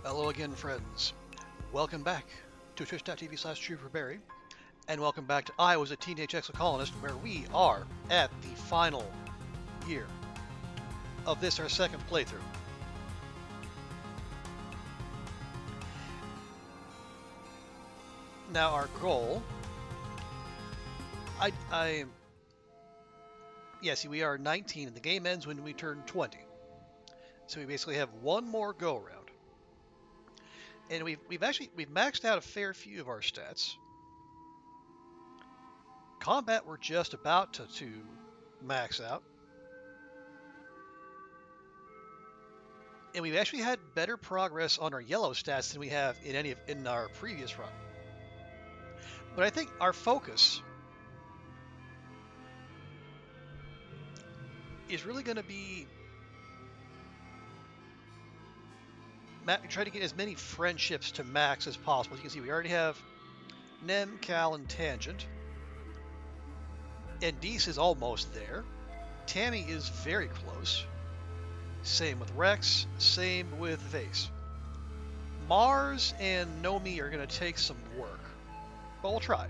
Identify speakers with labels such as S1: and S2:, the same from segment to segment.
S1: Hello again, friends. Welcome back to twitch.tv/TrooperBerry, and welcome back to I Was a Teenage Exocolonist, where we are at the final year of this, our second playthrough. Now, our goal... we are 19, and the game ends when we turn 20. So we basically have one more go-around. And we've maxed out a fair few of our stats. Combat we're just about to max out. And we've actually had better progress on our yellow stats than we have in our previous run. But I think our focus is really going to be try to get as many friendships to max as possible. As you can see, we already have Nem, Cal, and Tangent. And Deese is almost there. Tammy is very close. Same with Rex, same with Vase. Mars and Nomi are going to take some work, but we'll try.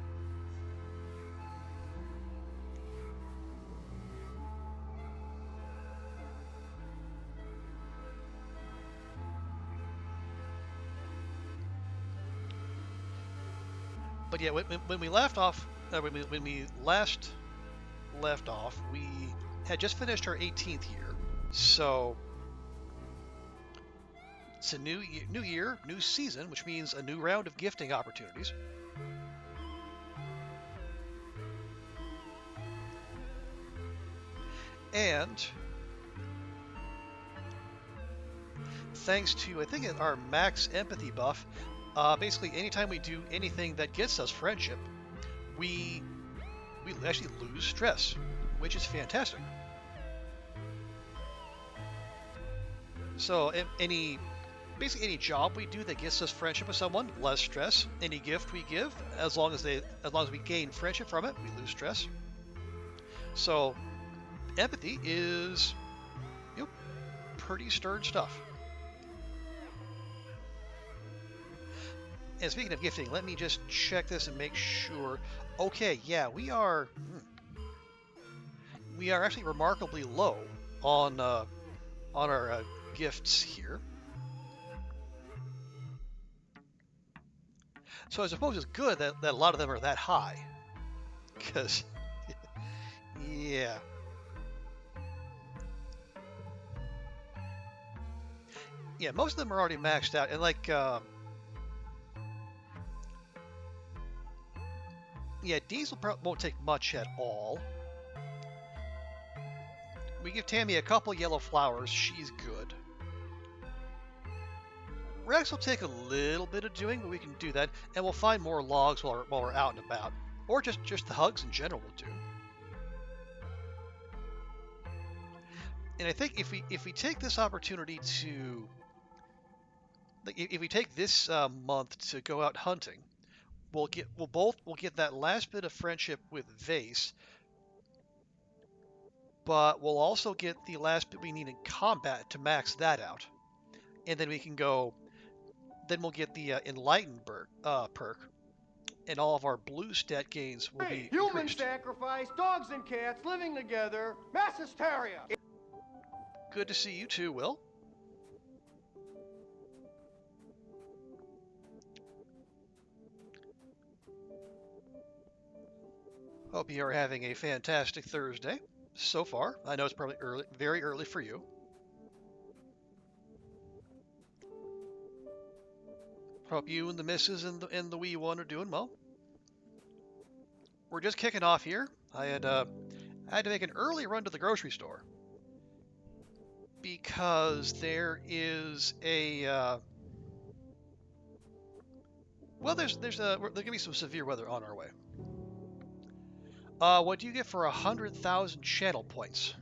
S1: But yeah, when we left off, when we last left off, we had just finished our 18th year. So it's a new year, new season, which means a new round of gifting opportunities. And thanks to, I think, our max empathy buff, basically anytime we do anything that gets us friendship, we actually lose stress, which is fantastic. So basically any job we do that gets us friendship with someone, less stress. Any gift we give, as long as we gain friendship from it, we lose stress. So empathy is pretty stern stuff. And speaking of gifting, let me just check this and make sure. Okay, yeah, we are actually remarkably low on our gifts here. So I suppose it's good that a lot of them are that high, because yeah. Yeah, most of them are already maxed out, and yeah, Diesel won't take much at all. We give Tammy a couple yellow flowers, she's good. Rex will take a little bit of doing, but we can do that, and we'll find more logs while we're out and about. Or just the hugs in general will do. And I think if we take this opportunity to... If we take this month to go out hunting, we'll get that last bit of friendship with Vase, but we'll also get the last bit we need in combat to max that out, and then we can go. Then we'll get the Enlightened perk, and all of our blue stat gains will be
S2: human
S1: increased.
S2: Sacrifice, dogs and cats living together, mass hysteria.
S1: Good to see you too, Will. Hope you are having a fantastic Thursday so far. I know it's probably early, very early for you. Hope you and the missus and the wee one are doing well. We're just kicking off here. I had to make an early run to the grocery store because there is a there's gonna be some severe weather on our way. What do you get for 100,000 channel points?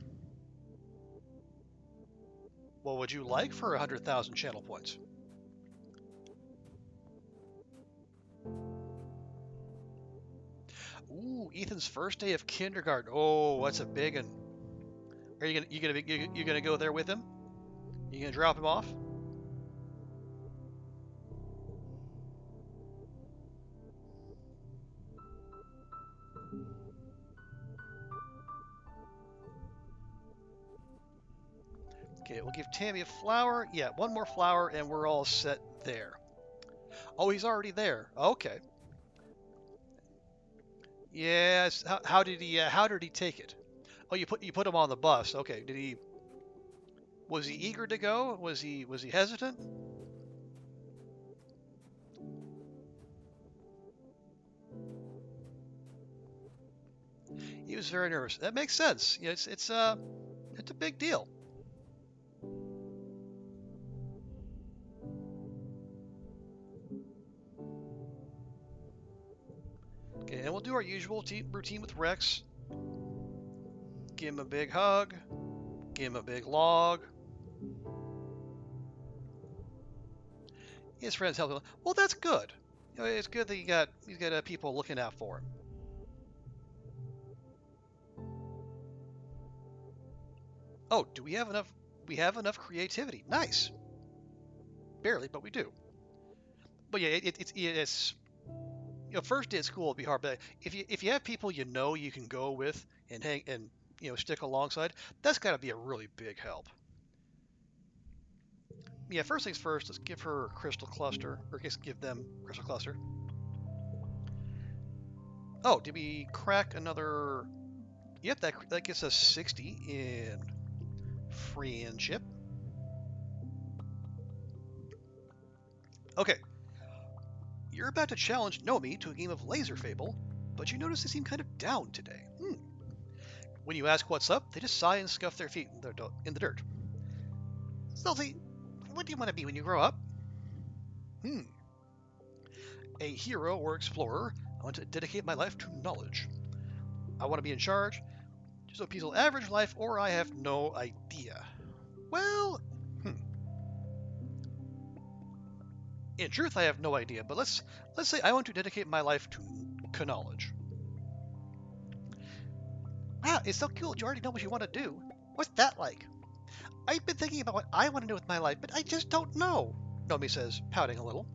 S1: What would you like for 100,000 channel points? Ooh, Ethan's first day of kindergarten. Oh, that's a big one. Are you gonna go there with him? You gonna drop him off? Okay, we'll give Tammy a flower. Yeah, one more flower, and we're all set there. Oh, he's already there. Okay. Yes. How did he? How did he take it? Oh, you put him on the bus. Okay. Did he? Was he eager to go? Was he hesitant? He was very nervous. That makes sense. Yeah, it's a big deal. Okay, and we'll do our usual routine with Rex. Give him a big hug. Give him a big log. His friends help him. Well, that's good. You know, it's good that he's got people looking out for him. Oh, do we have enough? We have enough creativity. Nice. Barely, but we do. But yeah, it's you know, first day at school will be hard, but if you have people you can go with and hang and stick alongside, that's got to be a really big help. Yeah, first things first, let's give her a crystal cluster, or give them crystal cluster. Oh, did we crack another? Yep, that gets us 60 in friendship. Okay, you're about to challenge Nomi to a game of Laser Fable, but you notice they seem kind of down today. When you ask what's up, they just sigh and scuff their feet in the dirt. Solty, what do you want to be when you grow up? A hero or explorer. I want to dedicate my life to knowledge. I want to be in charge. Just a peaceful average life, or I have no idea. Well, in truth, I have no idea, but let's say I want to dedicate my life to knowledge. Wow, it's so cool. You already know what you want to do. What's that like? I've been thinking about what I want to do with my life, but I just don't know, Nomi says, pouting a little.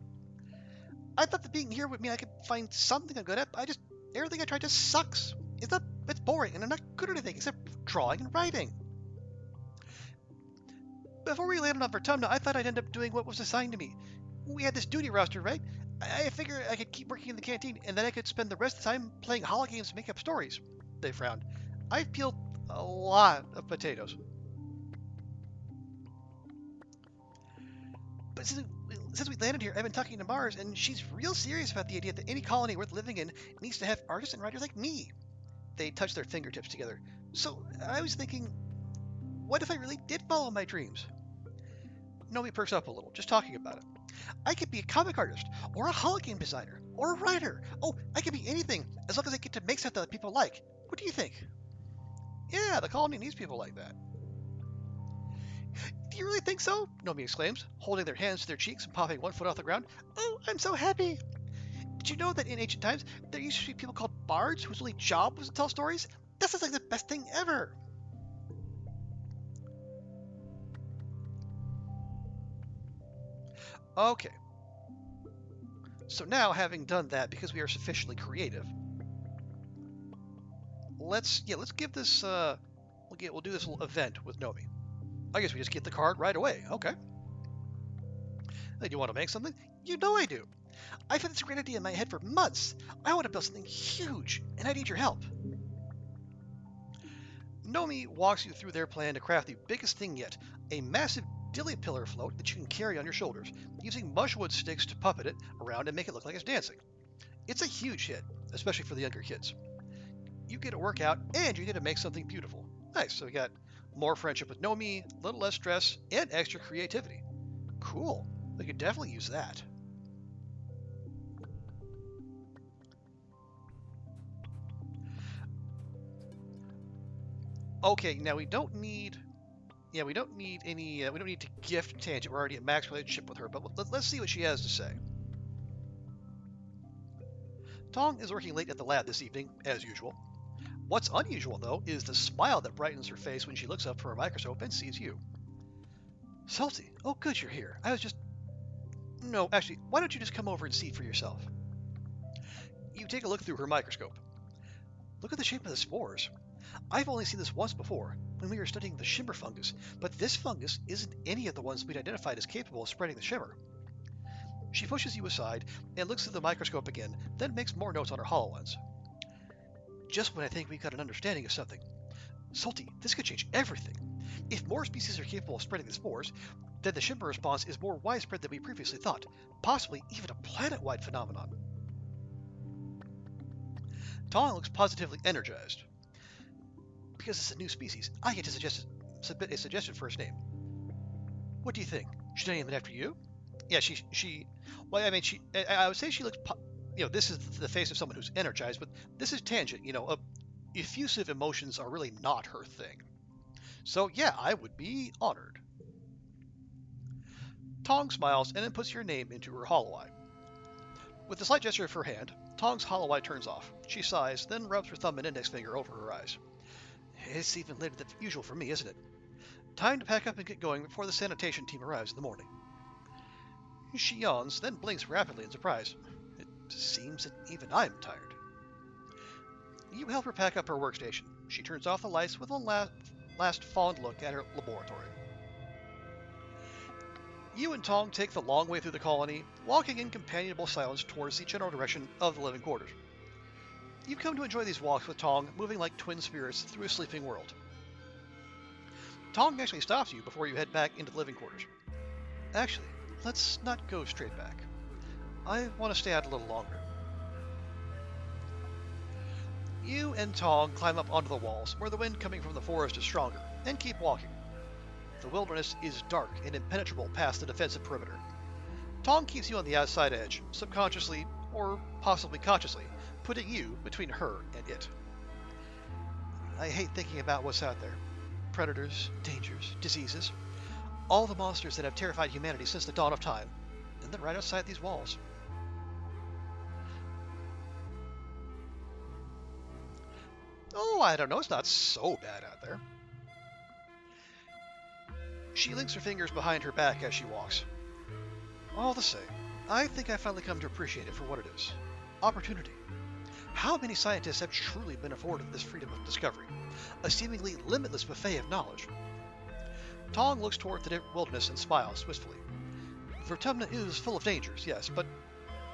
S1: I thought that being here would mean I could find something I'm good at, but everything I try just sucks. It's boring, and I'm not good at anything except drawing and writing. Before we landed on Vertumna, I thought I'd end up doing what was assigned to me. We had this duty roster, right? I figured I could keep working in the canteen, and then I could spend the rest of the time playing hologames and make up stories. They frowned. I've peeled a lot of potatoes. But since we landed here, I've been talking to Mars, and she's real serious about the idea that any colony worth living in needs to have artists and writers like me. They touched their fingertips together. So I was thinking, what if I really did follow my dreams? Nomi perks up a little, just talking about it. I could be a comic artist, or a hologame designer, or a writer. Oh, I could be anything, as long as I get to make stuff that people like. What do you think? Yeah, the colony needs people like that. Do you really think so? Nomi exclaims, holding their hands to their cheeks and popping one foot off the ground. Oh, I'm so happy. Did you know that in ancient times, there used to be people called bards whose only job was to tell stories? That sounds like the best thing ever. Okay. So now, having done that, because we are sufficiently creative, let's give this we'll do this little event with Nomi. I guess we just get the card right away. Okay. Then you want to make something? You know I do. I've had this great idea in my head for months. I want to build something huge, and I need your help. Nomi walks you through their plan to craft the biggest thing yet, a massive dilly pillar float that you can carry on your shoulders, using mushwood sticks to puppet it around and make it look like it's dancing. It's a huge hit, especially for the younger kids. You get to work out, and you get to make something beautiful. Nice, so we got more friendship with Nomi, a little less stress, and extra creativity. Cool. We could definitely use that. Okay, now we don't need any. We don't need to gift Tangent. We're already at max relationship with her, but let's see what she has to say. Tong is working late at the lab this evening, as usual. What's unusual, though, is the smile that brightens her face when she looks up from her microscope and sees you. Solty, oh good you're here. I was just... No, actually, why don't you just come over and see for yourself? You take a look through her microscope. Look at the shape of the spores. I've only seen this once before, when we were studying the shimmer fungus, but this fungus isn't any of the ones we'd identified as capable of spreading the shimmer. She pushes you aside and looks through the microscope again, then makes more notes on her HoloLens. Just when I think we've got an understanding of something. Solty, this could change everything. If more species are capable of spreading the spores, then the shimmer response is more widespread than we previously thought, possibly even a planet-wide phenomenon. Tong looks positively energized. Because it's a new species, I get to submit a suggested first name. What do you think? Should I name it after you? Yeah, I would say she looks, this is the face of someone who's energized, but this is Tangent, effusive emotions are really not her thing. So yeah, I would be honored. Tong smiles and then puts your name into her hollow eye. With a slight gesture of her hand, Tong's hollow eye turns off. She sighs, then rubs her thumb and index finger over her eyes. It's even later than usual for me, isn't it? Time to pack up and get going before the sanitation team arrives in the morning. She yawns, then blinks rapidly in surprise. It seems that even I'm tired. You help her pack up her workstation. She turns off the lights with one last fond look at her laboratory. You and Tong take the long way through the colony, walking in companionable silence towards the general direction of the living quarters. You've come to enjoy these walks with Tong, moving like twin spirits through a sleeping world. Tong actually stops you before you head back into the living quarters. Actually, let's not go straight back. I want to stay out a little longer. You and Tong climb up onto the walls, where the wind coming from the forest is stronger, and keep walking. The wilderness is dark and impenetrable past the defensive perimeter. Tong keeps you on the outside edge, subconsciously, or possibly consciously, putting you between her and it. I hate thinking about what's out there. Predators, dangers, diseases. All the monsters that have terrified humanity since the dawn of time, and then right outside these walls. Oh, I don't know, it's not so bad out there. She links her fingers behind her back as she walks. All the same, I think I finally come to appreciate it for what it is. Opportunity. How many scientists have truly been afforded this freedom of discovery? A seemingly limitless buffet of knowledge. Tong looks toward the wilderness and smiles wistfully. Vertumna is full of dangers, yes, but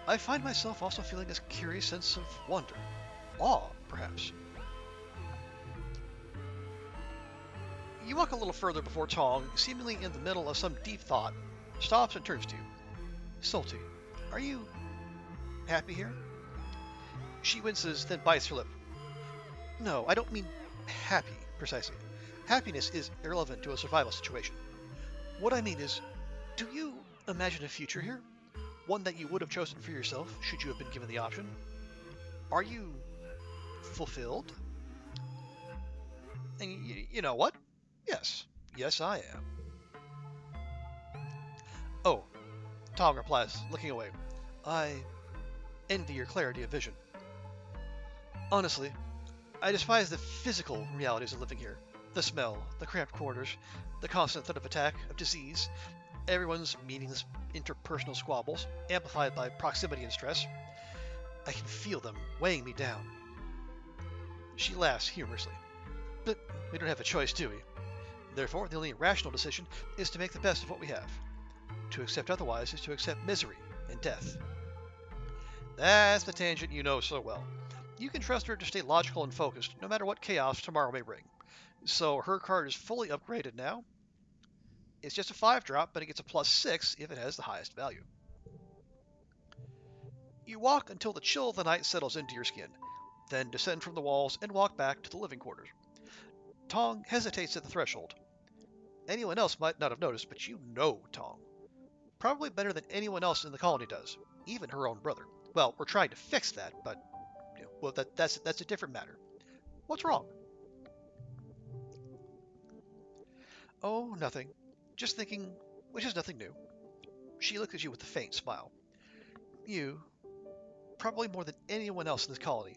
S1: I find myself also feeling a curious sense of wonder. Awe, perhaps. You walk a little further before Tong, seemingly in the middle of some deep thought, stops and turns to you. Solty, are you happy here? She winces, then bites her lip. No, I don't mean happy, precisely. Happiness is irrelevant to a survival situation. What I mean is, do you imagine a future here? One that you would have chosen for yourself, should you have been given the option? Are you fulfilled? And you know what? Yes. Yes, I am. Oh, Tong replies, looking away. I envy your clarity of vision. Honestly, I despise the physical realities of living here. The smell, the cramped quarters, the constant threat of attack, of disease, everyone's meaningless interpersonal squabbles, amplified by proximity and stress. I can feel them weighing me down. She laughs humorously. But we don't have a choice, do we? Therefore, the only rational decision is to make the best of what we have. To accept otherwise is to accept misery and death. That's the Tangent you know so well. You can trust her to stay logical and focused, no matter what chaos tomorrow may bring. So her card is fully upgraded now. It's just a 5-drop, but it gets a +6 if it has the highest value. You walk until the chill of the night settles into your skin, then descend from the walls and walk back to the living quarters. Tong hesitates at the threshold. Anyone else might not have noticed, but you know Tong. Probably better than anyone else in the colony does, even her own brother. Well, we're trying to fix that, but that's a different matter. What's wrong? Oh, nothing. Just thinking, which is nothing new. She looks at you with a faint smile. You, probably more than anyone else in this colony,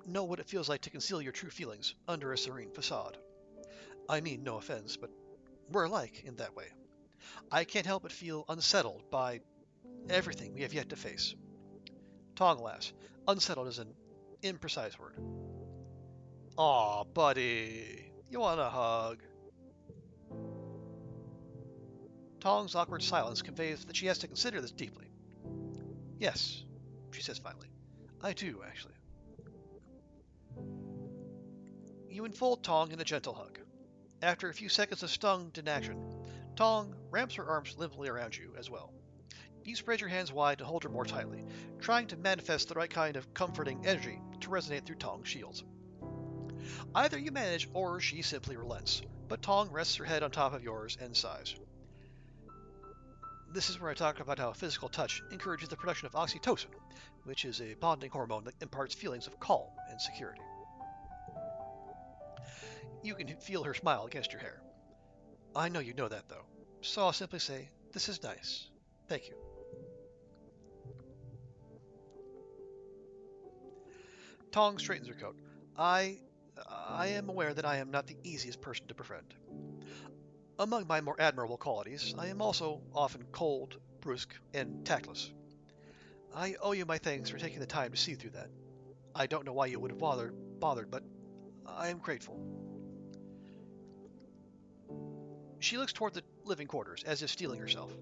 S1: know what it feels like to conceal your true feelings under a serene facade. I mean no offense, but we're alike in that way. I can't help but feel unsettled by everything we have yet to face. Tong laughs. Unsettled is an imprecise word. Aw, buddy. You want a hug? Tong's awkward silence conveys that she has to consider this deeply. Yes, she says finally. I do, actually. You enfold Tong in a gentle hug. After a few seconds of stunned inaction, Tong ramps her arms limply around you as well. You spread your hands wide to hold her more tightly, trying to manifest the right kind of comforting energy to resonate through Tong's shields. Either you manage or she simply relents, but Tong rests her head on top of yours and sighs. This is where I talk about how physical touch encourages the production of oxytocin, which is a bonding hormone that imparts feelings of calm and security. You can feel her smile against your hair. I know you know that, though, so I'll simply say, this is nice. Thank you. Tong straightens her coat. I am aware that I am not the easiest person to befriend. Among my more admirable qualities, I am also often cold, brusque, and tactless. I owe you my thanks for taking the time to see through that. I don't know why you would have bothered, but I am grateful. She looks toward the living quarters, as if steeling herself.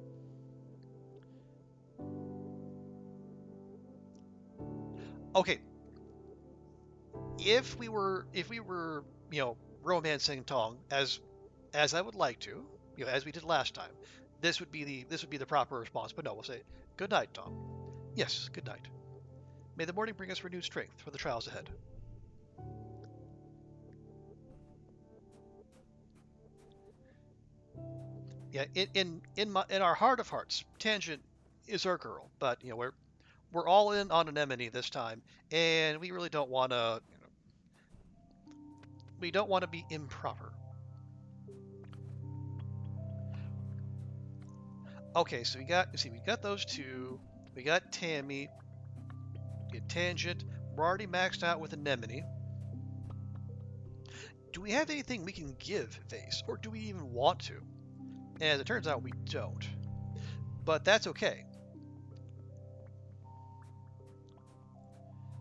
S1: Okay, if we were, romancing Tong as I would like to, as we did last time, this would be the proper response. But no, we'll say, good night, Tong. Yes, good night. May the morning bring us renewed strength for the trials ahead. Yeah, in our heart of hearts, Tangent is our girl, but we're all in on anemone this time, and we really don't want to we don't want to be improper. Okay, so we got those two. We got Tammy. We got Tangent. We're already maxed out with anemone. Do we have anything we can give Vase, or do we even want to? And as it turns out, we don't. But that's okay,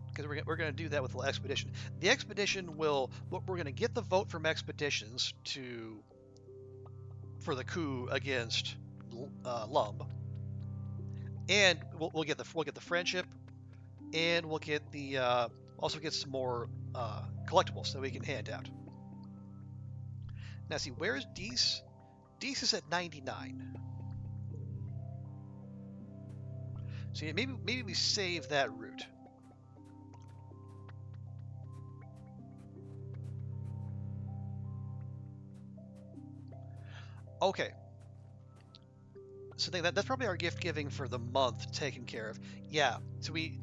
S1: because we're going to do that with the expedition. The expedition we're going to get the vote from expeditions for the coup against Lumb, and we'll get the friendship, and we'll get the also get some more collectibles that we can hand out. Now, see, where is Dees? Dees is at 99. So maybe we save that route. Okay. So that's probably our gift giving for the month taken care of. Yeah. So we've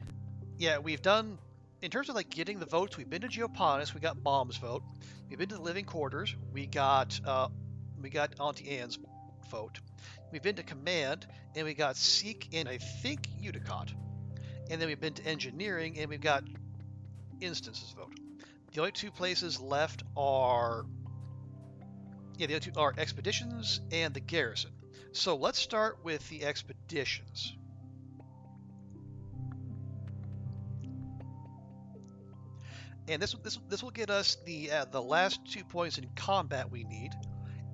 S1: done, in terms of like getting the votes, we've been to Geoponus, we got Mom's vote. We've been to the Living Quarters, we got Auntie Anne's vote. We've been to Command, and we got Seek and I think Uticott. And then we've been to Engineering, and we've got Instance's vote. The only two places left are the other two are Expeditions and the Garrison. So let's start with the Expeditions. And this will get us the last 2 points in combat we need,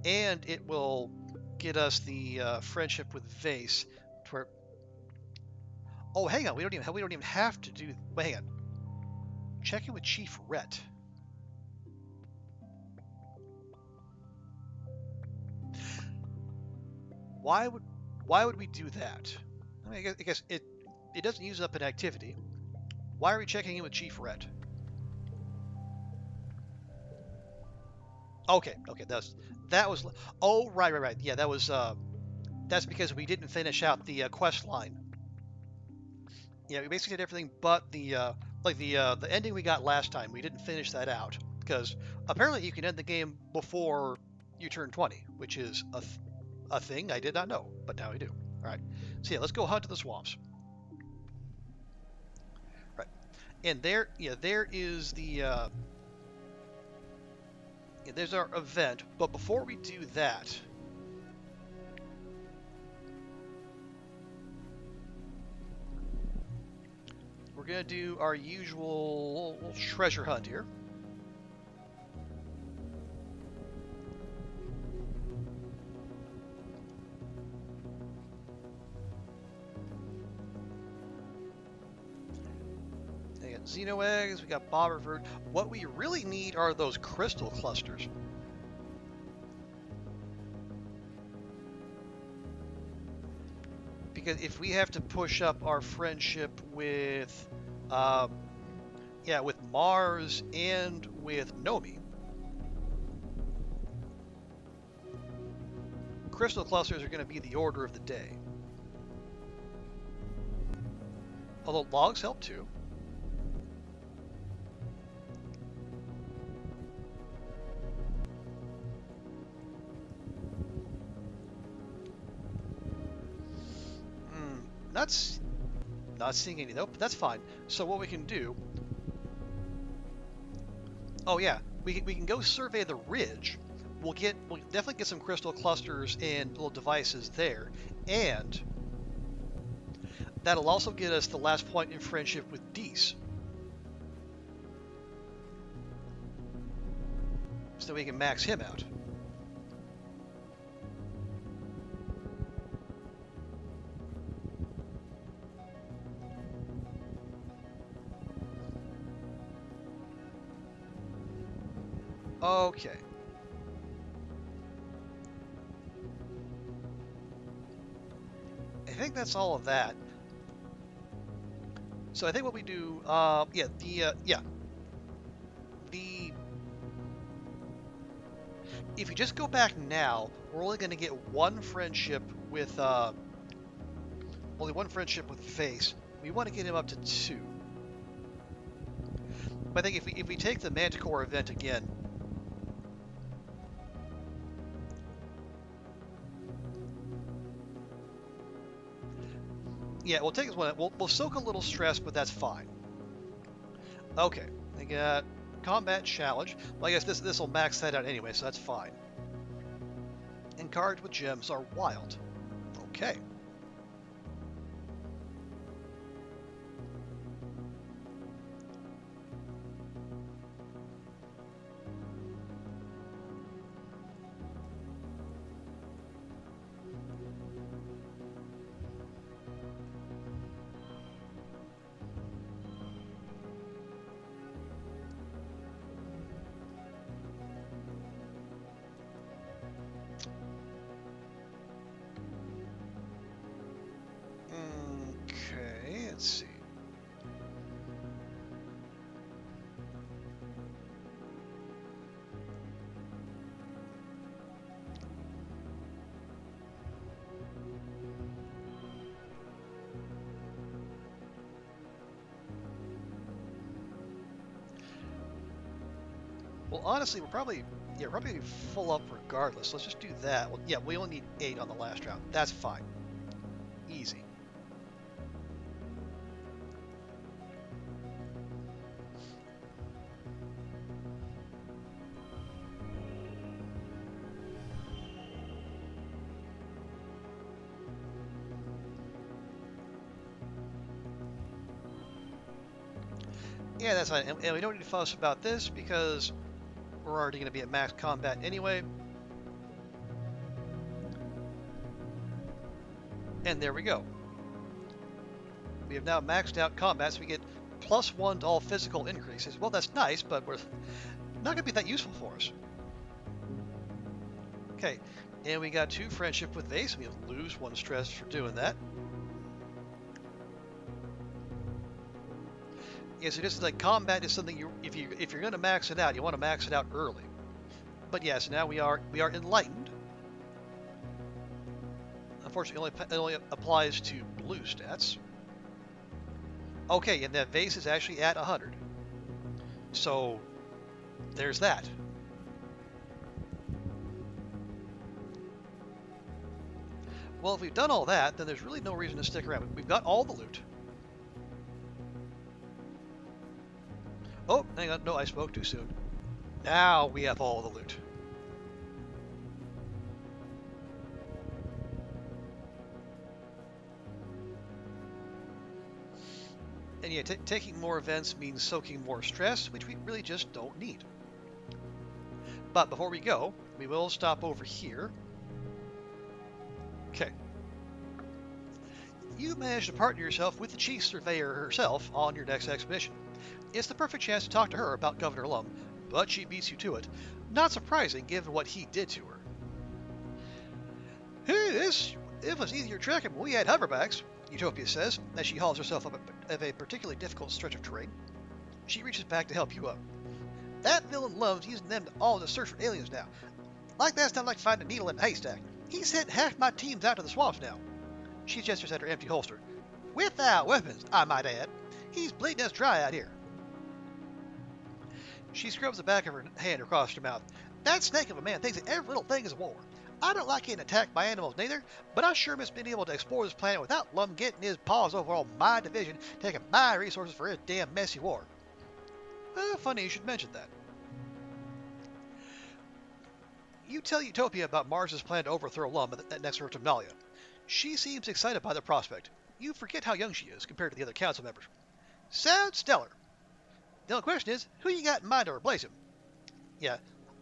S1: and it will get us the friendship with Vase. Where, oh, hang on, we don't even have to do. Wait, hang on. Checking with Chief Rhett. Why would we do that? I mean, I guess it doesn't use up an activity. Why are we checking in with Chief Rhett? Okay, that was. Oh, right. Yeah, that was. That's because we didn't finish out the quest line. Yeah, we basically did everything but the the ending we got last time. We didn't finish that out because apparently you can end the game before you turn 20, which is a thing I did not know, but now I do. All right, so yeah, let's go hunt the swamps. Right, and there is the there's our event. But before we do that, we're gonna do our usual treasure hunt here. got Xeno eggs, we got Bobberford. What we really need are those crystal clusters. Because if we have to push up our friendship with, with Mars and with Nomi, crystal clusters are going to be the order of the day. Although logs help too. Not seeing any though, but that's fine. So what we can do, oh yeah, we can go survey the ridge. We'll definitely get some crystal clusters and little devices there, and that'll also get us the last point in friendship with Dees. So we can max him out. Okay. I think that's all of that. So I think what we do, if you just go back now, we're only going to get one friendship with, only one friendship with Face. We want to get him up to 2. But I think if we take the Manticore event again, yeah, we'll take this one. We'll soak a little stress, but that's fine. Okay, I got combat challenge. Well, I guess this will max that out anyway, so that's fine. And cards with gems are wild. Okay. Okay, let's see. Well, honestly, we're probably full up regardless. Let's just do that. Well, yeah, we only need 8 on the last round. That's fine. Easy. Yeah, that's fine. And we don't need to fuss about this because we're already going to be at max combat anyway. And there we go. We have now maxed out combat, so we get +1 to all physical increases. Well, that's nice, but we're not going to be that useful for us. Okay, and we got 2 friendship with Vase. We lose 1 stress for doing that. Yeah, so just like combat is something if you're going to max it out, you want to max it out early. But yes, now we are enlightened. Unfortunately, it only applies to blue stats. Okay, and that Vase is actually at 100. So there's that. Well, if we've done all that, then there's really no reason to stick around. We've got all the loot. Oh, hang on. No, I spoke too soon. Now we have all the loot. And yeah, taking more events means soaking more stress, which we really just don't need. But before we go, we will stop over here. Okay. You managed to partner yourself with the chief surveyor herself on your next expedition. It's the perfect chance to talk to her about Governor Lum, but she beats you to it. Not surprising given what he did to her. Hey, it was easier tracking when we had hoverbacks, Utopia says, as she hauls herself up a particularly difficult stretch of terrain. She reaches back to help you up. That villain loves using them all to search for aliens now. Like that's not like finding a needle in a haystack. He sent half my teams out to the swamps now. She gestures at her empty holster. Without weapons, I might add. He's bleeding us dry out here. She scrubs the back of her hand across her mouth. That snake of a man thinks that every little thing is a war. I don't like getting attacked by animals neither, but I sure miss being able to explore this planet without Lum getting his paws over all my division, taking my resources for his damn messy war. Funny you should mention that. You tell Utopia about Mars's plan to overthrow Lum at next Terminalia. She seems excited by the prospect. You forget how young she is compared to the other council members. Sounds stellar. The only question is, who you got in mind to replace him? Yeah,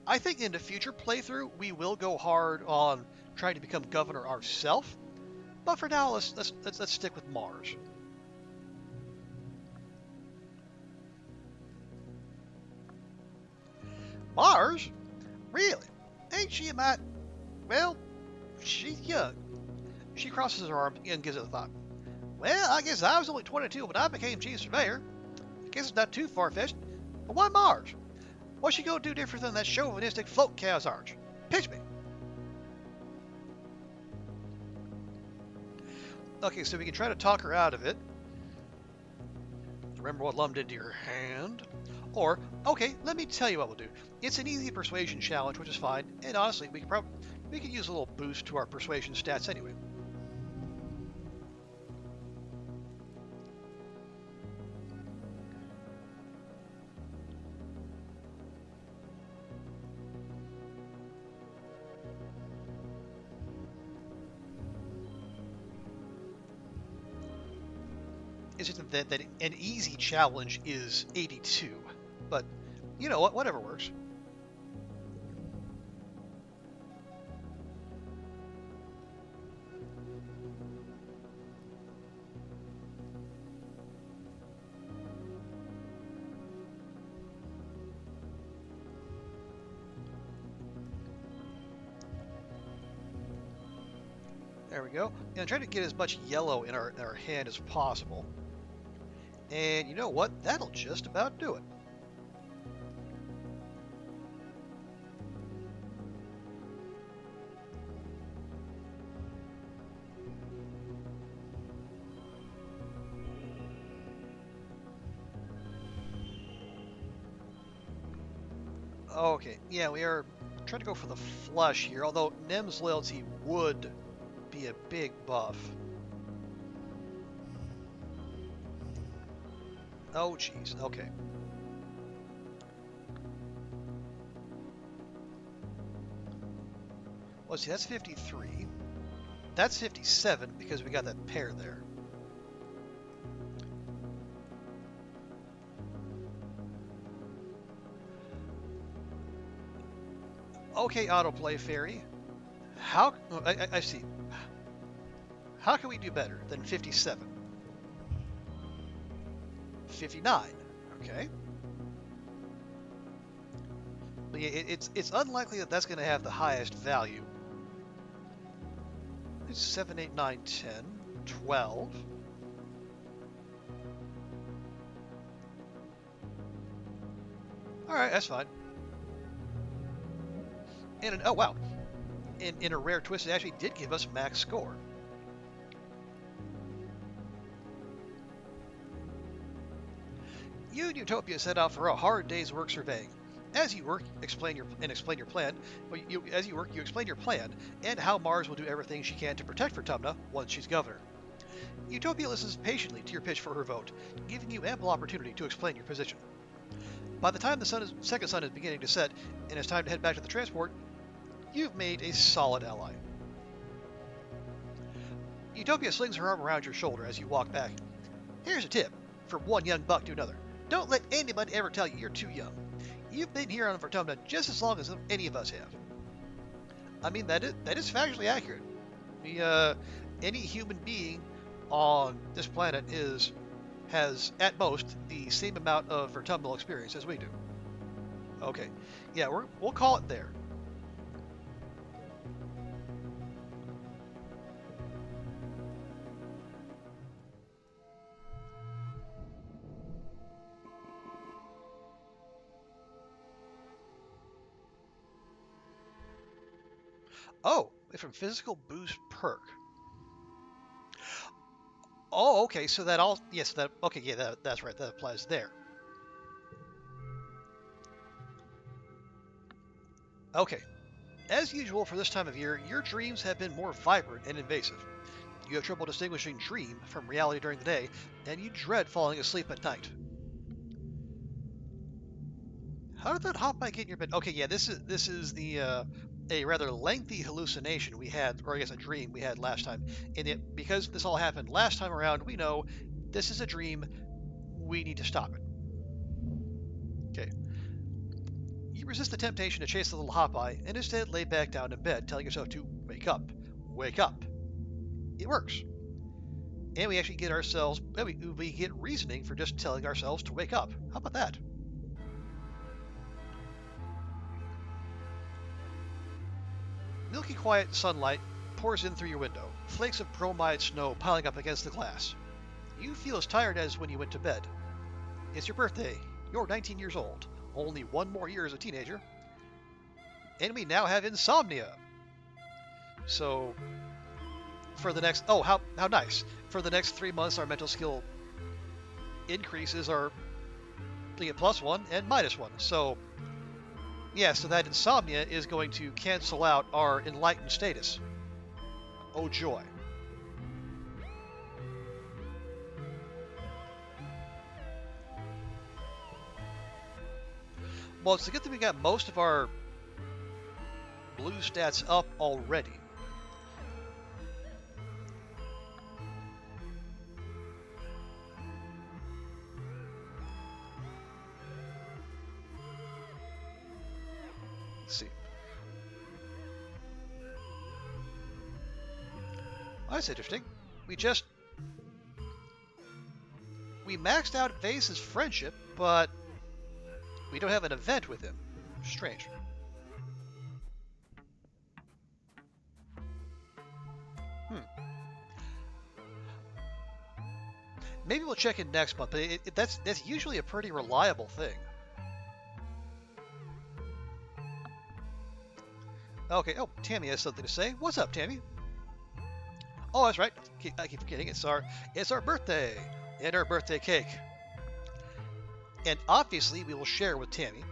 S1: I think in the future playthrough we will go hard on trying to become governor ourselves, but for now let's stick with Mars. Mars? Really? Ain't she a mite? Well, she's young. She crosses her arms and gives it a thought. Well, I guess I was only 22 when I became chief surveyor. I guess it's not too far-fetched. But why Mars? What's she gonna do different than that chauvinistic float cow's arch? Pitch me. Okay, so we can try to talk her out of it. Remember what Lum did to your hand? Or, okay, let me tell you what we'll do. It's an easy persuasion challenge, which is fine, and honestly, we could use a little boost to our persuasion stats anyway. It's just that an easy challenge is 82, but you know what, whatever works. There we go. And try to get as much yellow in our hand as possible. And you know what? That'll just about do it. Okay, yeah, we are trying to go for the flush here, although Nem's loyalty would be a big buff. Oh, jeez. Okay. Let's see, that's 53. That's 57 because we got that pair there. Okay, autoplay fairy. How... I see. How can we do better than 57? 59. Okay. But yeah, it's unlikely that that's going to have the highest value. It's 7, 8, 9, 10, 12. Alright, that's fine. And oh wow. In a rare twist, it actually did give us max score. You and Utopia set out for a hard day's work surveying. As you work, explain your plan. Well, you explain your plan and how Mars will do everything she can to protect Vertumna once she's governor. Utopia listens patiently to your pitch for her vote, giving you ample opportunity to explain your position. By the time the second sun is beginning to set and it's time to head back to the transport, you've made a solid ally. Utopia slings her arm around your shoulder as you walk back. Here's a tip, from one young buck to another. Don't let anybody ever tell you you're too young. You've been here on Vertumna just as long as any of us have. I mean, that is factually accurate. Any human being on this planet has at most the same amount of autumnal experience as we do. Okay, yeah, we'll call it there. Oh, from physical boost perk. Oh, okay, so that all yes, that okay, yeah, that's right, that applies there. Okay, as usual for this time of year, your dreams have been more vibrant and invasive. You have trouble distinguishing dream from reality during the day, and you dread falling asleep at night. How did that hot bike get in your bed? Okay, yeah, this is the a rather lengthy hallucination we had, or I guess a dream we had last time. And it because this all happened last time around, we know this is a dream. We need to stop it. Okay. You resist the temptation to chase the little hot bike and instead lay back down in bed, telling yourself to wake up, wake up. It works, and we actually get ourselves we get reasoning for just telling ourselves to wake up. How about that? Milky quiet sunlight pours in through your window, flakes of bromide snow piling up against the glass. You feel as tired as when you went to bed. It's your birthday. You're 19 years old. Only one more year as a teenager. And we now have insomnia. So, for the next. Oh, how nice. For the next 3 months, our mental skill increases are +1 and -1. So, yeah, so that insomnia is going to cancel out our enlightened status. Oh, joy. Well, it's a good thing we got most of our blue stats up already. Let's see. Oh, that's interesting. We maxed out Vase's friendship, but we don't have an event with him. Strange. Hmm. Maybe we'll check in next month, but that's usually a pretty reliable thing. Okay. Oh, Tammy has something to say. What's up, Tammy? Oh, that's right. I keep forgetting. It's our birthday and our birthday cake. And obviously, we will share with Tammy.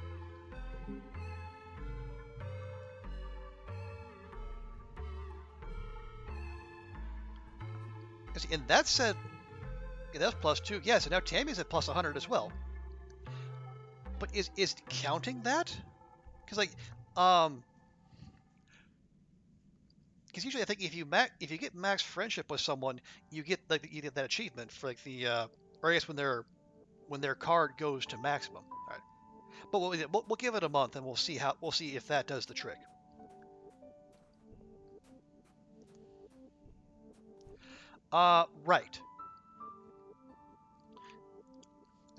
S1: And that said, yeah, that's +2. Yeah, so now Tammy's at +100 as well. But is counting that? Because um, because usually I think if you get max friendship with someone, you get that achievement for or I guess when their card goes to maximum. All right, but we'll give it a month and we'll see if that does the trick. Right.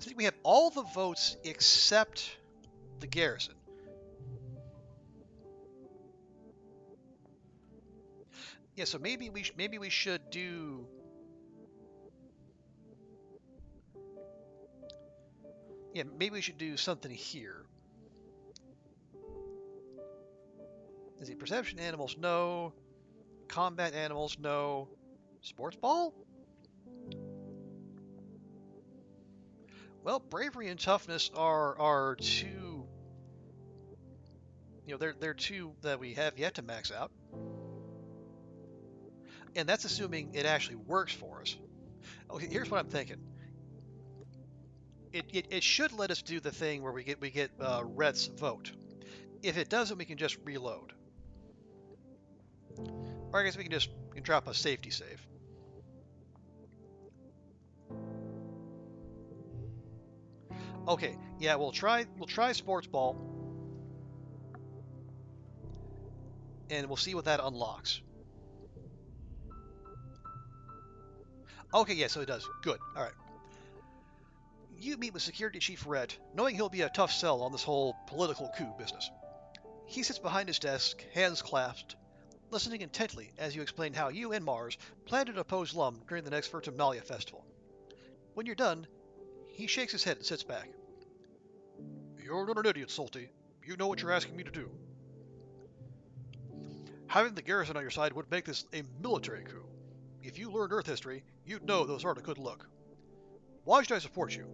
S1: I think we have all the votes except the garrison. Yeah, so maybe we should do. Yeah, maybe we should do something here. Is it perception animals? No. Combat animals? No. Sports ball? Well, bravery and toughness are two. They're two that we have yet to max out, and that's assuming it actually works for us. Okay, here's what I'm thinking. It should let us do the thing where we get Rhett's vote. If it doesn't, we can just reload. Or I guess we can just drop a safety save. Okay, yeah, we'll try sports ball, and we'll see what that unlocks. Okay, yeah, so it does. Good. All right. You meet with Security Chief Rhett, knowing he'll be a tough sell on this whole political coup business. He sits behind his desk, hands clasped, listening intently as you explain how you and Mars plan to depose Lum during the next Vertimalia festival. When you're done, he shakes his head and sits back. You're not an idiot, Solty. You know what you're asking me to do. Having the garrison on your side would make this a military coup. If you learned Earth history, you'd know those aren't a good look. Why should I support you?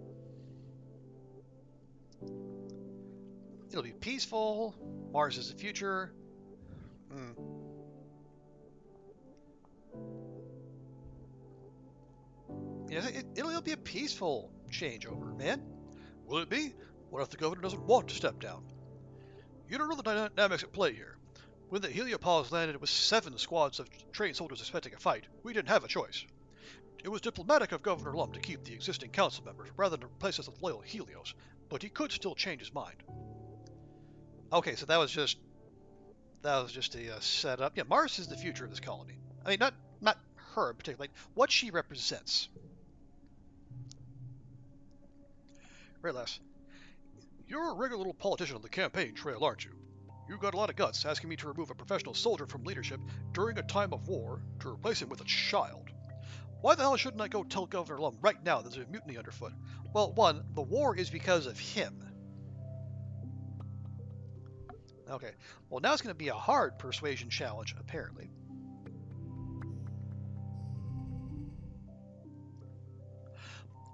S1: It'll be peaceful. Mars is the future. Yeah, it'll be a peaceful changeover, man. Will it be? What if the governor doesn't want to step down? You don't know the dynamics at play here. When the heliopause landed with 7 squads of trained soldiers expecting a fight, we didn't have a choice. It was diplomatic of Governor Lum to keep the existing council members rather than replace us with loyal Helios, but he could still change his mind. Okay, so that was just a setup. Yeah, Mars is the future of this colony. I mean, not her in particular, like what she represents. Right, Les. You're a regular little politician on the campaign trail, aren't you? You got a lot of guts asking me to remove a professional soldier from leadership during a time of war to replace him with a child. Why the hell shouldn't I go tell Governor Lum right now there's a mutiny underfoot? Well, one, the war is because of him. Okay, well now it's going to be a hard persuasion challenge, apparently.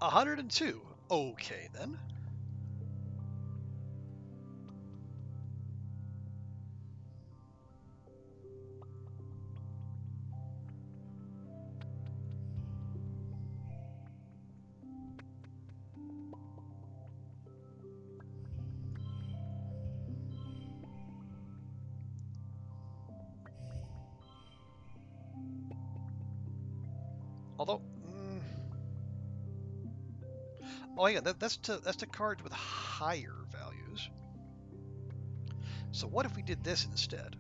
S1: $102. Okay, then. Although, oh yeah, that's to cards with higher values. So what if we did this instead?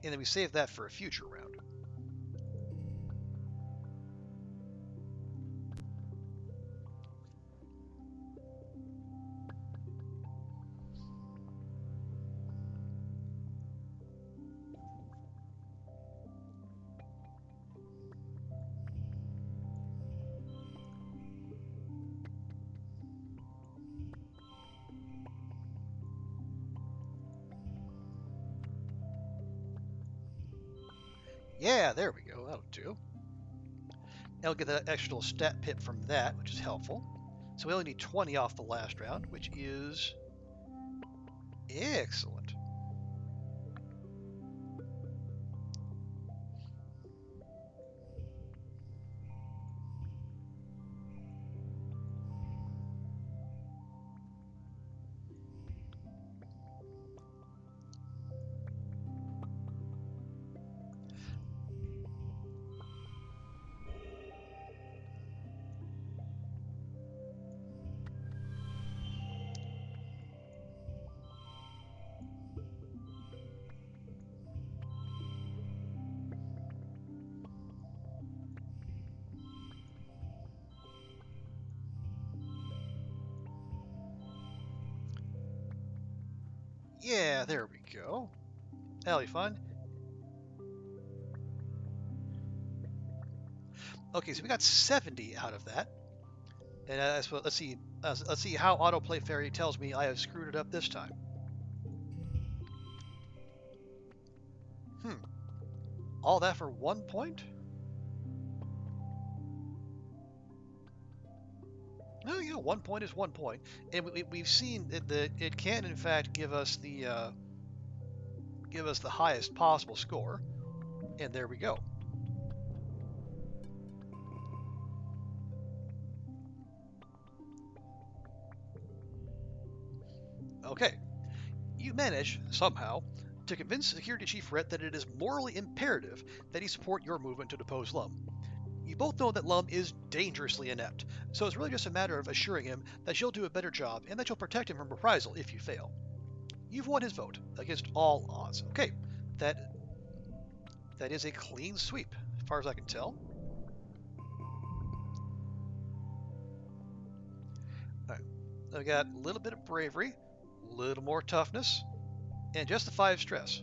S1: And then we save that for a future round. Yeah, there we go. That'll do. Now we'll get that extra little stat pip from that, which is helpful. So we only need 20 off the last round, which is excellent. Yeah, there we go. That'll be fun. Okay, so we got 70 out of that. And let's see how autoplay fairy tells me I have screwed it up this time. All that for 1 point? No, yeah, 1 point is 1 point, and we've seen that it can in fact give us the highest possible score, and there we go. Okay, you manage somehow to convince Security Chief Rhett that it is morally imperative that he support your movement to depose Lum. You both know that Lum is dangerously inept, so it's really just a matter of assuring him that you'll do a better job and that you'll protect him from reprisal if you fail. You've won his vote against all odds. Okay, that is a clean sweep far as I can tell. Alright, I've got a little bit of bravery, a little more toughness, and just a 5 stress.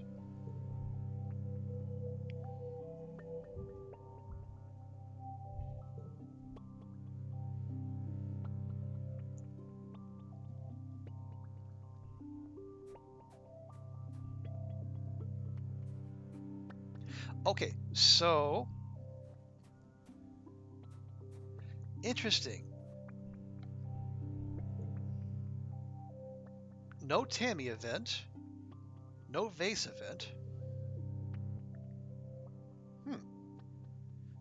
S1: Okay, so interesting. No Tammy event, no Vase event.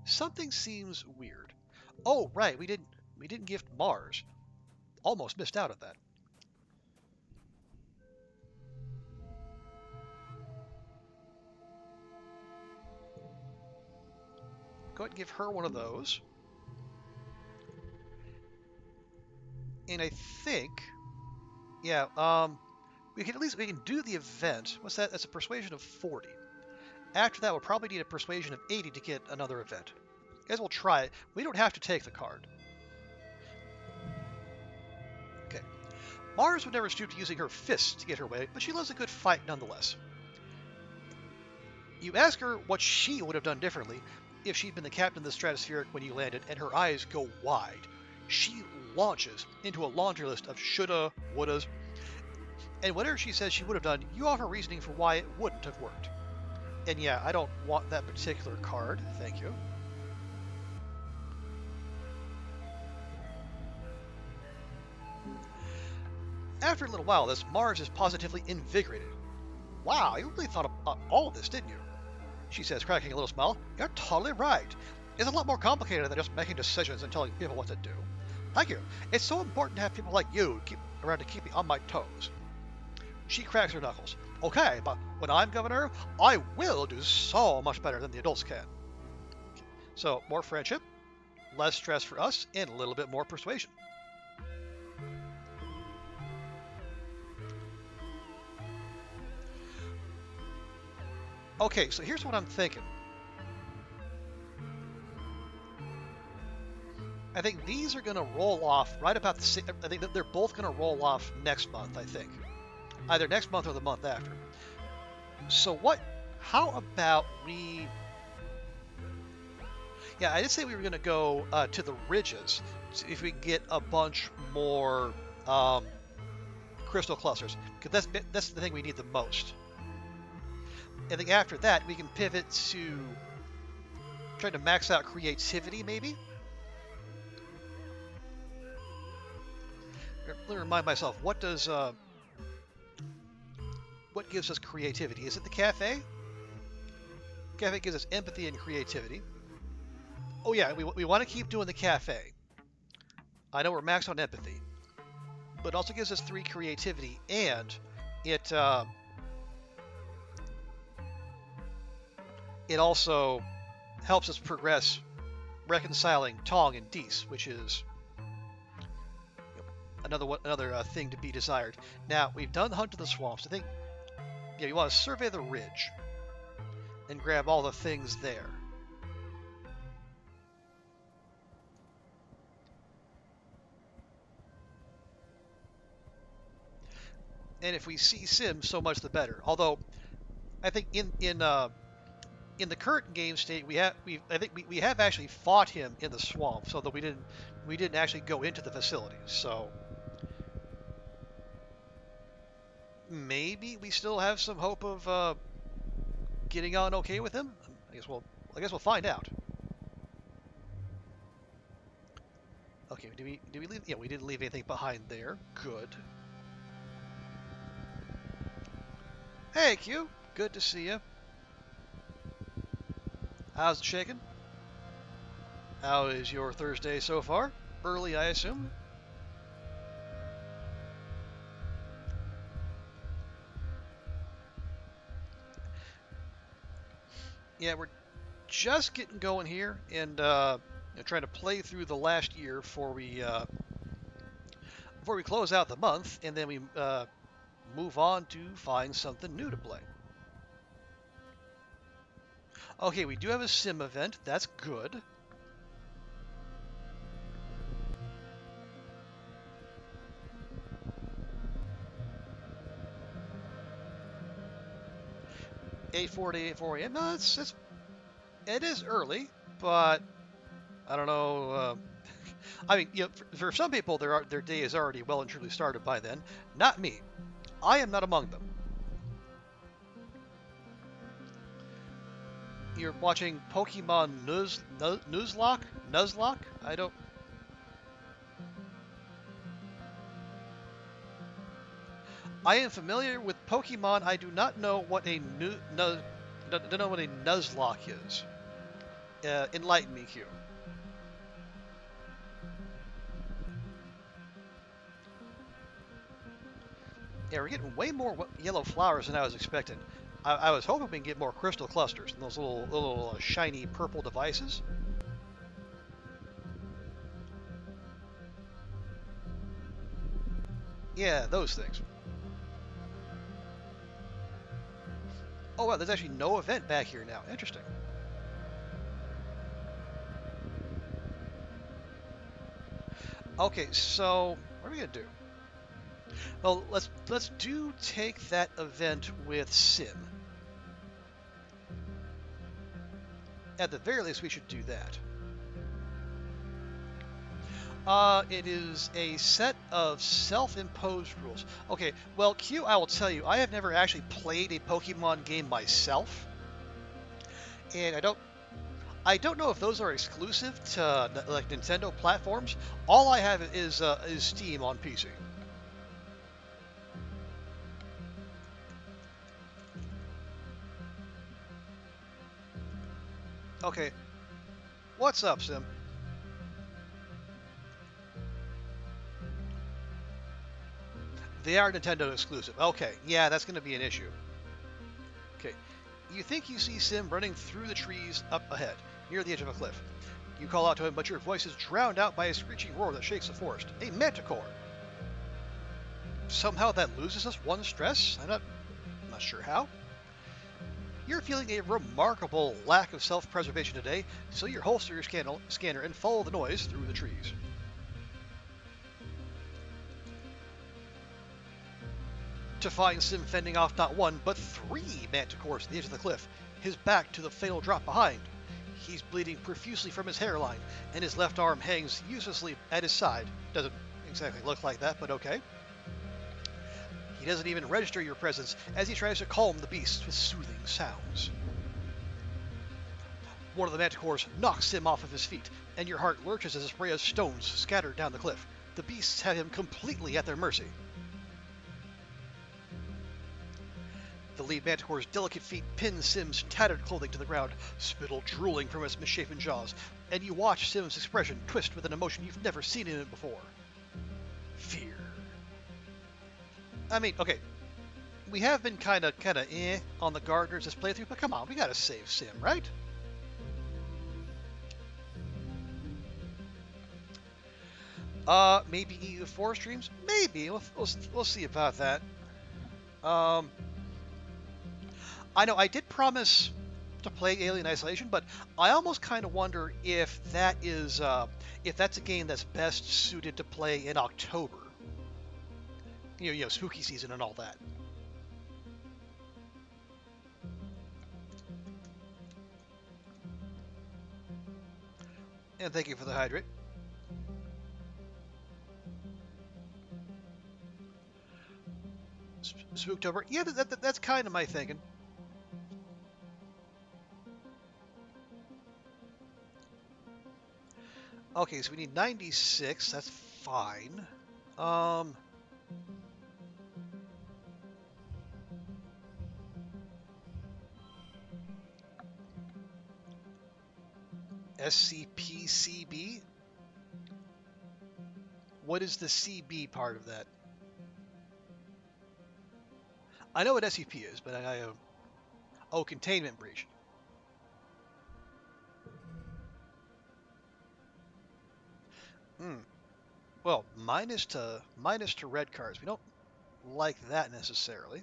S1: Something seems weird. Oh, right, we didn't gift Mars. Almost missed out on that. Go ahead and give her one of those. And I think, yeah, we can do the event. What's that? That's a persuasion of 40. After that, we'll probably need a persuasion of 80 to get another event. Guess we'll try it. We don't have to take the card. Okay. Mars would never stoop to using her fists to get her way, but she loves a good fight nonetheless. You ask her what she would have done differently if she'd been the captain of the Stratospheric when you landed, and her eyes go wide. She launches into a laundry list of shoulda, wouldas, and whatever she says she would have done, you offer reasoning for why it wouldn't have worked. And yeah, I don't want that particular card, thank you. After a little while, this Mars is positively invigorated. Wow, you really thought about all of this, didn't you? She says, cracking a little smile. You're totally right. It's a lot more complicated than just making decisions and telling people what to do. Thank you. It's so important to have people like you around to keep me on my toes. She cracks her knuckles. Okay, but when I'm governor, I will do so much better than the adults can. So, more friendship, less stress for us, and a little bit more persuasion. Okay, so here's what I'm thinking. I think these are going to roll off right about the same. I think that they're both going to roll off next month, I think. Either next month or the month after. So how about we... Yeah, I did say we were going to go to the ridges, see if we can get a bunch more crystal clusters, because that's the thing we need the most. I think after that, we can pivot to trying to max out creativity, maybe? Let me remind myself, what gives us creativity? Is it the cafe? Cafe gives us empathy and creativity. Oh yeah, we want to keep doing the cafe. I know we're maxed on empathy, but it also gives us 3 creativity, and it also helps us progress reconciling Tong and Dees, which is another thing to be desired. Now, we've done Hunt of the Swamps. I think, yeah, you want to survey the ridge and grab all the things there. And if we see Sim, so much the better. Although, I think in the current game state, we have actually fought him in the swamp, so that we didn't actually go into the facility. So maybe we still have some hope of getting on okay with him. I guess we'll find out. Okay, did we leave? Yeah, we didn't leave anything behind there. Good. Hey, Q. Good to see you. How's it shaking? How is your Thursday so far? Early, I assume? Yeah, we're just getting going here, and trying to play through the last year before we close out the month, and then we move on to find something new to play. Okay, we do have a sim event. That's good. (8:40 a.m.). No, it is early, but I don't know. I mean, for some people, their day is already well and truly started by then. Not me. I am not among them. You're watching Pokemon Nuzlocke? I don't. I am familiar with Pokemon. I do not know what a don't know what a Nuzlocke is. Enlighten me, Q. Yeah, we're getting way more yellow flowers than I was expecting. I was hoping we can get more crystal clusters and those little shiny purple devices. Yeah, those things. Oh wow, there's actually no event back here now. Interesting. Okay, so what are we gonna do? Well, let's take that event with Sim. At the very least, we should do that. It is a set of self-imposed rules. Okay, well, Q, I will tell you, I have never actually played a Pokemon game myself, and I don't know if those are exclusive to like Nintendo platforms. All I have is Steam on PC. Okay, what's up, Sim? They are Nintendo exclusive. Okay, yeah, that's going to be an issue. Okay, you think you see Sim running through the trees up ahead, near the edge of a cliff. You call out to him, but your voice is drowned out by a screeching roar that shakes the forest. A manticore! Somehow that loses us one stress? I'm not sure how. You're feeling a remarkable lack of self-preservation today, so you holster your scanner and follow the noise through the trees. To find Sim fending off not one, but three manticores at the edge of the cliff, his back to the fatal drop behind. He's bleeding profusely from his hairline, and his left arm hangs uselessly at his side. Doesn't exactly look like that, but okay. He doesn't even register your presence as he tries to calm the beast with soothing sounds. One of the manticores knocks him off of his feet, and your heart lurches as a spray of stones scatter down the cliff. The beasts have him completely at their mercy. The lead manticore's delicate feet pin Sim's tattered clothing to the ground, spittle drooling from its misshapen jaws, and you watch Sim's expression twist with an emotion you've never seen in it before. Fear. I mean, okay, we have been kind of on the gardeners this playthrough, but come on, we gotta save Sim, right? Maybe eat the forest streams? Maybe. We'll see about that. Um, I know I did promise to play Alien Isolation, but I almost kind of wonder if that's a game that's best suited to play in October. Spooky season and all that. And thank you for the hydrate. Spooktober. Yeah, that's kind of my thinking. Okay, so we need 96. That's fine. Um, SCP-CB? What is the CB part of that? I know what SCP is, but oh, containment breach. Hmm. Well, minus to red cards. We don't like that necessarily.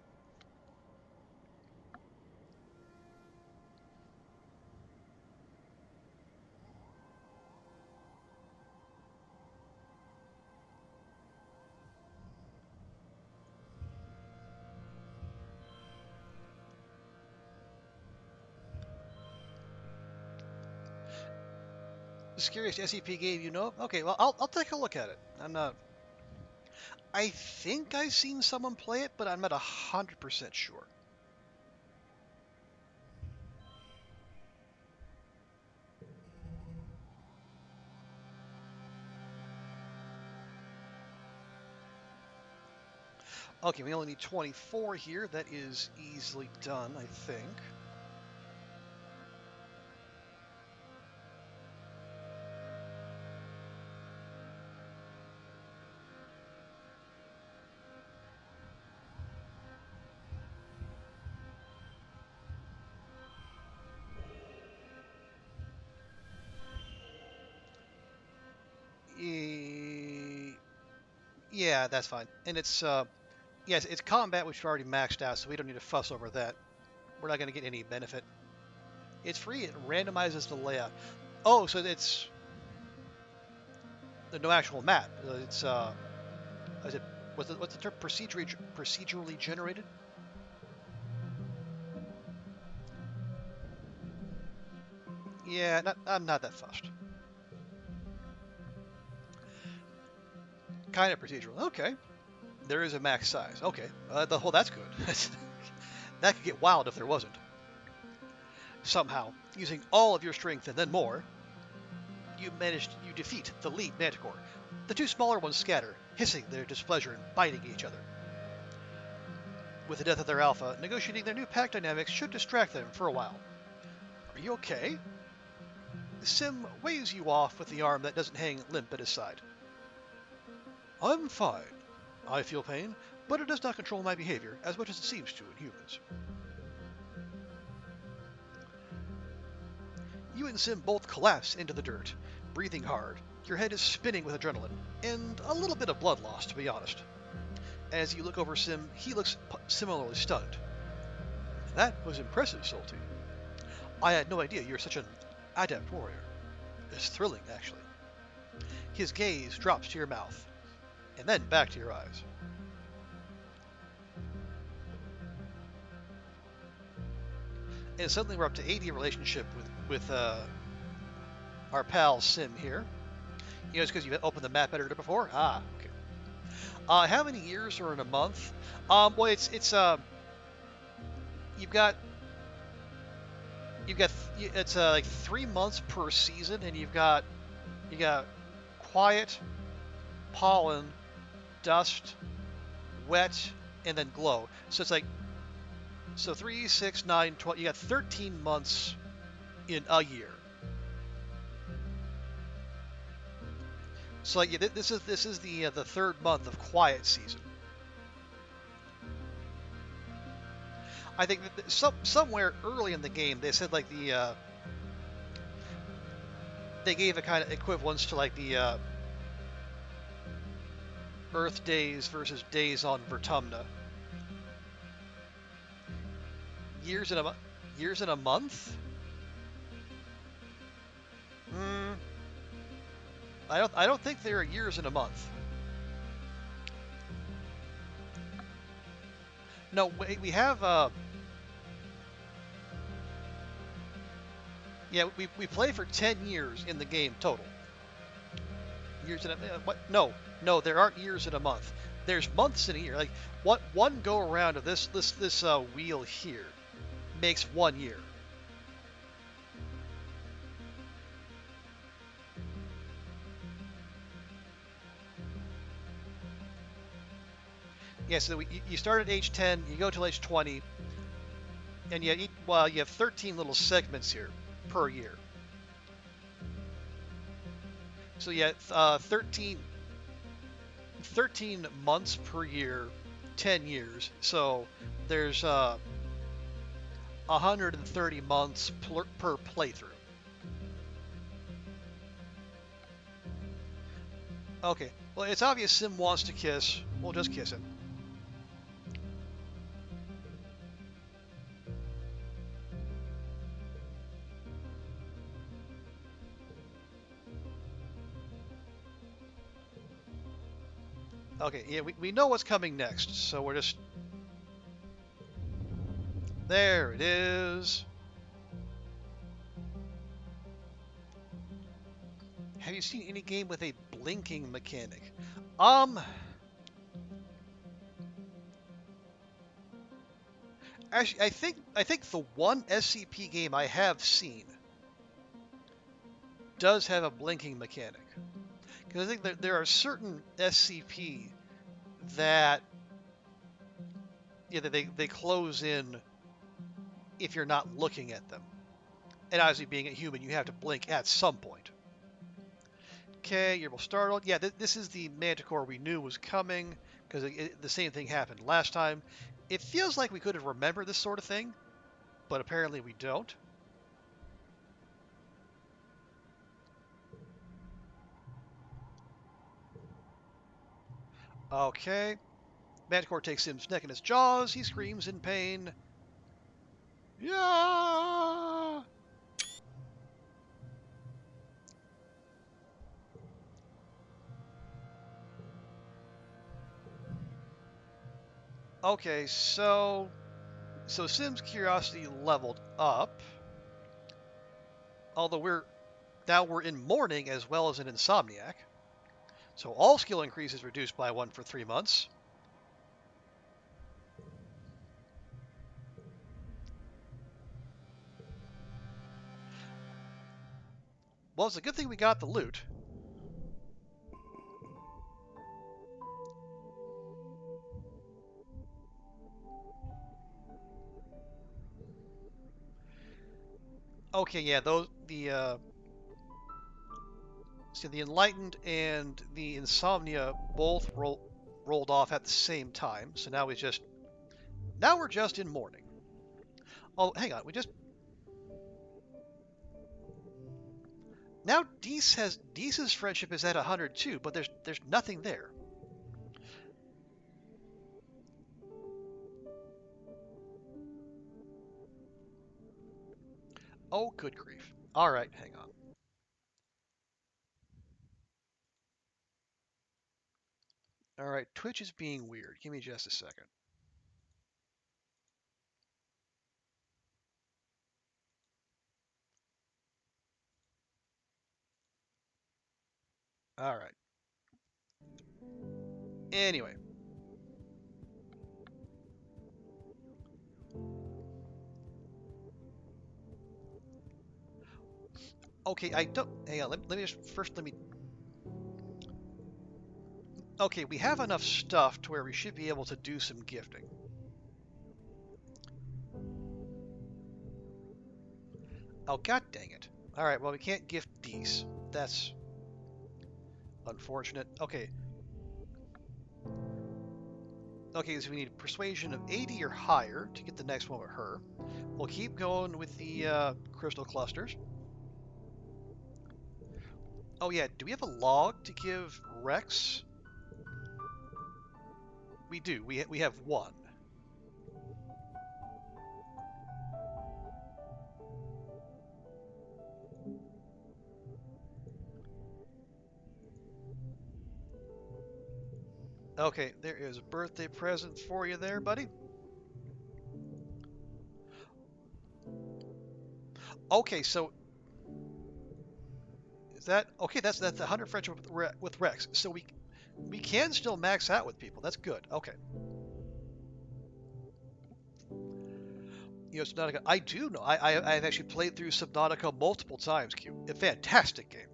S1: scariest SCP game you know? Okay, well, I'll take a look at it. I'm not. I think I've seen someone play it, but I'm not 100% sure. Okay, we only need 24 here. That is easily done, I think. Yeah, that's fine. And it's yes, it's combat, which we already maxed out, so we don't need to fuss over that. We're not going to get any benefit. It's free. It randomizes the layout. Oh, so it's no actual map. It's is it what's the term? Procedurally generated? Yeah, I'm not that fussed. Kind of procedural. Okay. There is a max size. Okay. That's good. That could get wild if there wasn't. Somehow, using all of your strength and then more, you defeat the lead Manticore. The two smaller ones scatter, hissing their displeasure and biting each other. With the death of their alpha, negotiating their new pack dynamics should distract them for a while. Are you okay? Sim waves you off with the arm that doesn't hang limp at his side. I'm fine. I feel pain, but it does not control my behavior as much as it seems to in humans. You and Sim both collapse into the dirt, breathing hard. Your head is spinning with adrenaline, and a little bit of blood loss, to be honest. As you look over Sim, he looks similarly stunned. That was impressive, Solty. I had no idea you're such an adept warrior. It's thrilling, actually. His gaze drops to your mouth, and then back to your eyes. And suddenly we're up to 80 relationship with our pal Sim here. You know, it's because you've opened the map editor before? Ah, okay. How many years are in a month? Well, you've got it's like 3 months per season, and you got quiet, pollen, dust, wet, and then glow. So it's like 3, 6, 9, 12. You got 13 months in a year. So like yeah, this is the third month of quiet season. I think that somewhere early in the game they said like they gave a kind of equivalence to like the Earth days versus days on Vertumna. Years in a years in a month? Hmm. I don't think there are years in a month. No, we have yeah, we play for 10 years in the game total. Years in a what? No, there aren't years in a month. There's months in a year. Like what one go around of this wheel here makes 1 year. Yeah, so you start at age 10, you go till age 20, and you have 13 little segments here per year. So yeah, 13 months per year, 10 years. So there's 130 months per playthrough. Okay, well it's obvious Sim wants to kiss. We'll just kiss him. Okay, yeah, we know what's coming next, so we're just... There it is. Have you seen any game with a blinking mechanic? Um, Actually, I think the one SCP game I have seen does have a blinking mechanic. Because I think there are certain SCP that they close in if you're not looking at them. And obviously, being a human, you have to blink at some point. Okay, you're startled. Yeah, this is the Manticore we knew was coming because the same thing happened last time. It feels like we could have remembered this sort of thing, but apparently we don't. Okay. Manticore takes Sim's neck in his jaws. He screams in pain. Yeah! Okay, so Sim's curiosity leveled up. Although we're in mourning as well as an insomniac. So all skill increase is reduced by 1 for 3 months. Well, it's a good thing we got the loot. Okay, yeah, the enlightened and the insomnia both rolled off at the same time. So now we're just in mourning. Oh, hang on, now Deece's friendship is at 102, but there's nothing there. Oh, good grief. All right, hang on. All right, Twitch is being weird. Give me just a second. All right. Anyway. Okay, I don't. Hang on. Let me just first let me. Okay, we have enough stuff to where we should be able to do some gifting. Oh, god dang it. All right, well, we can't gift Deece. That's unfortunate. Okay. Okay, so we need persuasion of 80 or higher to get the next one with her. We'll keep going with the crystal clusters. Oh yeah, do we have a log to give Rex? We do. We have one. Okay, there is a birthday present for you there, buddy. Okay, so is that okay? That's 100 friendship with Rex. So we can still max out with people. That's good. Okay. You know, Subnautica. I do know. I've actually played through Subnautica multiple times. Q. A fantastic game.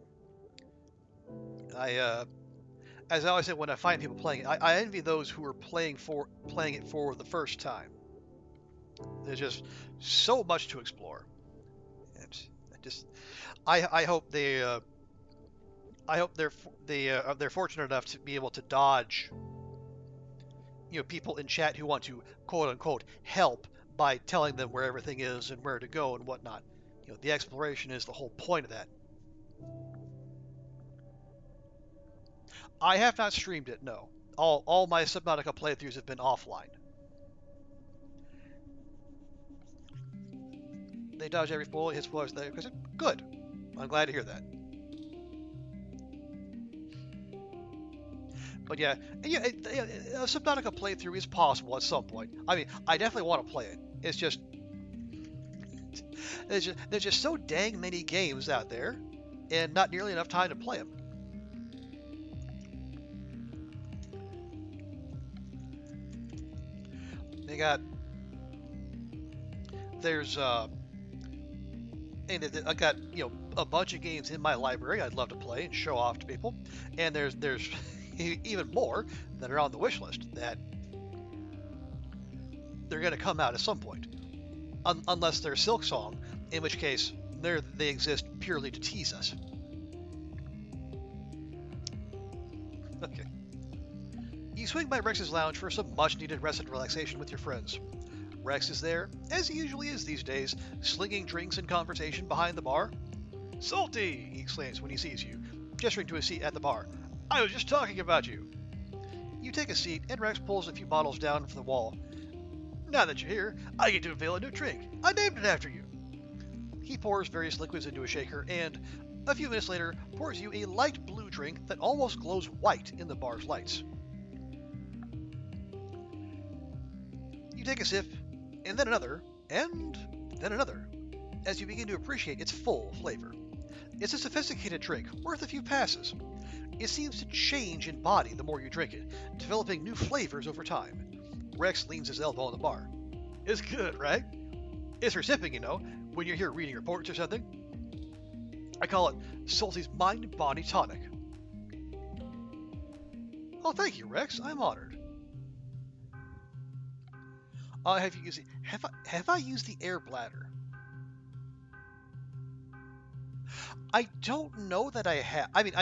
S1: As I always say when I find people playing it, I envy those who are playing it for the first time. There's just so much to explore, and I hope they're fortunate enough to be able to dodge, people in chat who want to quote unquote help by telling them where everything is and where to go and whatnot. The exploration is the whole point of that. I have not streamed it. No, all my Subnautica playthroughs have been offline. They dodge every bullet, hits floors there. Good. I'm glad to hear that. But yeah, a Subnautica playthrough is possible at some point. I mean, I definitely want to play it. It's just there's just so dang many games out there and not nearly enough time to play them. There's and I got a bunch of games in my library I'd love to play and show off to people, and there's even more that are on the wish list that they're going to come out at some point, unless they're Silk Song, in which case they exist purely to tease us. Okay. You swing by Rex's lounge for some much-needed rest and relaxation with your friends. Rex is there, as he usually is these days, slinging drinks and conversation behind the bar. "Solty!" he exclaims when he sees you, gesturing to a seat at the bar. "I was just talking about you." You take a seat, and Rex pulls a few bottles down from the wall. "Now that you're here, I get to unveil a new drink. I named it after you." He pours various liquids into a shaker, and, a few minutes later, pours you a light blue drink that almost glows white in the bar's lights. You take a sip, and then another, and then another, as you begin to appreciate its full flavor. It's a sophisticated drink, worth a few passes. It seems to change in body the more you drink it, developing new flavors over time. Rex leans his elbow on the bar. "It's good, right? It's for sipping, when you're here reading reports or something. I call it Solty's Mind and Body Tonic." "Oh, thank you, Rex. I'm honored." Have I used the air bladder? I don't know that I have. I mean,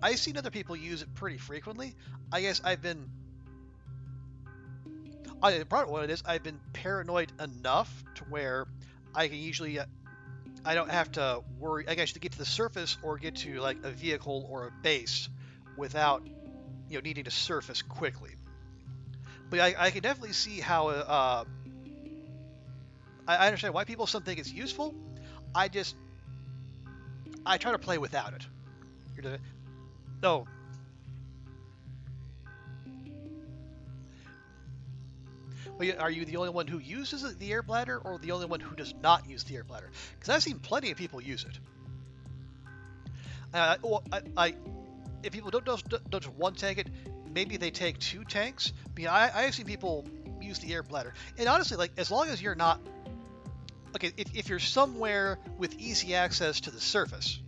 S1: I've seen other people use it pretty frequently. I guess the problem with it is I've been paranoid enough to where I can usually I don't have to worry. I guess to get to the surface or get to like a vehicle or a base without needing to surface quickly. But I can definitely see how I understand why people some think it's useful. I try to play without it. No. But are you the only one who uses the air bladder, or the only one who does not use the air bladder? Because I've seen plenty of people use it. If people don't just one tank it, maybe they take 2 tanks. I have seen people use the air bladder, and honestly, like as long as you're not if you're somewhere with easy access to the surface,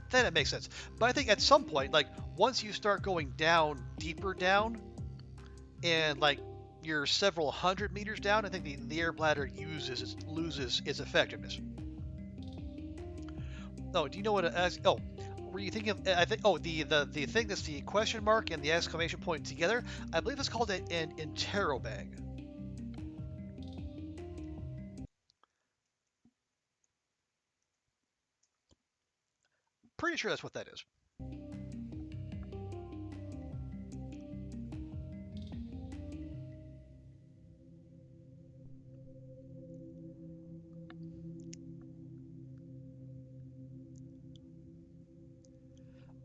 S1: then it makes sense. But I think at some point, like once you start going down deeper down, and like you're several hundred meters down, I think the air bladder loses its effectiveness. Oh, do you know what? Were you thinking of? I think. Oh, the thing that's the question mark and the exclamation point together. I believe it's called an interrobang. Pretty sure that's what that is.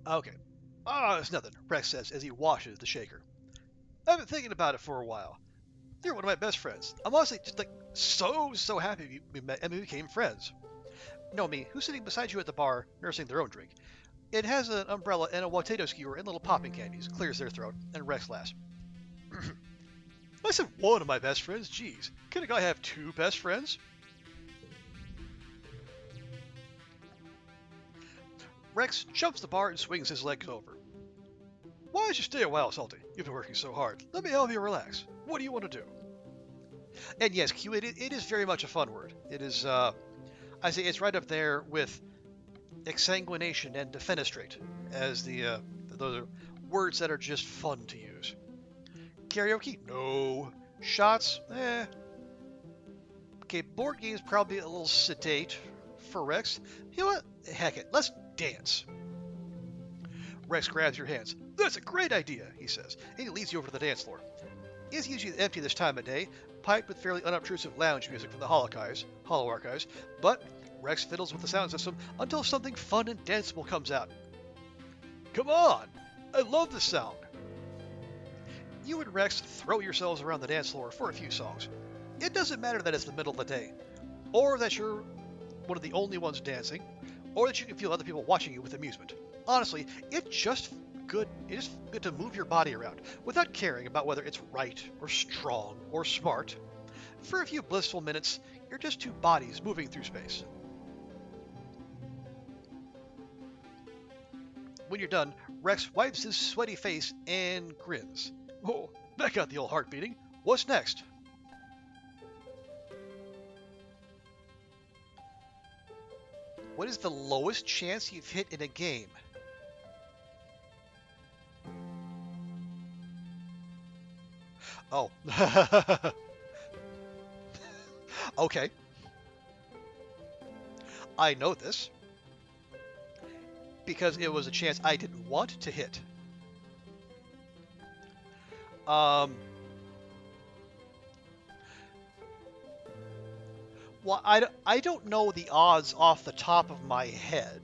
S1: Okay. Oh, it's nothing, Rex says as he washes the shaker. "I've been thinking about it for a while. You're one of my best friends. I'm honestly just like so happy we met and we became friends. Nomi, who's sitting beside you at the bar, nursing their own drink. It has an umbrella and a potato skewer and little popping candies," clears their throat, and Rex laughs. "I said one of my best friends. Geez, can a guy have 2 best friends?" Rex jumps the bar and swings his legs over. "Why don't you stay a while, Solty? You've been working so hard. Let me help you relax. What do you want to do?" And yes, Q, it is very much a fun word. It is, I say it's right up there with exsanguination and defenestrate as those are words that are just fun to use. Karaoke? No. Shots? Eh. Okay, board games probably a little sedate for Rex. You know what? Heck it, let's dance. Rex grabs your hands. "That's a great idea," he says, and he leads you over to the dance floor. It's usually empty this time of day, piped with fairly unobtrusive lounge music from the Hollow Archives, but Rex fiddles with the sound system until something fun and danceable comes out. "Come on! I love this sound!" You and Rex throw yourselves around the dance floor for a few songs. It doesn't matter that it's the middle of the day, or that you're one of the only ones dancing, or that you can feel other people watching you with amusement. Honestly, it's just good. It is good to move your body around without caring about whether it's right or strong or smart. For a few blissful minutes, you're just two bodies moving through space. When you're done, Rex wipes his sweaty face and grins. Oh, that got the old heart beating. What's next? What is the lowest chance you've hit in a game? Oh. Okay. I know this because it was a chance I didn't want to hit. Well, I don't know the odds off the top of my head.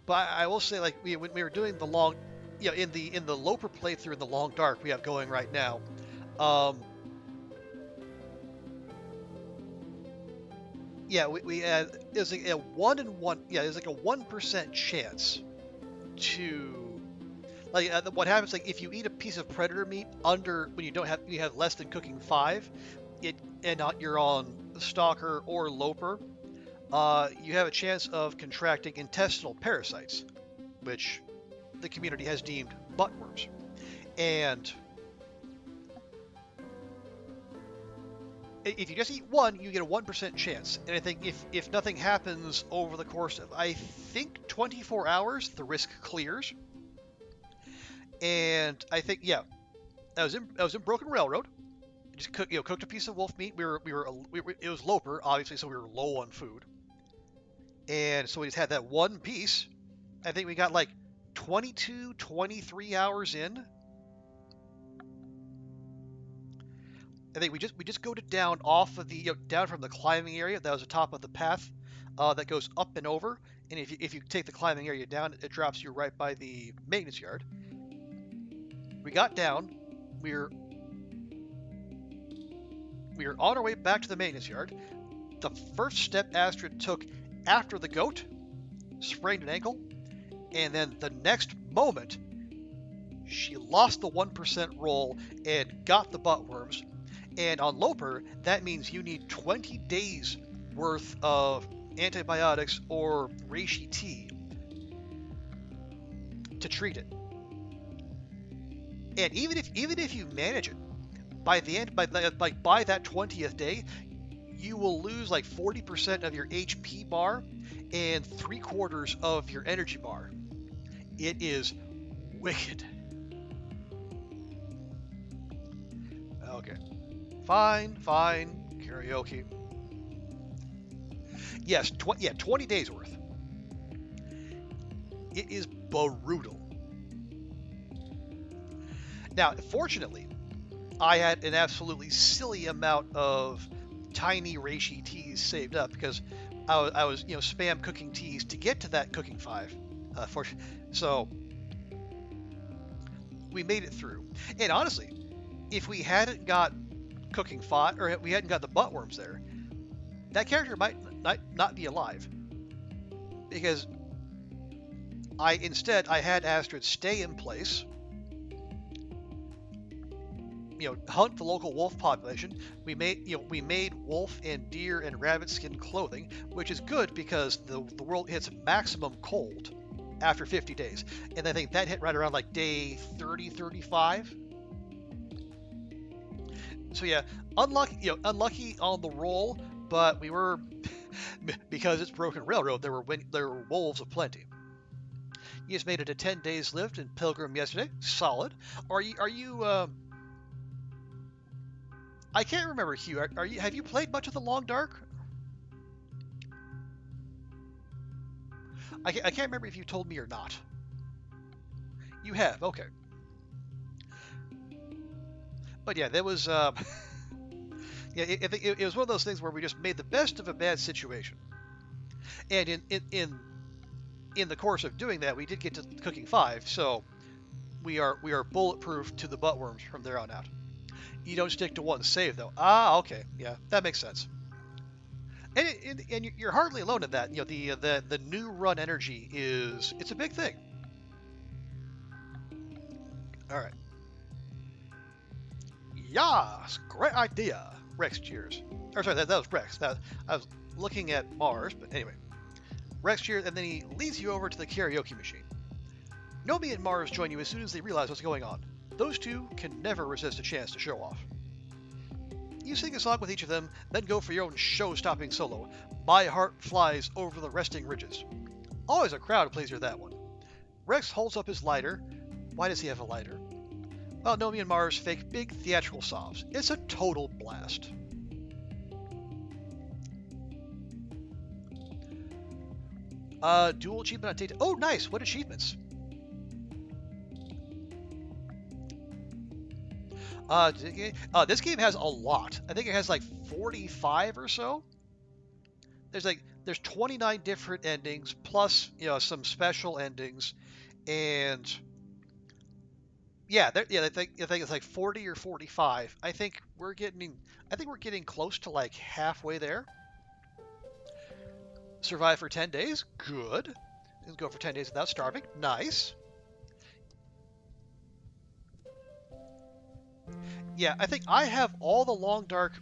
S1: But I will say, like, when we were doing the long, in the Loper playthrough in the Long Dark we have going right now, we had, it was like a 1 in 1, it was like a 1% chance to, like, what happens, like, if you eat a piece of predator meat when you have less than cooking 5, you're on Stalker or Loper, you have a chance of contracting intestinal parasites, which the community has deemed buttworms. And if you just eat one, you get a 1% chance. And I think if nothing happens over the course of, I think, 24 hours, the risk clears. And I think, I was in Broken Railroad. Just cooked a piece of wolf meat. It was Loper, obviously, so we were low on food. And so we just had that one piece. I think we got like 22, 23 hours in. I think we just go down off of the down from the climbing area that was the top of the path that goes up and over. And if you take the climbing area down, it drops you right by the maintenance yard. We got down. We were on our way back to the maintenance yard. The first step Astrid took after the goat, sprained an ankle, and then the next moment, she lost the 1% roll and got the buttworms. And on Loper, that means you need 20 days worth of antibiotics or reishi tea to treat it. And even if you manage it, by that 20th day, you will lose like 40% of your HP bar and 3/4 of your energy bar. It is wicked. Okay. Fine. Karaoke. Yes, 20 days worth. It is brutal. Now, fortunately, I had an absolutely silly amount of tiny reishi teas saved up because I was spam cooking teas to get to that cooking 5. So we made it through. And honestly, if we hadn't got cooking 5 or we hadn't got the buttworms there, that character might not be alive. Because I had Astrid stay in place, hunt the local wolf population. We made wolf and deer and rabbit skin clothing, which is good because the world hits maximum cold after 50 days. And I think that hit right around like day 30, 35. So yeah, unlucky on the roll, but we were because it's Broken Railroad, there were wolves aplenty. You just made it to 10 days lived in Pilgrim yesterday. Solid. Are you I can't remember, Hugh. Have you played much of the Long Dark? I can't remember if you told me or not. You have, okay. But yeah, that was it was one of those things where we just made the best of a bad situation. And in the course of doing that, we did get to cooking 5, so we are bulletproof to the buttworms from there on out. You don't stick to one save though. Ah, okay, yeah, that makes sense. And you're hardly alone in that. You know, the new run energy it's a big thing. All right. Yas, great idea. Rex cheers. Or sorry, that was Rex. I was looking at Mars, but anyway. Rex cheers, and then he leads you over to the karaoke machine. Nomi and Mars join you as soon as they realize what's going on. Those two can never resist a chance to show off. You sing a song with each of them, then go for your own show-stopping solo. My Heart Flies Over the Resting Ridges. Always a crowd pleaser, that one. Rex holds up his lighter. Why does he have a lighter? Well, Nomi and Mars fake big theatrical sobs. It's a total blast. Dual achievement on data. Oh, nice. What achievements? This game has a lot. I think it has like 45 or so. There's 29 different endings plus some special endings, and I think it's like 40 or 45. I think we're getting close to like halfway there. Survive for 10 days. Good. Go for 10 days without starving. Nice. Yeah, I think I have all the Long Dark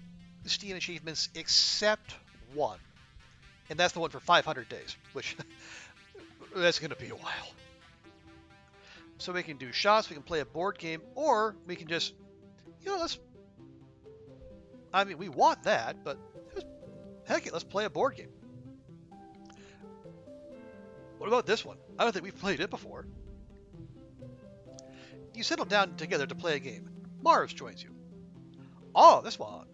S1: Steam achievements except one. And that's the one for 500 days, which that's going to be a while. So we can do shots, we can play a board game, or we can just, we want that, but heck it, let's play a board game. What about this one? I don't think we've played it before. You settle down together to play a game. Mars joins you. Oh, this one.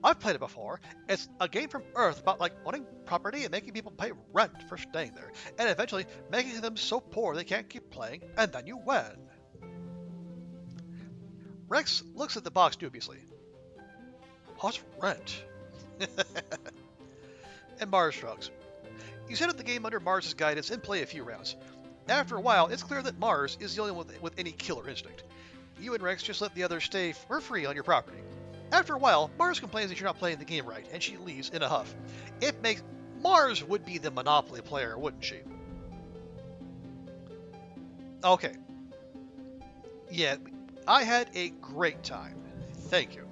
S1: I've played it before. It's a game from Earth about owning property and making people pay rent for staying there, and eventually making them so poor they can't keep playing, and then you win. Rex looks at the box dubiously. What's rent? And Mars shrugs. You set up the game under Mars's guidance and play a few rounds. After a while, it's clear that Mars is the only one with any killer instinct. You and Rex just let the others stay for free on your property. After a while, Mars complains that you're not playing the game right, and she leaves in a huff. Mars would be the Monopoly player, wouldn't she? Okay. Yeah, I had a great time. Thank you.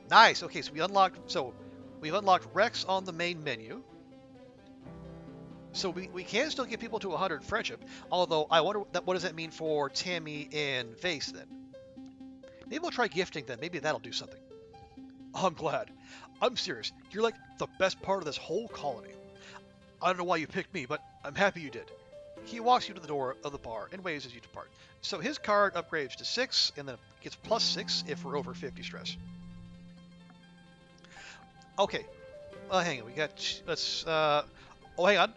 S1: Nice. Okay, so we've unlocked Rex on the main menu. So we can still get people to 100 friendship, although I wonder what does that mean for Tammy and Vase then? Maybe we'll try gifting them. Maybe that'll do something. Oh, I'm glad. I'm serious. You're like the best part of this whole colony. I don't know why you picked me, but I'm happy you did. He walks you to the door of the bar and waves as you depart. So his card upgrades to 6, and then gets plus 6 if we're over 50 stress. Okay. Hang on. Hang on.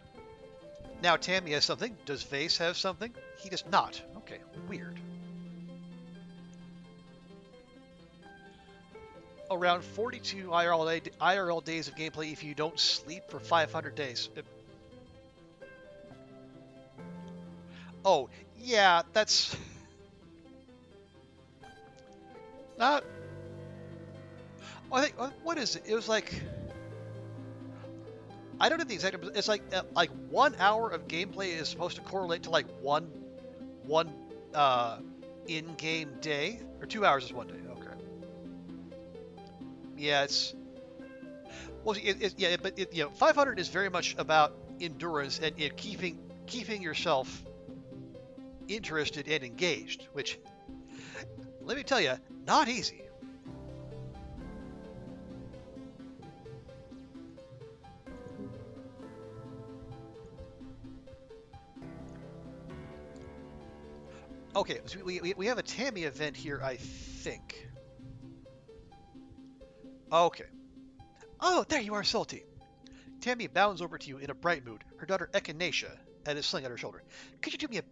S1: Now Tammy has something. Does Vase have something? He does not. Okay, weird. Around 42 IRL days of gameplay if you don't sleep for 500 days. Oh, yeah, that's not... I think, what is it? It was like... I don't know the exact... It's like 1 hour of gameplay is supposed to correlate to like one in-game day, or 2 hours is 1 day. Okay. Yeah, it's... Well, but 500 is very much about endurance and keeping yourself interested and engaged, which, let me tell you, not easy. Okay, so we have a Tammy event here, I think. Okay. Oh, there you are, Solty. Tammy bounds over to you in a bright mood, her daughter Echinacea at his sling at her shoulder. Could you do me a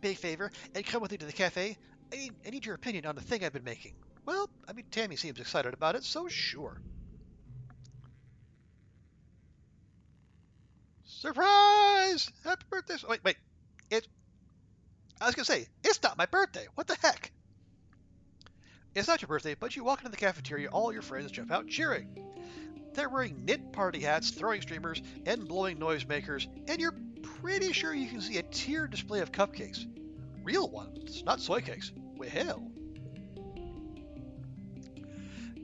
S1: big favor and come with me to the cafe? I need your opinion on the thing I've been making. Well, Tammy seems excited about it, so sure. Surprise! Happy birthday! Wait. I was going to say, it's not my birthday. What the heck? It's not your birthday, but you walk into the cafeteria, all your friends jump out cheering. They're wearing knit party hats, throwing streamers, and blowing noisemakers, and you're pretty sure you can see a tiered display of cupcakes. Real ones, not soy cakes. Well.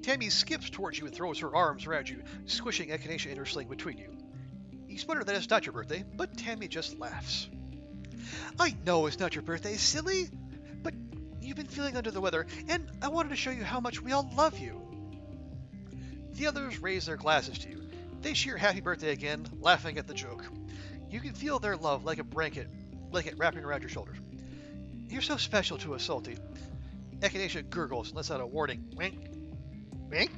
S1: Tammy skips towards you and throws her arms around you, squishing Echinacea in her sling between you. You sputter that it's not your birthday, but Tammy just laughs. I know it's not your birthday, silly, but you've been feeling under the weather, and I wanted to show you how much we all love you. The others raise their glasses to you. They cheer happy birthday again, laughing at the joke. You can feel their love like a blanket wrapping around your shoulders. You're so special to us, Solty. Echinacea gurgles and lets out a warning wink. Wink?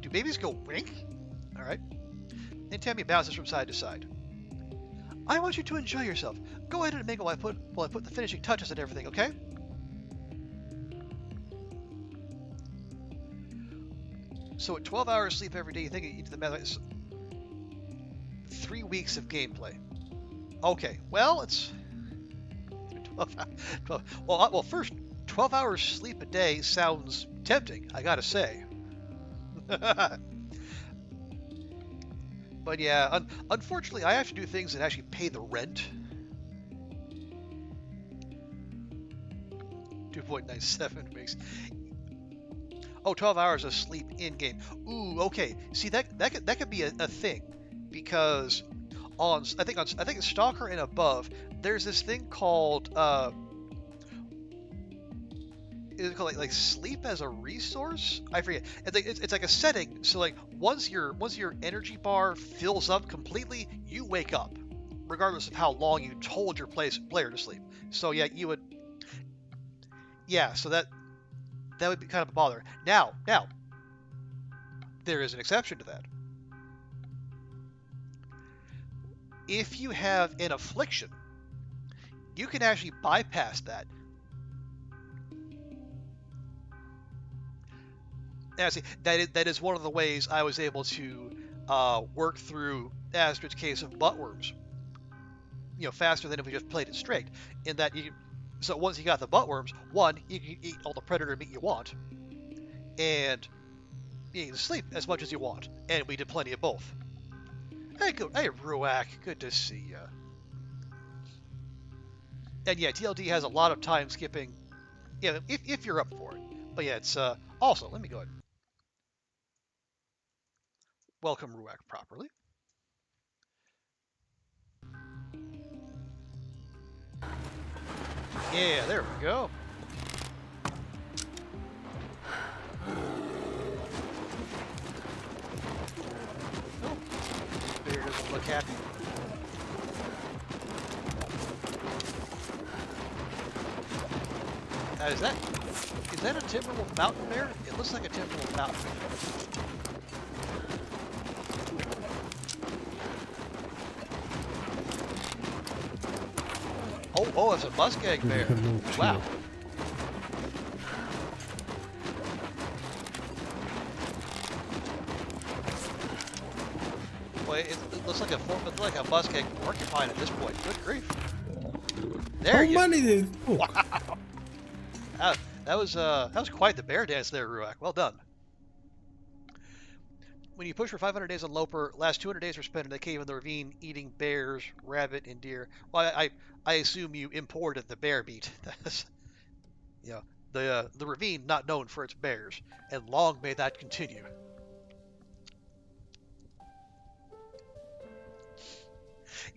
S1: Do babies go wink? Alright. And Tammy bounces from side to side. I want you to enjoy yourself. Go ahead and make while I put the finishing touches and everything, okay? So at 12 hours sleep every day, you think you do the math, it's 3 weeks of gameplay. Okay, well, it's 12. Well, first, 12 hours sleep a day sounds tempting, I gotta say. But yeah, unfortunately, I have to do things that actually pay the rent. 2.97 weeks. Oh, 12 hours of sleep in-game. Ooh, okay. See, that could be a thing. Because I think Stalker and above, there's this thing called is it called like sleep as a resource? I forget. It's like a setting. So like once your energy bar fills up completely, you wake up, regardless of how long you told your player to sleep. So yeah, you would. Yeah, so that would be kind of a bother. Now, there is an exception to that. If you have an affliction, you can actually bypass that. Yeah, see, that is one of the ways I was able to work through Astrid's case of buttworms. Faster than if we just played it straight. In that so once you got the buttworms, one, you can eat all the predator meat you want, and you can sleep as much as you want. And we did plenty of both. Hey, Ruak, good to see ya. And yeah, TLD has a lot of time skipping. Yeah, if you're up for it. But yeah, it's also, let me go ahead. Welcome Ruak properly. Yeah, there we go. Oh, bear doesn't look happy. Now, is that a Timberwolf mountain bear? It looks like a Timberwolf mountain bear. Oh, it's a muskeg bear. Wow. Well, it looks like a muskeg porcupine at this point. Good grief. There you go. Wow. That was quite the bear dance there, Ruak. Well done. When you push for 500 days on Loper, last 200 days are spent in a cave in the ravine eating bears, rabbit, and deer. Well, I assume you imported the bear meat. The ravine not known for its bears, and long may that continue.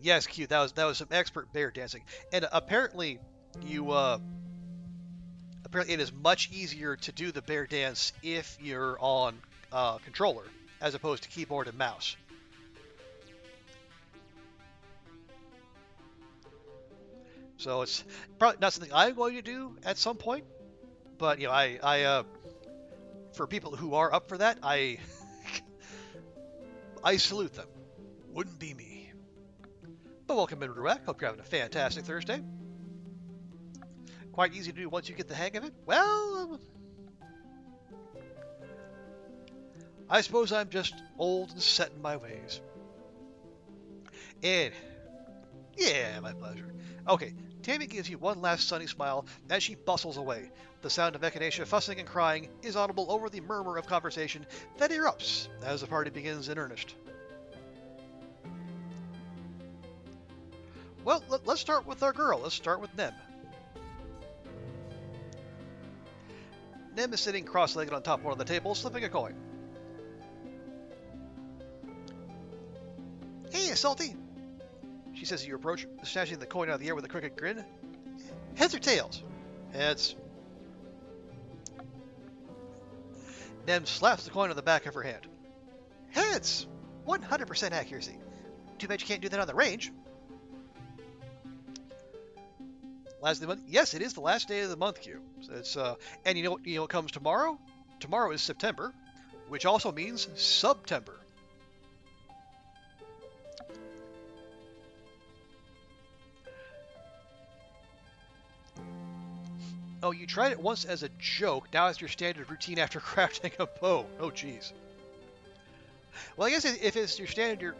S1: Yes, Q, that was some expert bear dancing, and apparently it is much easier to do the bear dance if you're on controller as opposed to keyboard and mouse. So it's probably not something I'm going to do at some point, but I for people who are up for that, I salute them. Wouldn't be me. But welcome in, Ruak. Hope you're having a fantastic Thursday. Quite easy to do once you get the hang of it. Well, I suppose I'm just old and set in my ways. And yeah, my pleasure. Okay, Tammy gives you one last sunny smile as she bustles away. The sound of Echinacea fussing and crying is audible over the murmur of conversation that erupts as the party begins in earnest. Well, let's start with our girl. Let's start with Nem. Nem is sitting cross-legged on top of one of the tables, slipping a coin. Hey, Solty, she says as you approach, snatching the coin out of the air with a crooked grin. Heads or tails? Heads. Nem slaps the coin on the back of her hand. Heads! 100% accuracy. Too bad you can't do that on the range. Last of the month? Yes, it is the last day of the month, Q. So it's and you know what comes tomorrow? Tomorrow is September, which also means Subtember. Oh, you tried it once as a joke. Now it's your standard routine after crafting a bow. Oh, jeez. Well, I guess if it's your standard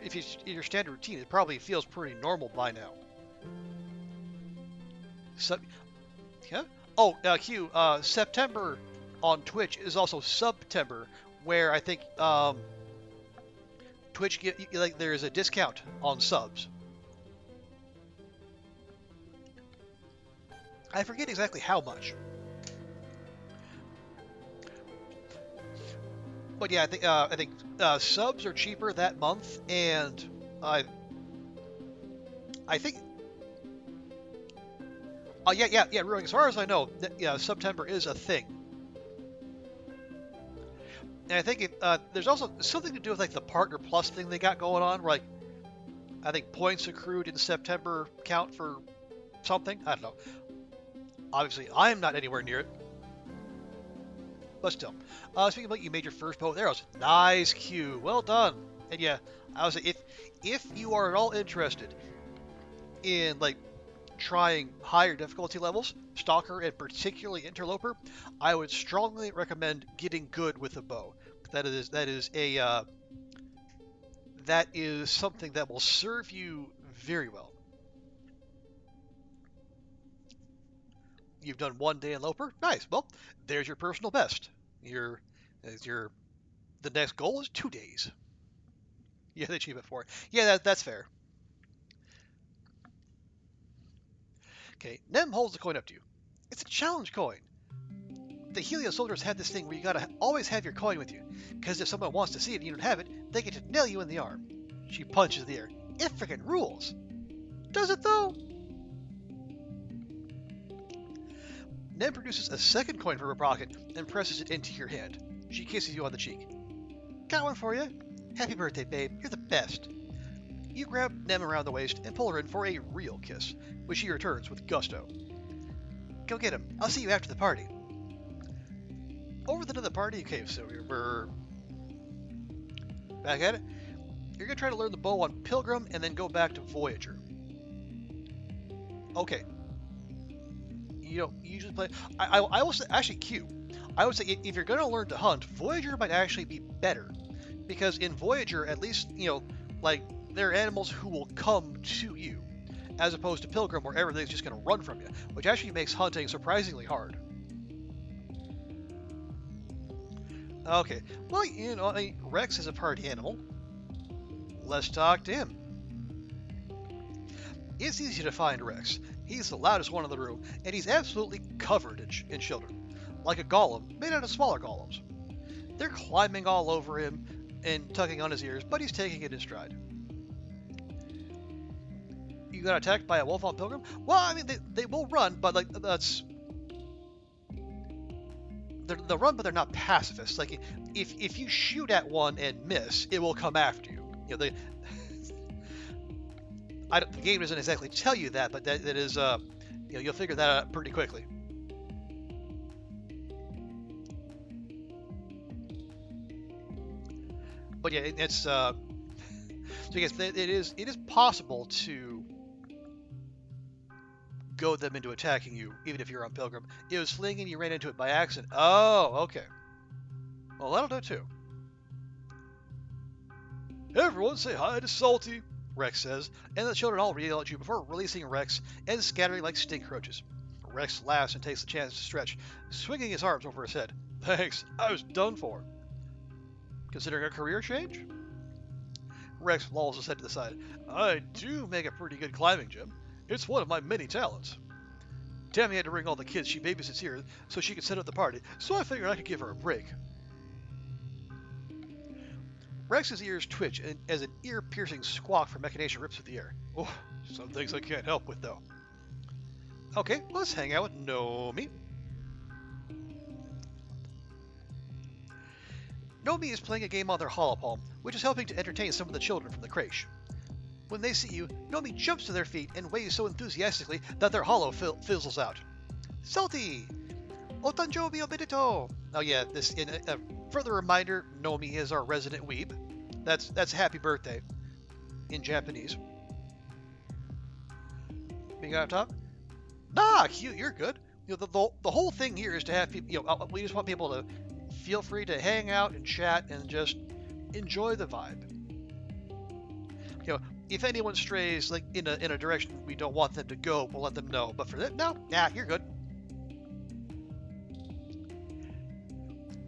S1: routine, it probably feels pretty normal by now. Yeah. Oh, Q. September on Twitch is also Subtember, where I think Twitch there is a discount on subs. I forget exactly how much. But yeah, I think subs are cheaper that month, and I think. Oh yeah. Ruing. As far as I know, September is a thing, and I think there's also something to do with like the Partner Plus thing they got going on. Where, like, I think points accrued in September count for something. I don't know. Obviously, I am not anywhere near it. But still. Speaking about you made your first bow with arrows. Nice, Q. Well done. And yeah, I was if you are at all interested in like trying higher difficulty levels, Stalker and particularly Interloper, I would strongly recommend getting good with a bow. That is something that will serve you very well. You've done 1 day in Loper? Nice. Well, there's your personal best. The next goal is 2 days. Yeah, the achievement for it. Yeah, that's fair. Okay, Nem holds the coin up to you. It's a challenge coin. The Helio soldiers had this thing where you gotta always have your coin with you, because if someone wants to see it and you don't have it, they get to nail you in the arm. She punches the air. It frickin' rules. Does it though? Nem produces a second coin from her pocket and presses it into your hand. She kisses you on the cheek. Got one for you. Happy birthday, babe. You're the best. You grab Nem around the waist and pull her in for a real kiss, which she returns with gusto. Go get him. I'll see you after the party. Over the party. Okay, so we're back at it. You're going to try to learn the bow on Pilgrim and then go back to Voyager. Okay. You don't usually play. I will say, actually, Q. I would say if you're going to learn to hunt, Voyager might actually be better. Because in Voyager, at least, like, there are animals who will come to you, as opposed to Pilgrim, where everything's just going to run from you, which actually makes hunting surprisingly hard. Okay, well, Rex is a party animal. Let's talk to him. It's easy to find Rex. He's the loudest one in the room, and he's absolutely covered in children, like a golem made out of smaller golems. They're climbing all over him and tugging on his ears, but he's taking it in stride. You got attacked by a wolf on Pilgrim? Well, I mean, they will run, but like that's... They'll run, but they're not pacifists. Like, if you shoot at one and miss, it will come after you. The game doesn't exactly tell you that, but that is, you'll figure that out pretty quickly. But yeah, it's so I guess it is possible to goad them into attacking you, even if you're on Pilgrim. It was fleeing and you ran into it by accident. Oh, okay. Well, that'll do too. Hey everyone, say hi to Solty. Rex says, and the children all yell at you before releasing Rex and scattering like stink roaches. Rex laughs and takes the chance to stretch, swinging his arms over his head. Thanks, I was done for. Considering a career change? Rex lolls his head to the side. I do make a pretty good climbing gym. It's one of my many talents. Tammy had to bring all the kids she babysits here so she could set up the party, so I figured I could give her a break. Rex's ears twitch as an ear-piercing squawk from machination rips through the air. Oh, some things I can't help with, though. Okay, let's hang out with Nomi. Nomi is playing a game on their holopalm, which is helping to entertain some of the children from the creche. When they see you, Nomi jumps to their feet and waves so enthusiastically that their holo fizzles out. Solty! Otanjobi obedito! Oh yeah, this in a further reminder, Nomi is our resident weeb. That's happy birthday in Japanese. Being on top? Nah, cute, you're good. You know, the whole thing here is to have people, you know, we just want people to feel free to hang out and chat and just enjoy the vibe. You know, if anyone strays like in a direction we don't want them to go, we'll let them know. But for that, no, nah, you're good.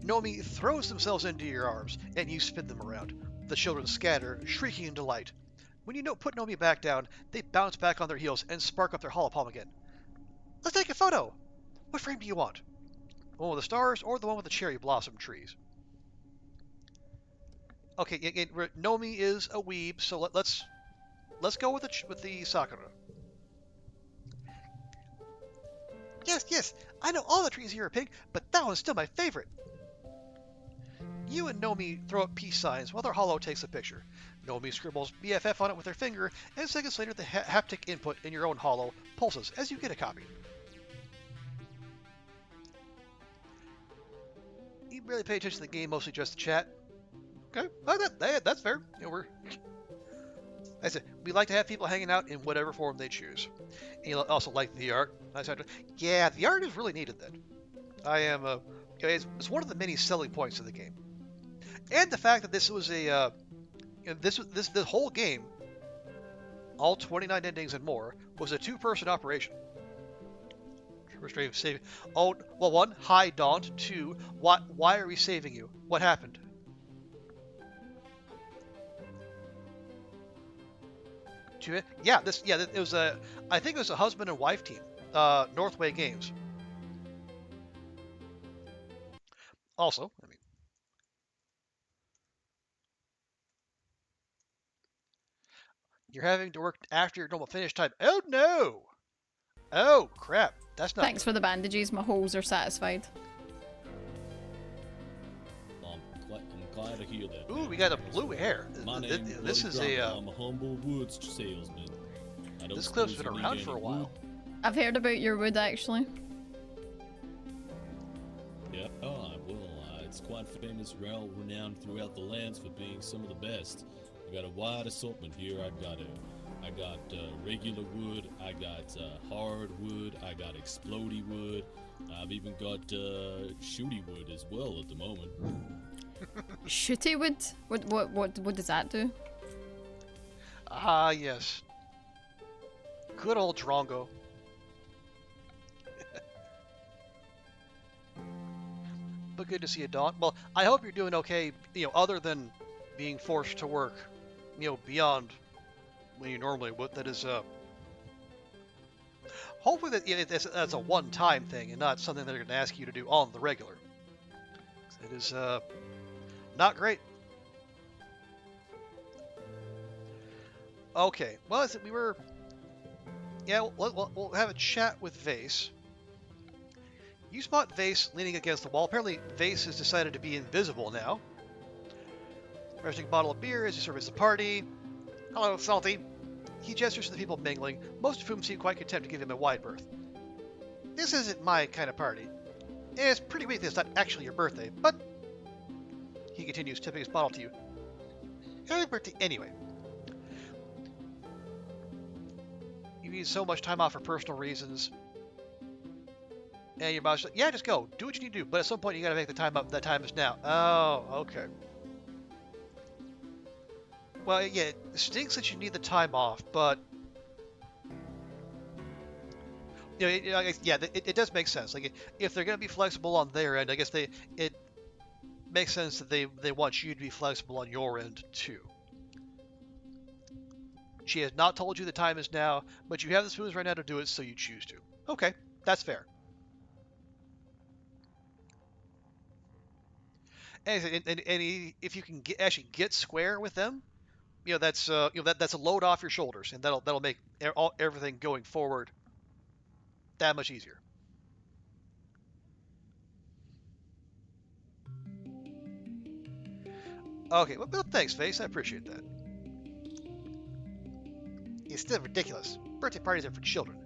S1: Nomi throws themselves into your arms, and you spin them around. The children scatter, shrieking in delight. When you put Nomi back down, they bounce back on their heels and spark up their holopalm again. Let's take a photo! What frame do you want? The one with the stars or the one with the cherry blossom trees? Okay, Nomi is a weeb, so let's go with the Sakura. Yes, I know all the trees here are pink, but that one's still my favorite. You and Nomi throw up peace signs while their holo takes a picture. Nomi scribbles BFF on it with her finger, and seconds later the haptic input in your own holo pulses as you get a copy. You barely pay attention to the game, mostly just to chat. Okay, that's fair. You know, I said, we like to have people hanging out in whatever form they choose. And you also like the art. Yeah, the art is really needed then. It's one of the many selling points of the game. And the fact that this was this whole game, all 29 endings and more, was a two-person operation. Saving. Oh, well, one, hi, Daunt. Two, why are we saving you? What happened? Yeah, it was I think it was a husband and wife team, Northway Games. Also, I mean, you're having to work after your normal finish time. Oh no! Oh crap! That's not.
S3: Thanks for the bandages. My holes are satisfied.
S4: I'm glad to hear that.
S1: Ooh, we got a blue hair. This is
S4: I'm a humble woods salesman.
S1: This clip's been around for a while.
S3: I've heard about your wood actually.
S4: Yeah, well, it's quite famous, well renowned throughout the lands for being some of the best. I got a wide assortment here. I got regular wood. I got hard wood. I got explodey wood. I've even got shooty wood as well at the moment.
S3: Shooty wood? What does that do?
S1: Ah, yes. Good old Drongo. But good to see you, Dawn. Well, I hope you're doing okay, you know, other than being forced to work, you know, beyond when you normally would. That is, hopefully that's a one-time thing and not something that they're going to ask you to do on the regular. It is, not great. Okay, well, we'll have a chat with Vase. You spot Vase leaning against the wall. Apparently, Vase has decided to be invisible now. Resting a bottle of beer as he surveys the party. Hello, Salty. He gestures to the people mingling, most of whom seem quite content to give him a wide berth. This isn't my kind of party. It's pretty weak that it's not actually your birthday, but... He continues, tipping his bottle to you. Happy birthday anyway. You need so much time off for personal reasons. And your boss like, yeah, just go. Do what you need to do. But at some point, you got to make the time up. That time is now. Oh, okay. Well, yeah, it stinks that you need the time off, but it does make sense. Like if they're going to be flexible on their end, I guess it makes sense that they want you to be flexible on your end too. She has not told you the time is now, but you have the spoons right now to do it, so you choose to. Okay, that's fair. And if you can actually get square with them, that's a load off your shoulders, and that'll make everything going forward that much easier. Okay, well, thanks, Face. I appreciate that. It's still ridiculous. Birthday parties are for children.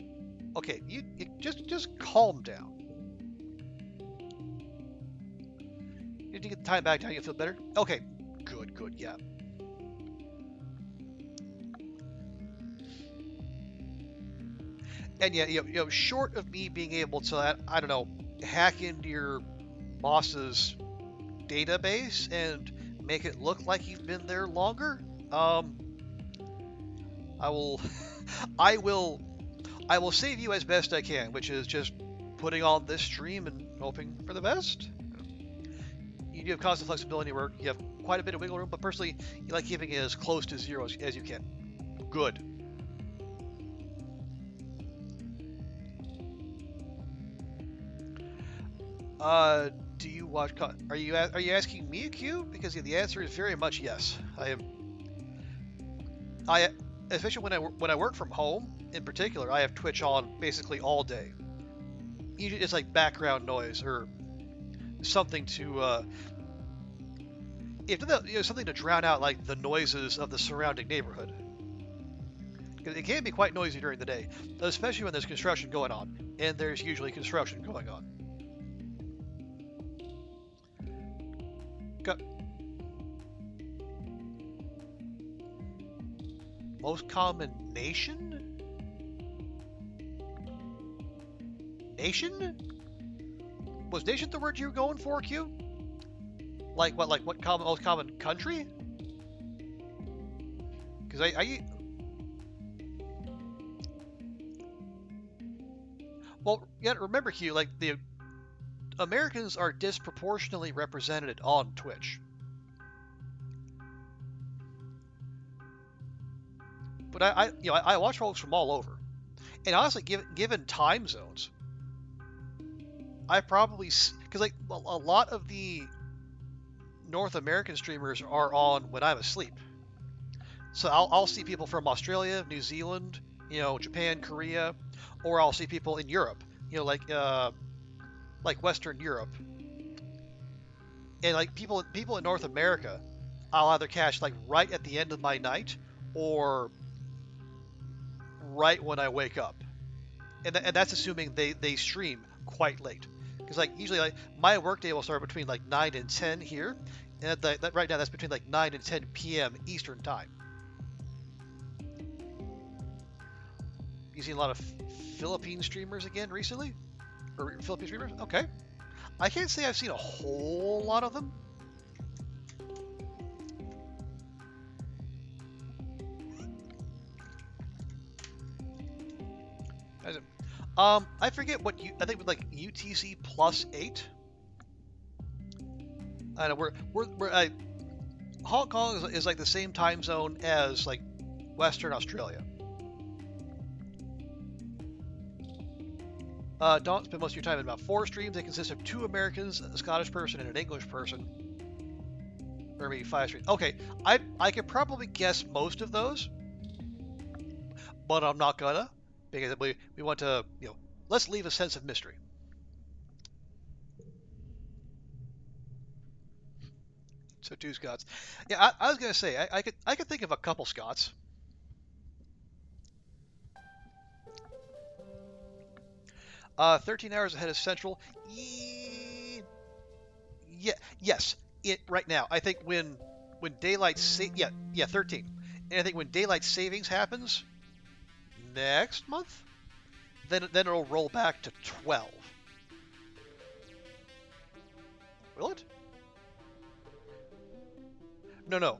S1: Okay, you just calm down. Did you get the time back now? You feel better? Okay, good, yeah. And yeah, short of me being able to, I don't know, hack into your boss's database and make it look like you've been there longer, I will, I will, I will save you as best I can, which is just putting on this stream and hoping for the best. You do have constant flexibility where you have quite a bit of wiggle room, but personally, you like keeping it as close to zero as you can. Good. Do you watch? Are you asking me a Q? Because the answer is very much yes. I especially when I work from home in particular, I have Twitch on basically all day. Usually it's like background noise or something to something to drown out like the noises of the surrounding neighborhood. It can be quite noisy during the day, especially when there's construction going on, and there's usually construction going on. Most common nation? Nation? Was nation the word you were going for, Q? Like what? Like what most common country? Because well, yeah. Remember, Q. Like the Americans are disproportionately represented on Twitch. But I watch folks from all over, and honestly, given time zones, I probably because like a lot of the North American streamers are on when I'm asleep, so I'll see people from Australia, New Zealand, Japan, Korea, or I'll see people in Europe, like Western Europe, and like people in North America, I'll either catch like right at the end of my night or right when I wake up, and that's assuming they stream quite late, because like usually like my workday will start between like 9 and 10 here, and that right now that's between like 9 and 10 p.m. Eastern time. You seen a lot of Philippine streamers again recently, or Philippine streamers? Okay, I can't say I've seen a whole lot of them. I forget what I think with like UTC +8. I know Hong Kong is like the same time zone as like Western Australia. Don't spend most of your time in about 4 streams. They consist of 2 Americans, a Scottish person, and an English person. Or maybe 5 streams. Okay, I could probably guess most of those, but I'm not gonna, because we want to, let's leave a sense of mystery. So 2 Scots. Yeah, I was gonna say I could think of a couple Scots. 13 hours ahead of Central. Yeah, yes. Right now. I think when daylight 13. And I think when daylight savings happens next month, then it'll roll back to 12. Will it? No.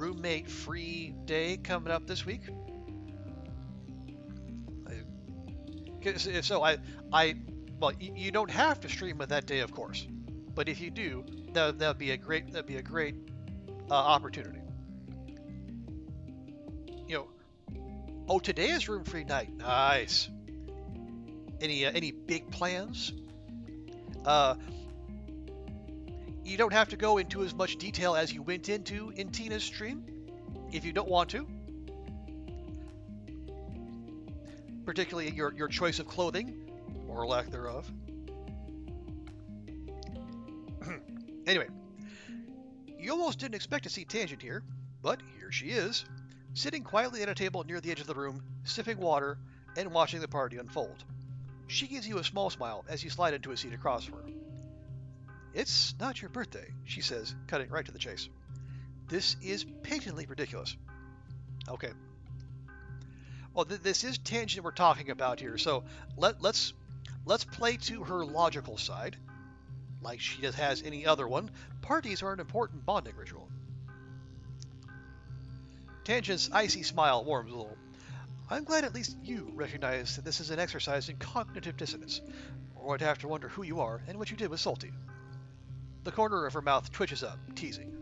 S1: roommate-free day coming up this week. So well, you don't have to stream on that day, of course, but if you do, that'd be a great opportunity. Oh, today is room-free night. Nice. Any big plans? You don't have to go into as much detail as you went into in Tina's stream, if you don't want to. Particularly your choice of clothing, or lack thereof. Anyway, you almost didn't expect to see Tangent here, but here she is, sitting quietly at a table near the edge of the room, sipping water, and watching the party unfold. She gives you a small smile as you slide into a seat across from her. It's not your birthday, she says, cutting right to the chase. This is patently ridiculous. Okay. Well, this is Tangent we're talking about here, so let's play to her logical side. Like she has any other one, parties are an important bonding ritual. Tangent's icy smile warms a little. I'm glad at least you recognize that this is an exercise in cognitive dissonance, or I'd have to wonder who you are and what you did with Solty. The corner of her mouth twitches up, teasing.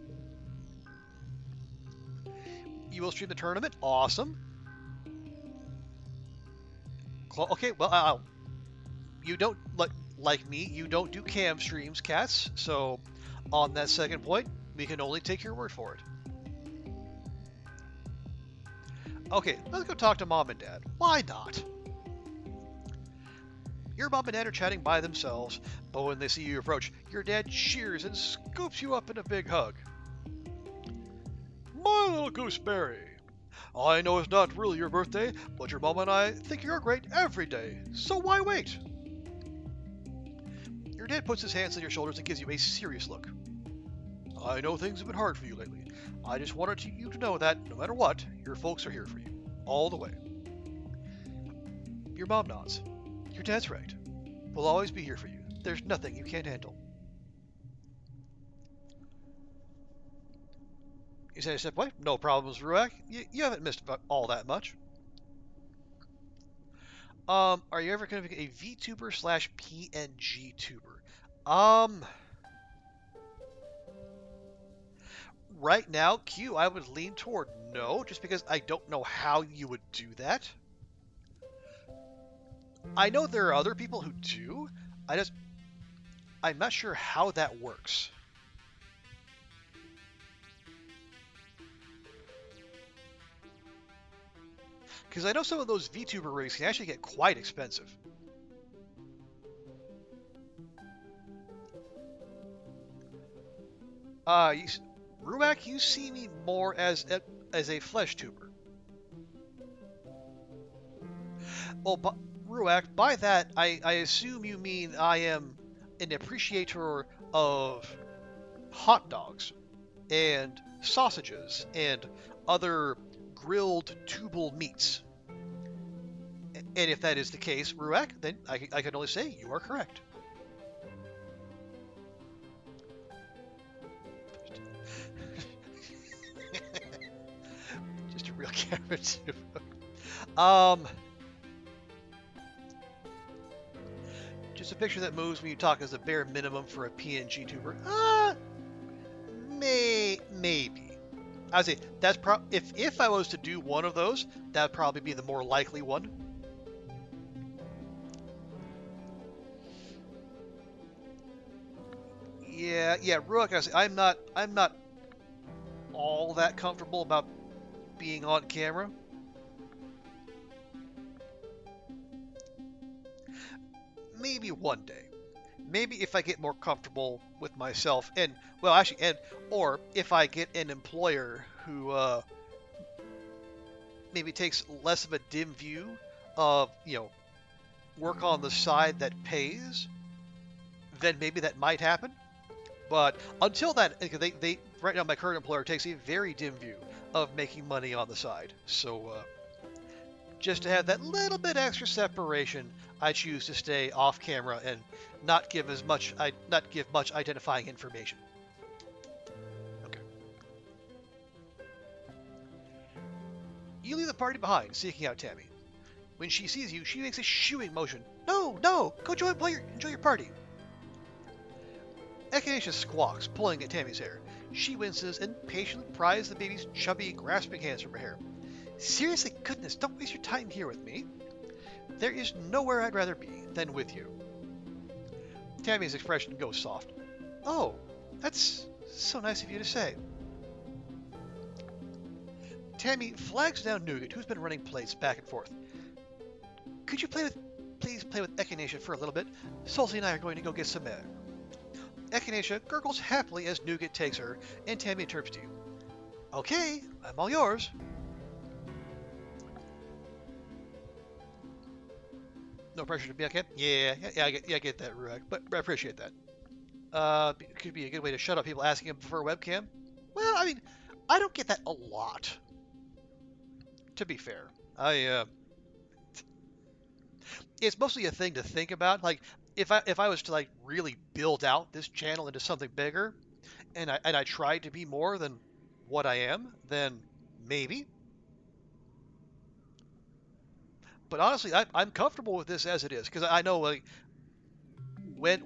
S1: You will stream the tournament? Awesome. Okay, well, you don't, like me, you don't do cam streams, cats, so on that second point, we can only take your word for it. Okay, let's go talk to Mom and Dad. Why not? Your mom and dad are chatting by themselves, but when they see you approach, your dad cheers and scoops you up in a big hug. My little gooseberry. I know it's not really your birthday, but your mom and I think you're great every day, so why wait? Your dad puts his hands on your shoulders and gives you a serious look. I know things have been hard for you lately. I just wanted you to know that, no matter what, your folks are here for you, all the way. Your mom nods. Your dad's right. We'll always be here for you. There's nothing you can't handle. You say, step away? No problems, Ruak. You haven't missed all that much. Are you ever going to be a VTuber / PNG tuber? Right now, Q, I would lean toward no, just because I don't know how you would do that. I know there are other people who do. I'm not sure how that works. Because I know some of those VTuber rigs can actually get quite expensive. Ruak, you see me more as a flesh tuber. Well, Ruak, by that, I assume you mean I am an appreciator of hot dogs and sausages and other grilled tubal meats. And if that is the case, Ruak, then I can only say you are correct. Just a real carrot. Just a picture that moves when you talk as a bare minimum for a PNG tuber. Maybe. I would say that's if I was to do one of those, that'd probably be the more likely one. Yeah, Ruak, I say I'm not all that comfortable about being on camera. Maybe one day. Maybe if I get more comfortable with myself or if I get an employer who maybe takes less of a dim view of, work on the side that pays, then maybe that might happen. But until that, they right now my current employer takes a very dim view of making money on the side. So just to have that little bit extra separation, I choose to stay off camera and not give much identifying information. Okay. You leave the party behind, seeking out Tammy. When she sees you, she makes a shooing motion. No, no, go enjoy your party. Echinacea squawks, pulling at Tammy's hair. She winces and patiently pries the baby's chubby, grasping hands from her hair. Seriously, goodness, don't waste your time here with me. There is nowhere I'd rather be than with you. Tammy's expression goes soft. Oh, that's so nice of you to say. Tammy flags down Nougat, who's been running plays back and forth. Could you please play with Echinacea for a little bit? Solty and I are going to go get some air. Echinacea gurgles happily as Nougat takes her, and Tammy turns to you. Okay, I'm all yours. No pressure to be okay? Yeah, I get that, Ruak, but I appreciate that. Could be a good way to shut up people asking him for a webcam. Well, I mean, I don't get that a lot. To be fair, it's mostly a thing to think about. Like, if I was to like really build out this channel into something bigger, and I tried to be more than what I am, then maybe. But honestly, I'm comfortable with this as it is, because I know like when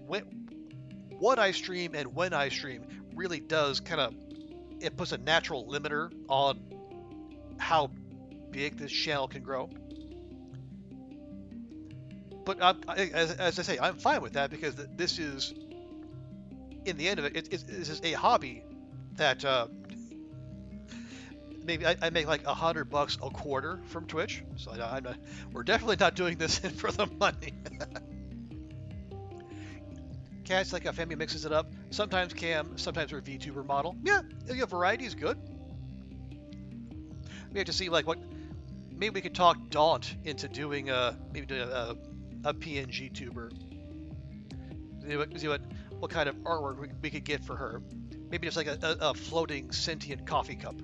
S1: what I stream and when I stream really does kind of, it puts a natural limiter on how big this channel can grow. But as I say, I'm fine with that, because this is, in the end of it, this is a hobby that maybe I make like $100 a quarter from Twitch. So we're definitely not doing this for the money. Cat's like a family mixes it up. Sometimes Cam, sometimes our VTuber model. Yeah, variety is good. We have to see like what. Maybe we could talk Daunt into doing a PNG tuber. See what kind of artwork we could get for her. Maybe just like a floating sentient coffee cup.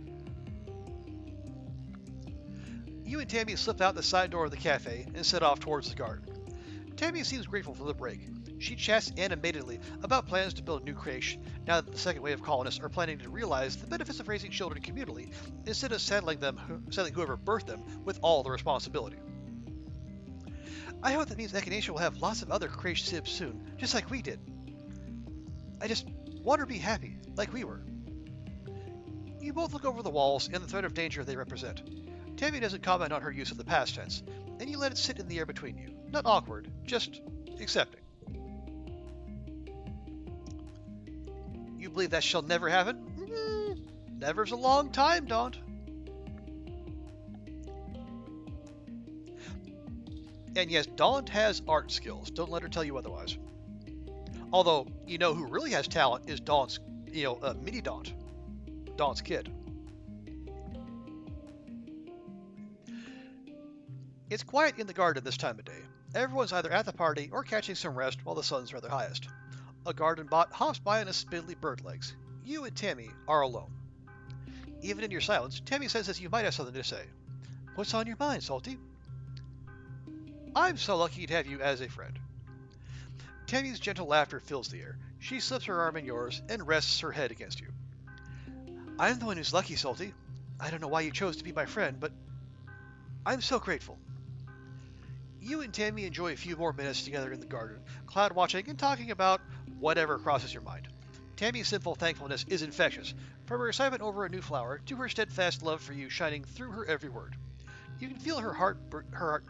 S1: You and Tammy slip out the side door of the cafe and set off towards the garden. Tammy seems grateful for the break. She chats animatedly about plans to build a new creche now that the second wave of colonists are planning to realize the benefits of raising children communally instead of saddling whoever birthed them with all the responsibility. I hope that means Echinacea will have lots of other creche sibs soon, just like we did. I just want her to be happy, like we were. You both look over the walls and the threat of danger they represent. Tammy doesn't comment on her use of the past tense, and you let it sit in the air between you. Not awkward, just accepting. You believe that shall never happen? Never's a long time, Daunt. And yes, Daunt has art skills. Don't let her tell you otherwise. Although, you know who really has talent is Daunt's, mini Daunt. Daunt's kid. It's quiet in the garden this time of day. Everyone's either at the party or catching some rest while the sun's rather highest. A garden bot hops by on his spindly bird legs. You and Tammy are alone. Even in your silence, Tammy senses you might have something to say. What's on your mind, Solty? I'm so lucky to have you as a friend. Tammy's gentle laughter fills the air. She slips her arm in yours and rests her head against you. I'm the one who's lucky, Solty. I don't know why you chose to be my friend, but I'm so grateful. You and Tammy enjoy a few more minutes together in the garden, cloud watching and talking about whatever crosses your mind. Tammy's simple thankfulness is infectious, from her excitement over a new flower to her steadfast love for you shining through her every word. You can feel her heart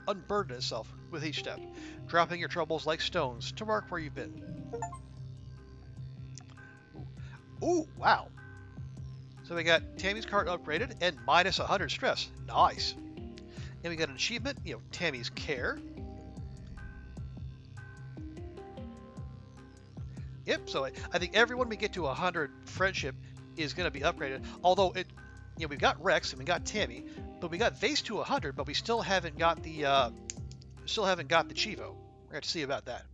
S1: unburden itself with each step, dropping your troubles like stones to mark where you've been. Ooh, wow. So we got Tammy's card upgraded and minus 100 stress. Nice. And we got an achievement, Tammy's care. Yep, so I think everyone we get to 100 friendship is going to be upgraded. Although we've got Rex and we got Tammy, but we got Vase to 100, but we still haven't got the Chivo. We're going to have to see about that.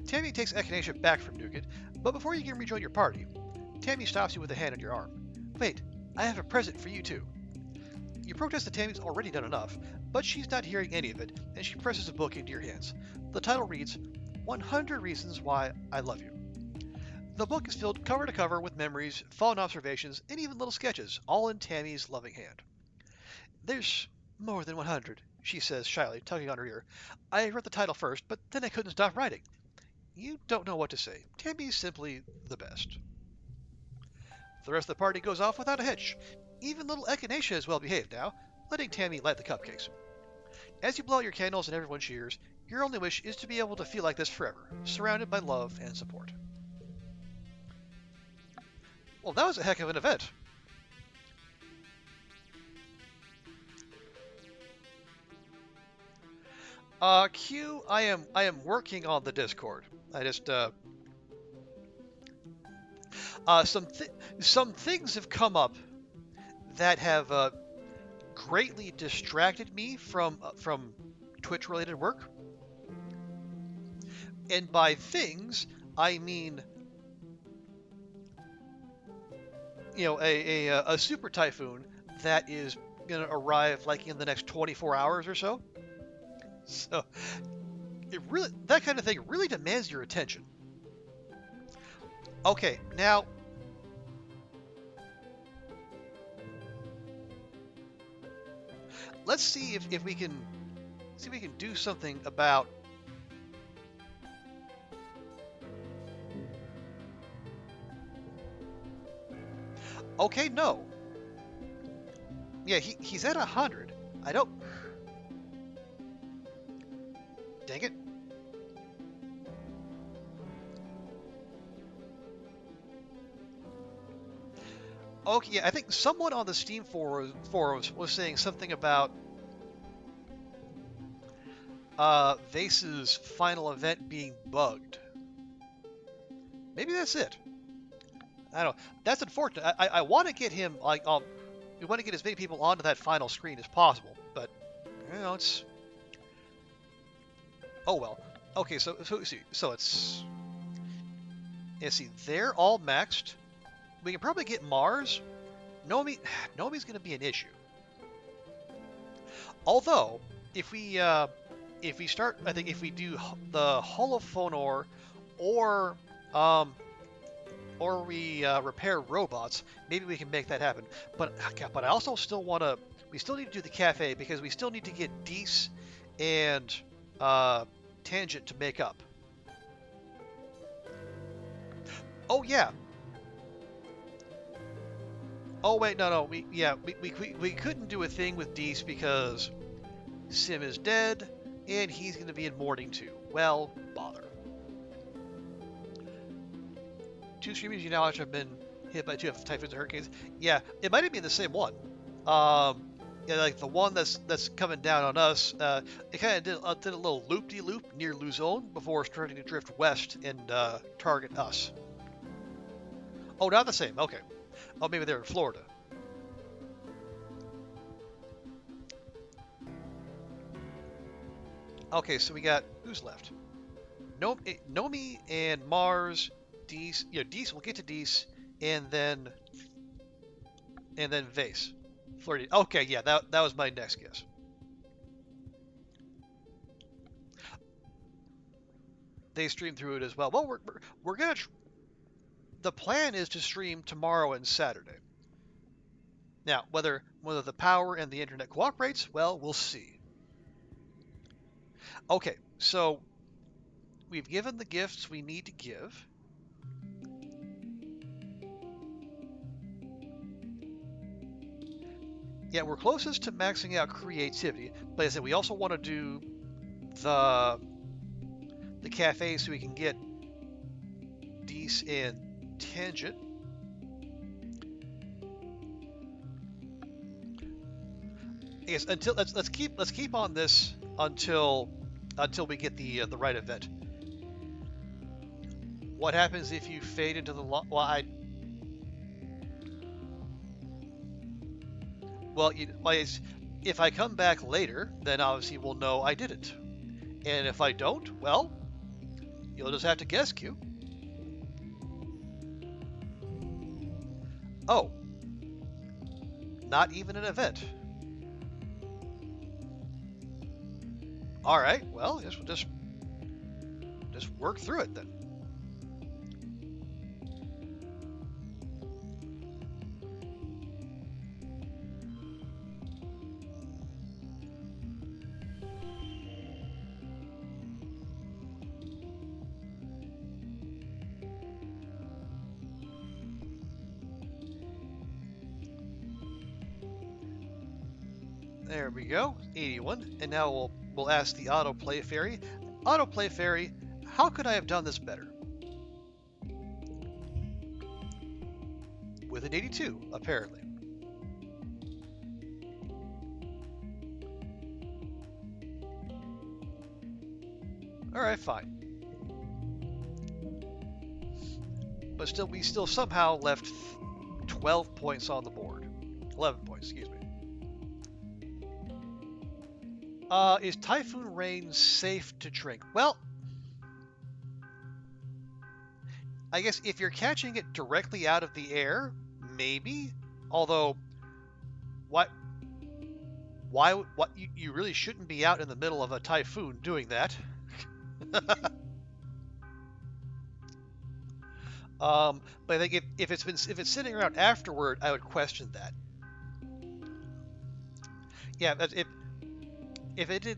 S1: Tammy takes Echinacea back from Nougat, but before you can rejoin your party, Tammy stops you with a hand on your arm. Wait, I have a present for you too. You protest that Tammy's already done enough, but she's not hearing any of it, and she presses a book into your hands. The title reads, 100 Reasons Why I Love You. The book is filled cover to cover with memories, fond observations, and even little sketches, all in Tammy's loving hand. There's more than 100, she says shyly, tugging on her ear. I read the title first, but then I couldn't stop writing. You don't know what to say. Tammy's simply the best. The rest of the party goes off without a hitch. Even little Echinacea is well behaved now, letting Tammy light the cupcakes. As you blow out your candles and everyone cheers, your only wish is to be able to feel like this forever, surrounded by love and support. Well, that was a heck of an event. Q, I am working on the Discord. I just some things have come up that have greatly distracted me from Twitch related work. And by things, I mean, a super typhoon that is going to arrive like in the next 24 hours or so. So that kind of thing really demands your attention. Okay, now let's see if we can do something about. Okay, no. Yeah, he's at 100. I don't. Dang it. Okay, yeah, I think someone on the Steam forums was saying something about Vase's final event being bugged. Maybe that's it. I don't know. That's unfortunate. I want to get him, we want to get as many people onto that final screen as possible, but, it's... Oh, well. Okay, so it's... Let's see, they're all maxed. We can probably get Mars. Nomi's going to be an issue. Although, if we start, I think if we do the holophonor or we repair robots, maybe we can make that happen. But I also still want to. We still need to do the cafe because we still need to get Dees and Tangent to make up. Oh yeah. Oh wait, no. We couldn't do a thing with Dees because Sim is dead and he's going to be in mourning too. Well, bother. 2 streamers you now have been hit by 2 typhoons and hurricanes. Yeah, it might have been the same one. Yeah, like the one that's coming down on us. It kind of did a little loop-de-loop near Luzon before starting to drift west and target us. Oh, not the same. Okay. Oh, maybe they're in Florida. Okay, so we got who's left? Nomi and Mars. Dees, Dees. We'll get to Dees, and then Vase. Flirty. Okay, yeah, that was my next guess. They stream through it as well. Well, we're gonna. The plan is to stream tomorrow and Saturday. Now, whether the power and the internet cooperates, well, we'll see. Okay, so we've given the gifts we need to give. Yeah, we're closest to maxing out creativity, but as I said, we also want to do the cafe so we can get Dees and Tangent. I guess until let's keep on this until we get the right event. What happens if you fade into the if I come back later, then obviously we'll know I didn't. And if I don't, well, you'll just have to guess, Q. Oh. Not even an event. Alright, well, I guess we'll just work through it then. There we go, 81. And now we'll ask the autoplay fairy. Autoplay fairy, how could I have done this better? With an 82, apparently. Alright, fine. But still, we still somehow left 12 points on the board. 11 points, excuse me. Is Typhoon Rain safe to drink? Well, I guess if you're catching it directly out of the air, maybe. Although, what you really shouldn't be out in the middle of a typhoon doing that. But I think if it's sitting around afterward, I would question that. Yeah, if it did,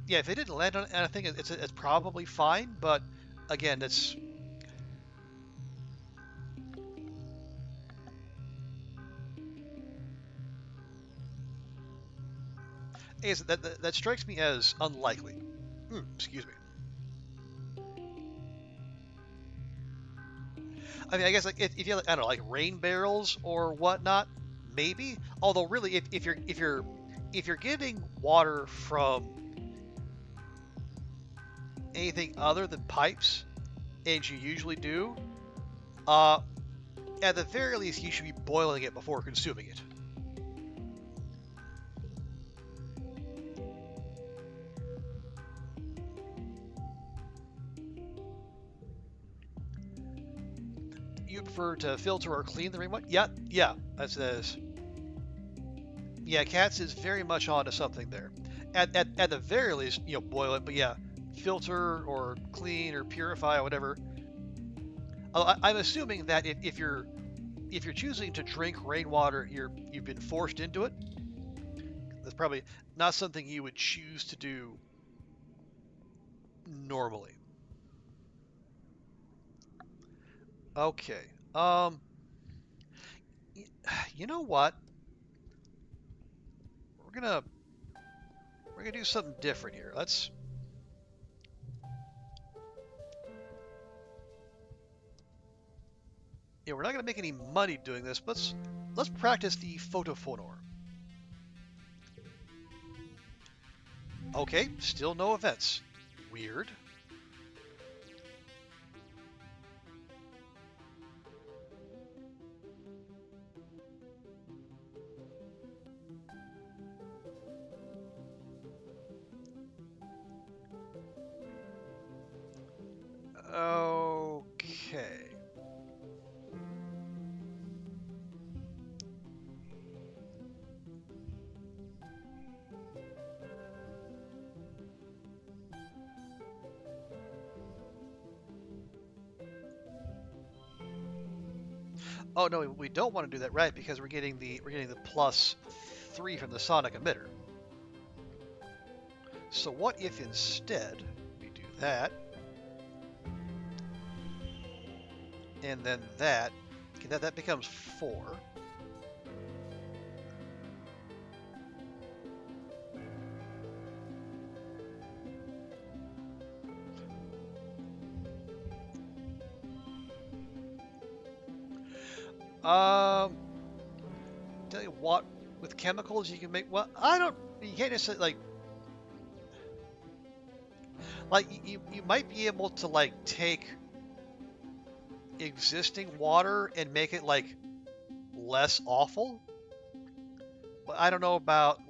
S1: yeah, if it didn't land on anything, it's probably fine. But again, it's that strikes me as unlikely. Excuse me. I mean, I guess like if you have, I don't know, like rain barrels or whatnot, maybe. Although really, if you're getting water from anything other than pipes, and you usually do, at the very least, you should be boiling it before consuming it. You prefer to filter or clean the rainwater? Yeah, that's this. Yeah, Cats is very much onto something there. At the very least, boil it. But yeah, filter or clean or purify or whatever. I'm assuming that if you're choosing to drink rainwater, you've been forced into it. That's probably not something you would choose to do normally. Okay. You know what? We're gonna do something different here. We're not gonna make any money doing this, but let's practice the photophonor. Okay, still no events. Weird. Okay. Oh no, we don't want to do that, right? Because we're getting the +3 from the sonic emitter. So what if instead we do that, and then that? Okay, that becomes 4. Tell you what, with chemicals you can make. Well, you can't necessarily you might be able to take existing water and make it less awful. But I don't know about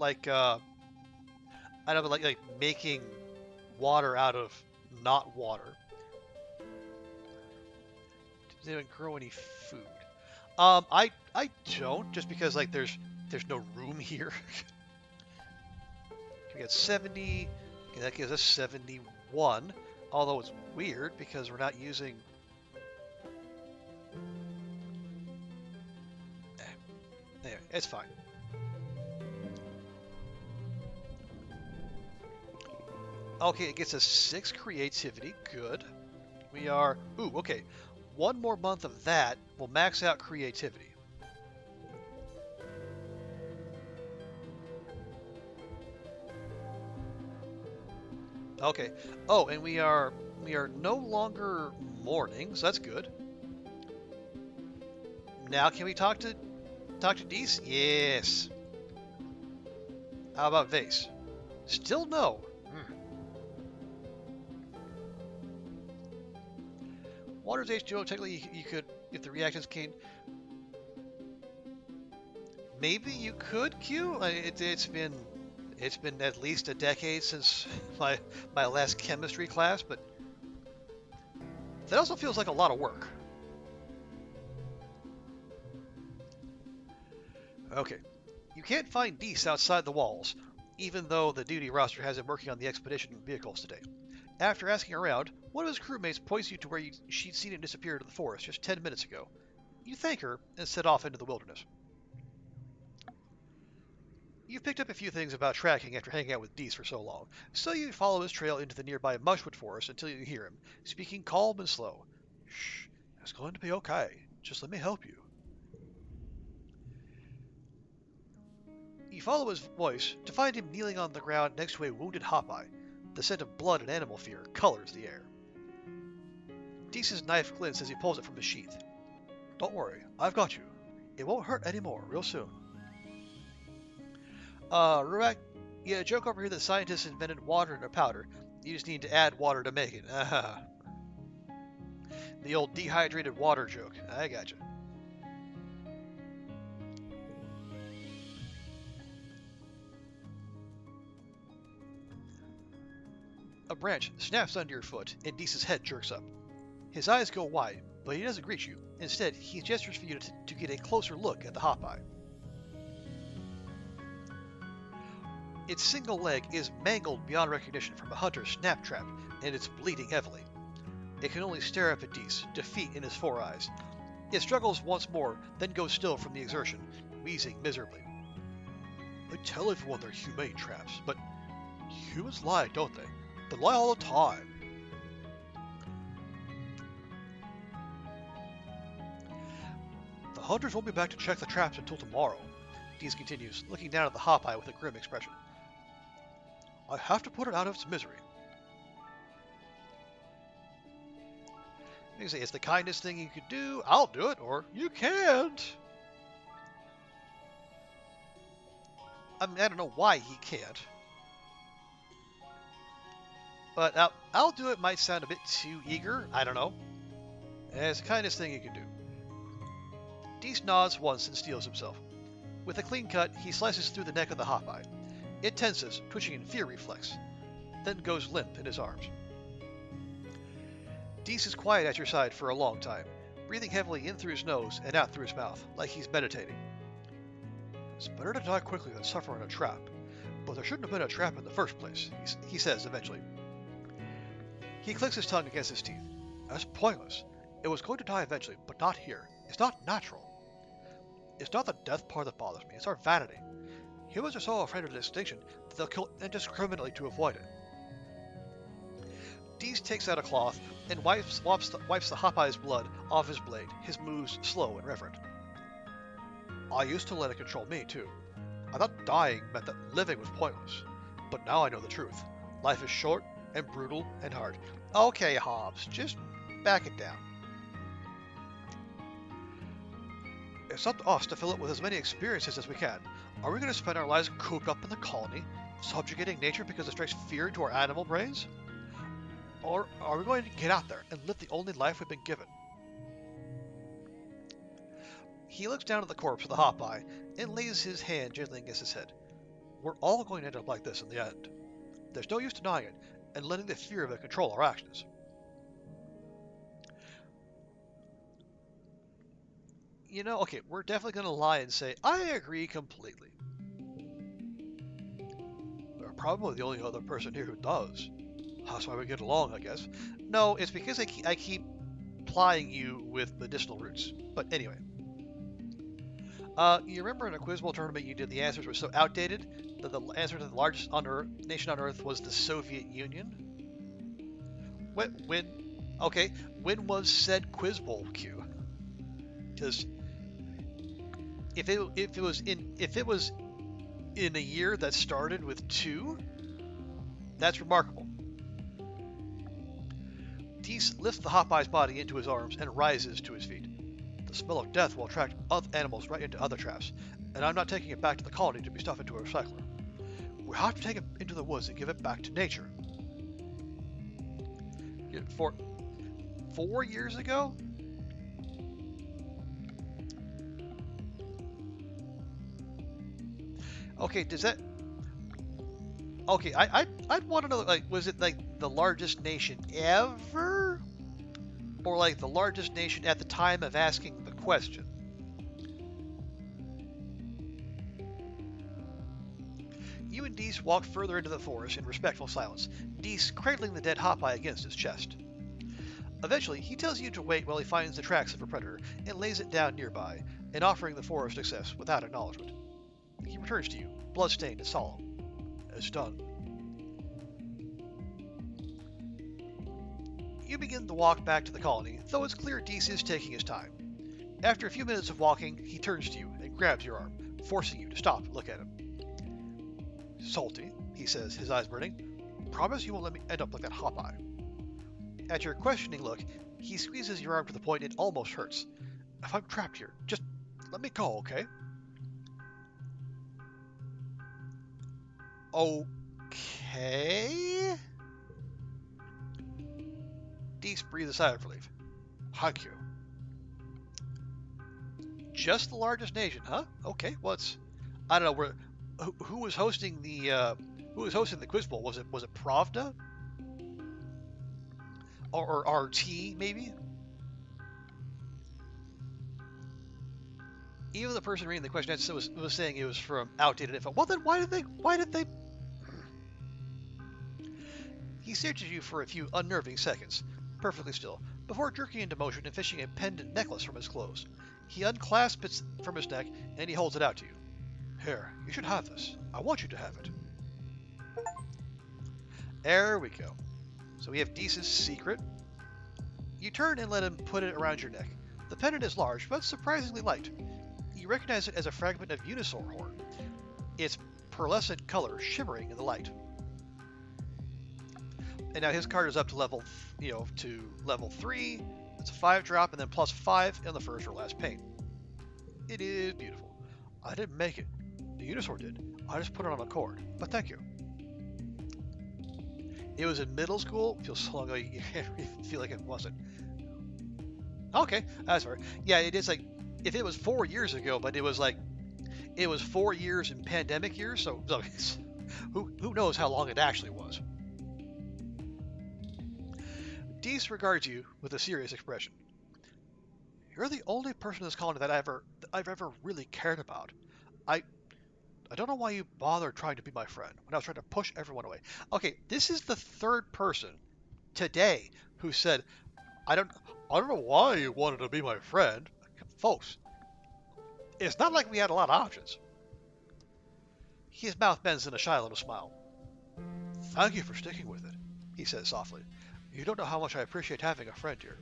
S1: making water out of not water. Does anyone grow any food? I don't, just because there's no room here. We got 70. Okay, that gives us 71. Although it's weird because we're not using. There, it's fine. Okay, it gets us 6 creativity. Good. We are. Ooh, okay. One more month of that will max out creativity. Okay. Oh, and we are no longer mourning, so that's good. Now can we talk to Dees? Yes. How about Vase? Still no. Water's H2O, technically you could, if the reactions came... Maybe you could, Q? It's been at least a decade since my last chemistry class, but that also feels like a lot of work. Okay. You can't find Dees outside the walls, even though the duty roster has him working on the expedition vehicles today. After asking around, one of his crewmates points you to where she'd seen him disappear into the forest just 10 minutes ago. You thank her and set off into the wilderness. You've picked up a few things about tracking after hanging out with Dees for so long, so you follow his trail into the nearby mushwood forest until you hear him, speaking calm and slow. Shh, it's going to be okay. Just let me help you. You follow his voice to find him kneeling on the ground next to a wounded Hopeye. The scent of blood and animal fear colors the air. Dees' knife glints as he pulls it from his sheath. Don't worry, I've got you. It won't hurt anymore real soon. Ruak, you had a joke over here that scientists invented water in a powder. You just need to add water to make it. The old dehydrated water joke. I gotcha. A branch snaps under your foot, and Dees' head jerks up. His eyes go wide, but he doesn't greet you. Instead, he gestures for you to get a closer look at the Hopeye. Its single leg is mangled beyond recognition from a hunter's snap trap, and it's bleeding heavily. It can only stare up at Dees, defeat in his four eyes. It struggles once more, then goes still from the exertion, wheezing miserably. They tell everyone they're humane traps, but humans lie, don't they? They lie all the time. The hunters won't be back to check the traps until tomorrow, Dees continues, looking down at the Hopeye with a grim expression. I have to put it out of its misery. You can say it's the kindest thing you could do. I'll do it, or you can't. I mean, I don't know why he can't. But I'll do it might sound a bit too eager. I don't know. It's the kindest thing you can do. Dees nods once and steels himself. With a clean cut, he slices through the neck of the Hopeye. It tenses, twitching in fear reflex, then goes limp in his arms. Dees is quiet at your side for a long time, breathing heavily in through his nose and out through his mouth, like he's meditating. It's better to die quickly than suffer in a trap, but there shouldn't have been a trap in the first place, he says eventually. He clicks his tongue against his teeth. That's pointless. It was going to die eventually, but not here. It's not natural. It's not the death part that bothers me, it's our vanity. Humans are so afraid of extinction that they'll kill indiscriminately to avoid it. Dees takes out a cloth and wipes the Hopeye's blood off his blade, his moves slow and reverent. I used to let it control me, too. I thought dying meant that living was pointless. But now I know the truth. Life is short and brutal and hard. Okay, Hobbs, just back it down. It's up to us to fill it with as many experiences as we can. Are we going to spend our lives cooped up in the colony, subjugating nature because it strikes fear into our animal brains? Or are we going to get out there and live the only life we've been given? He looks down at the corpse of the Hopeye and lays his hand gently against his head. We're all going to end up like this in the end. There's no use denying it and letting the fear of it control our actions. You know, okay, we're definitely going to lie and say, I agree completely. We're probably the only other person here who does. That's why we get along, I guess. No, it's because I keep plying you with medicinal roots. But anyway. You remember in a Quiz Bowl tournament you did, the answers were so outdated that the answer to the largest nation on Earth was the Soviet Union? When was said Quiz Bowl, Q? Because if it was in a year that started with 2, that's remarkable. Dees lifts the Hopeye's body into his arms and rises to his feet. The smell of death will attract other animals right into other traps, and I'm not taking it back to the colony to be stuffed into a recycler. We have to take it into the woods and give it back to nature. For 4 years ago? Okay, does that... Okay, I'd want to know, like, was it, like, the largest nation ever? Or, like, the largest nation at the time of asking the question? You and Dees walked further into the forest in respectful silence, Dees cradling the dead Hopeye against his chest. Eventually, he tells you to wait while he finds the tracks of a predator and lays it down nearby, and offering the forest access without acknowledgement. He returns to you, bloodstained and solemn. As done. You begin the walk back to the colony, though it's clear Dees is taking his time. After a few minutes of walking, he turns to you and grabs your arm, forcing you to stop and look at him. Solty, he says, his eyes burning, promise you won't let me end up like that Hopeye. At your questioning look, he squeezes your arm to the point it almost hurts. If I'm trapped here, just let me go, okay? Okay? Dees breathes a sigh of relief. Thank you. Just the largest nation, huh? Okay, well, it's... I don't know, who was hosting the quiz bowl? Was it Pravda? Or RT, maybe? Even the person reading the question was saying it was from outdated info. Well, then why did they... He stares at you for a few unnerving seconds, perfectly still, before jerking into motion and fishing a pendant necklace from his clothes. He unclasps it from his neck, and he holds it out to you. Here, you should have this. I want you to have it. There we go. So we have Dees' secret. You turn and let him put it around your neck. The pendant is large, but surprisingly light. You recognize it as a fragment of unisaur horn, its pearlescent color shimmering in the light. And now his card is up to level 3. It's a 5-drop, and then plus 5 in the first or last pane. It is beautiful. I didn't make it. The unisaur did. I just put it on a cord. But thank you. It was in middle school. Feels so long ago you can't even feel like it wasn't. Okay, that's fair. Yeah, it is like, if it was 4 years ago, but it was 4 years in pandemic years, so who knows how long it actually was. Dees regards you with a serious expression. You're the only person in this colony that I've ever really cared about. I don't know why you bothered trying to be my friend when I was trying to push everyone away. Okay, this is the third person today who said, I don't know why you wanted to be my friend. Folks, it's not like we had a lot of options. His mouth bends in a shy little smile. Thank you for sticking with it, he says softly. You don't know how much I appreciate having a friend here.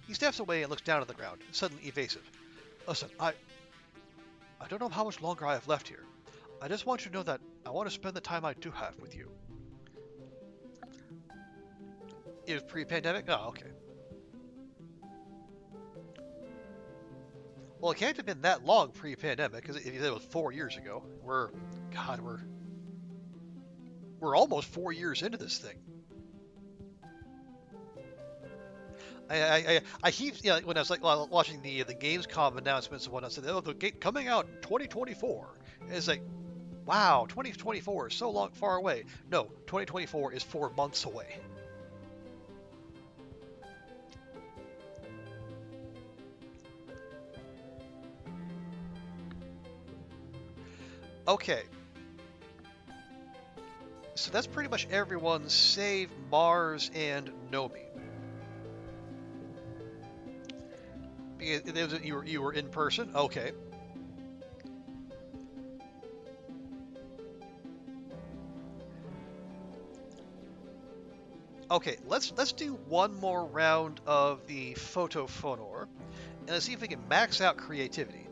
S1: He steps away and looks down at the ground, suddenly evasive. Listen, I don't know how much longer I have left here. I just want you to know that I want to spend the time I do have with you. It was pre-pandemic? Oh, okay. Well, it can't have been that long pre-pandemic, because it was 4 years ago. We're almost 4 years into this thing. I keep, when I was watching the Gamescom announcements and whatnot, I said, oh, the game coming out in 2024. And it's like, wow, 2024 is so far away. No, 2024 is 4 months away. Okay. So that's pretty much everyone save Mars and Nomi. You were in person? Okay. Okay, let's do one more round of the photo phonor, and let's see if we can max out creativity.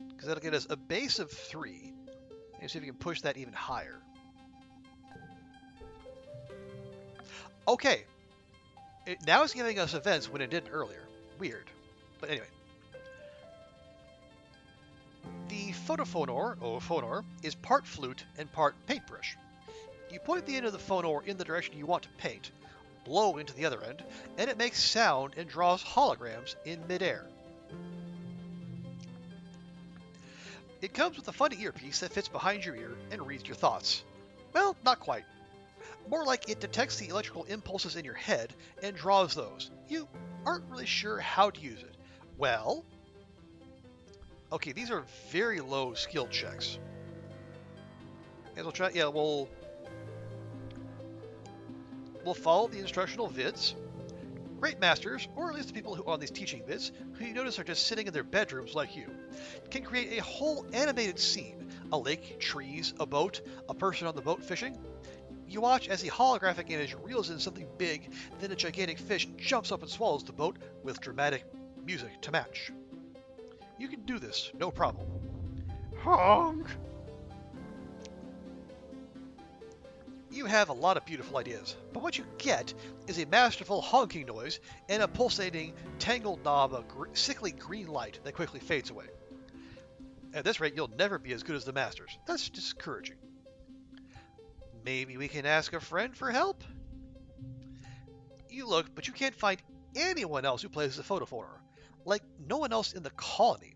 S1: Because that'll get us a base of 3, and see if we can push that even higher. Okay, now it's giving us events when it didn't earlier. Weird. But anyway. The photophonor, or phonor, is part flute and part paintbrush. You point the end of the phonor in the direction you want to paint, blow into the other end, and it makes sound and draws holograms in midair. It comes with a funny earpiece that fits behind your ear and reads your thoughts. Well, not quite. More like it detects the electrical impulses in your head and draws those. You aren't really sure how to use it. Well, okay, these are very low skill checks. And we'll try, yeah, we'll follow the instructional vids. Great masters, or at least the people who are on these teaching vids, who you notice are just sitting in their bedrooms like you, can create a whole animated scene. A lake, trees, a boat, a person on the boat fishing. You watch as the holographic image reels in something big, then a gigantic fish jumps up and swallows the boat with dramatic music to match. You can do this, no problem. Honk! You have a lot of beautiful ideas, but what you get is a masterful honking noise and a pulsating, tangled knob of sickly green light that quickly fades away. At this rate, you'll never be as good as the masters. That's discouraging. Maybe we can ask a friend for help? You look, but you can't find anyone else who plays the photophoner. Like, no one else in the colony.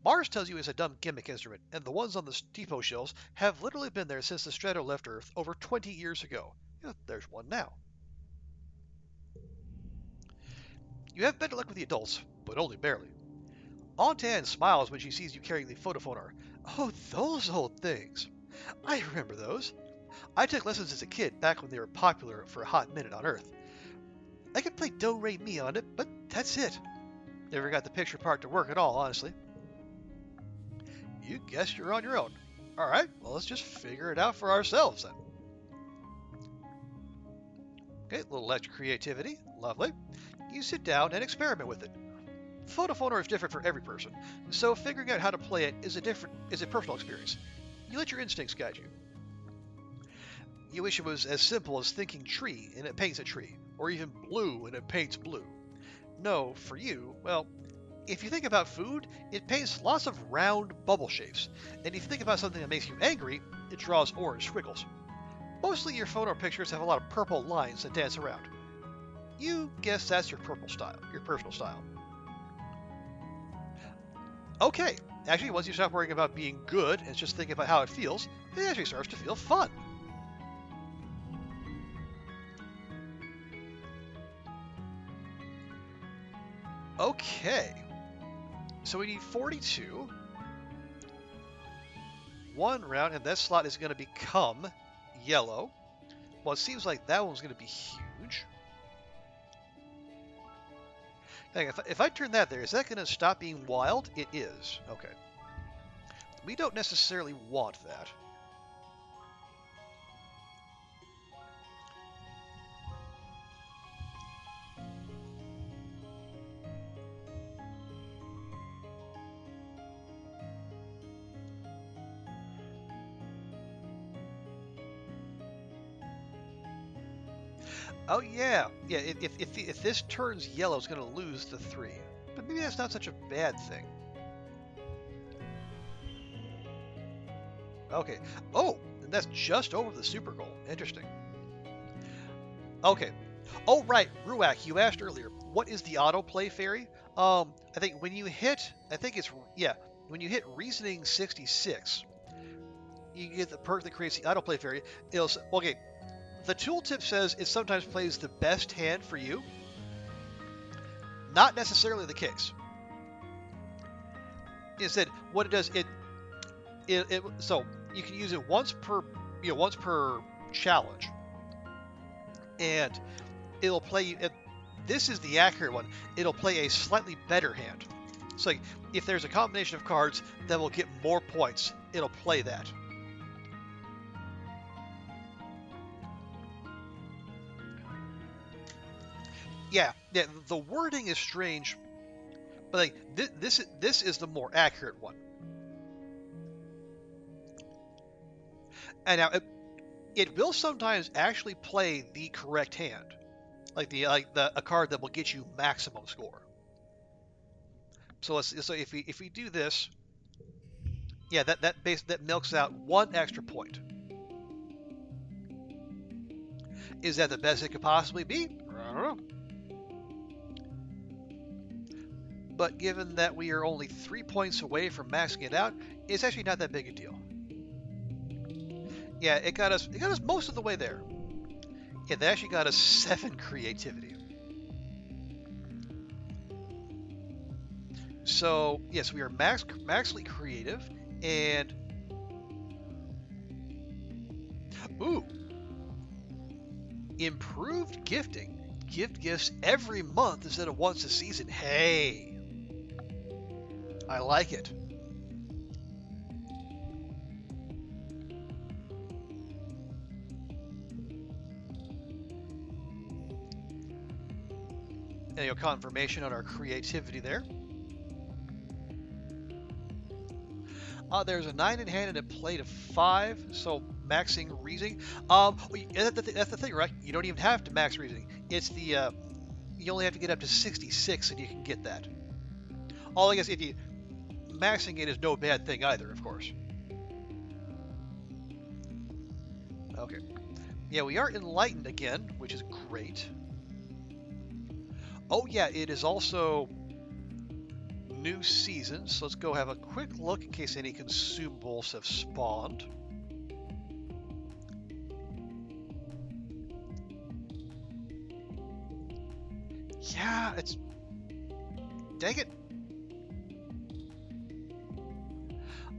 S1: Mars tells you it's a dumb gimmick instrument, and the ones on the depot shelves have literally been there since the Strato left Earth over 20 years ago. Yeah, there's one now. You have better luck with the adults, but only barely. Aunt Anne smiles when she sees you carrying the photophoner. Oh, those old things. I remember those. I took lessons as a kid back when they were popular for a hot minute on Earth. I could play do-re-mi on it, but that's it. Never got the picture part to work at all, honestly. You guess you're on your own. Alright, well let's just figure it out for ourselves then. Okay, a little extra creativity. Lovely. You sit down and experiment with it. Photophoner is different for every person, so figuring out how to play it is a personal experience. You let your instincts guide you. You wish it was as simple as thinking tree and it paints a tree, or even blue and it paints blue. No, for you, well, if you think about food, it paints lots of round bubble shapes, and if you think about something that makes you angry, it draws orange squiggles. Mostly your photo pictures have a lot of purple lines that dance around. You guess that's your personal style. Okay, actually once you stop worrying about being good and just think about how it feels, it actually starts to feel fun. Okay, so we need 42. One round, and that slot is going to become yellow. Well, it seems like that one's going to be huge. Hang on, if I turn that there, is that going to stop being wild? It is. Okay. We don't necessarily want that. Oh yeah, yeah. If this turns yellow, it's going to lose the 3. But maybe that's not such a bad thing. Okay. Oh, and that's just over the super goal. Interesting. Okay. Oh right, Ruak, you asked earlier, what is the autoplay fairy? I think when you hit, when you hit Reasoning 66, you get the perk that creates the autoplay fairy. Okay. The tooltip says it sometimes plays the best hand for you. Not necessarily the case. Instead, what it does, so you can use it once per challenge, and it'll play. This is the accurate one. It'll play a slightly better hand. So if there's a combination of cards that will get more points, it'll play that. Yeah, the wording is strange, but this is the more accurate one. And now, it will sometimes actually play the correct hand, like a card that will get you maximum score. So if we do this, yeah, that milks out 1 extra point. Is that the best it could possibly be? I don't know. But given that we are only 3 points away from maxing it out, it's actually not that big a deal. Yeah, it got us most of the way there. Yeah, that actually got us 7 creativity. So yes, we are maximally creative, and ooh, improved gifting. Gift gifts every month instead of once a season. Hey, I like it. And confirmation on our creativity there. There's a 9 in hand and a plate of 5, so maxing reasoning. That's the thing, right? You don't even have to max reasoning. It's the you only have to get up to 66 and you can get that. I guess if you maxing it is no bad thing either, of course. Okay. Yeah, we are enlightened again, which is great. Oh yeah, it is also new season, so let's go have a quick look in case any consumables have spawned. Yeah, it's... Dang it.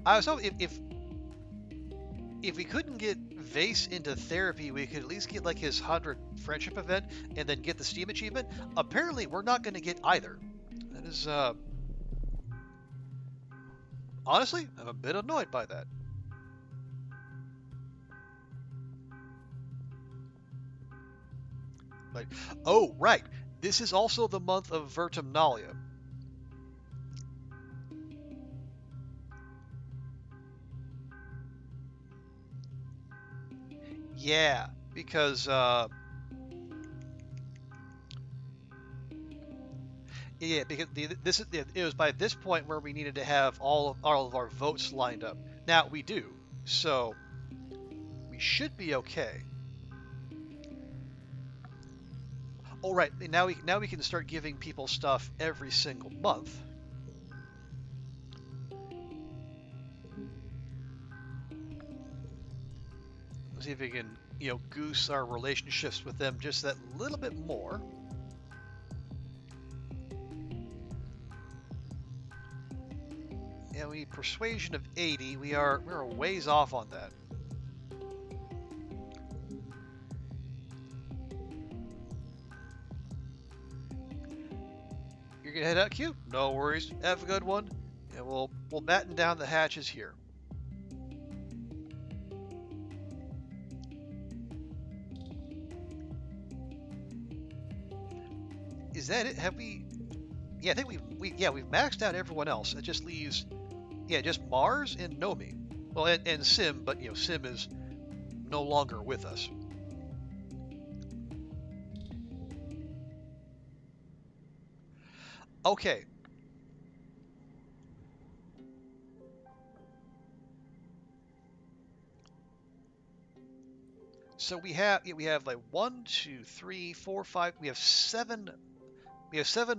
S1: I was hoping if we couldn't get Vase into therapy, we could at least get like his 100 friendship event and then get the Steam achievement. Apparently, we're not going to get either. That is, honestly, I'm a bit annoyed by that. But, oh, right. This is also the month of Vertumnalia. Yeah, because it was by this point where we needed to have all of our votes lined up. Now we do, so we should be okay. All right, now we can start giving people stuff every single month. See if we can, goose our relationships with them just that little bit more. And we persuasion of 80. We're a ways off on that. You're gonna head out, Q? No worries. Have a good one. And we'll batten down the hatches here. Is that it? Have we? Yeah, I think we've maxed out everyone else. It just leaves, just Mars and Nomi. Well, and Sim, but Sim is no longer with us. Okay. So we have like 1, 2, 3, 4, 5. We have 7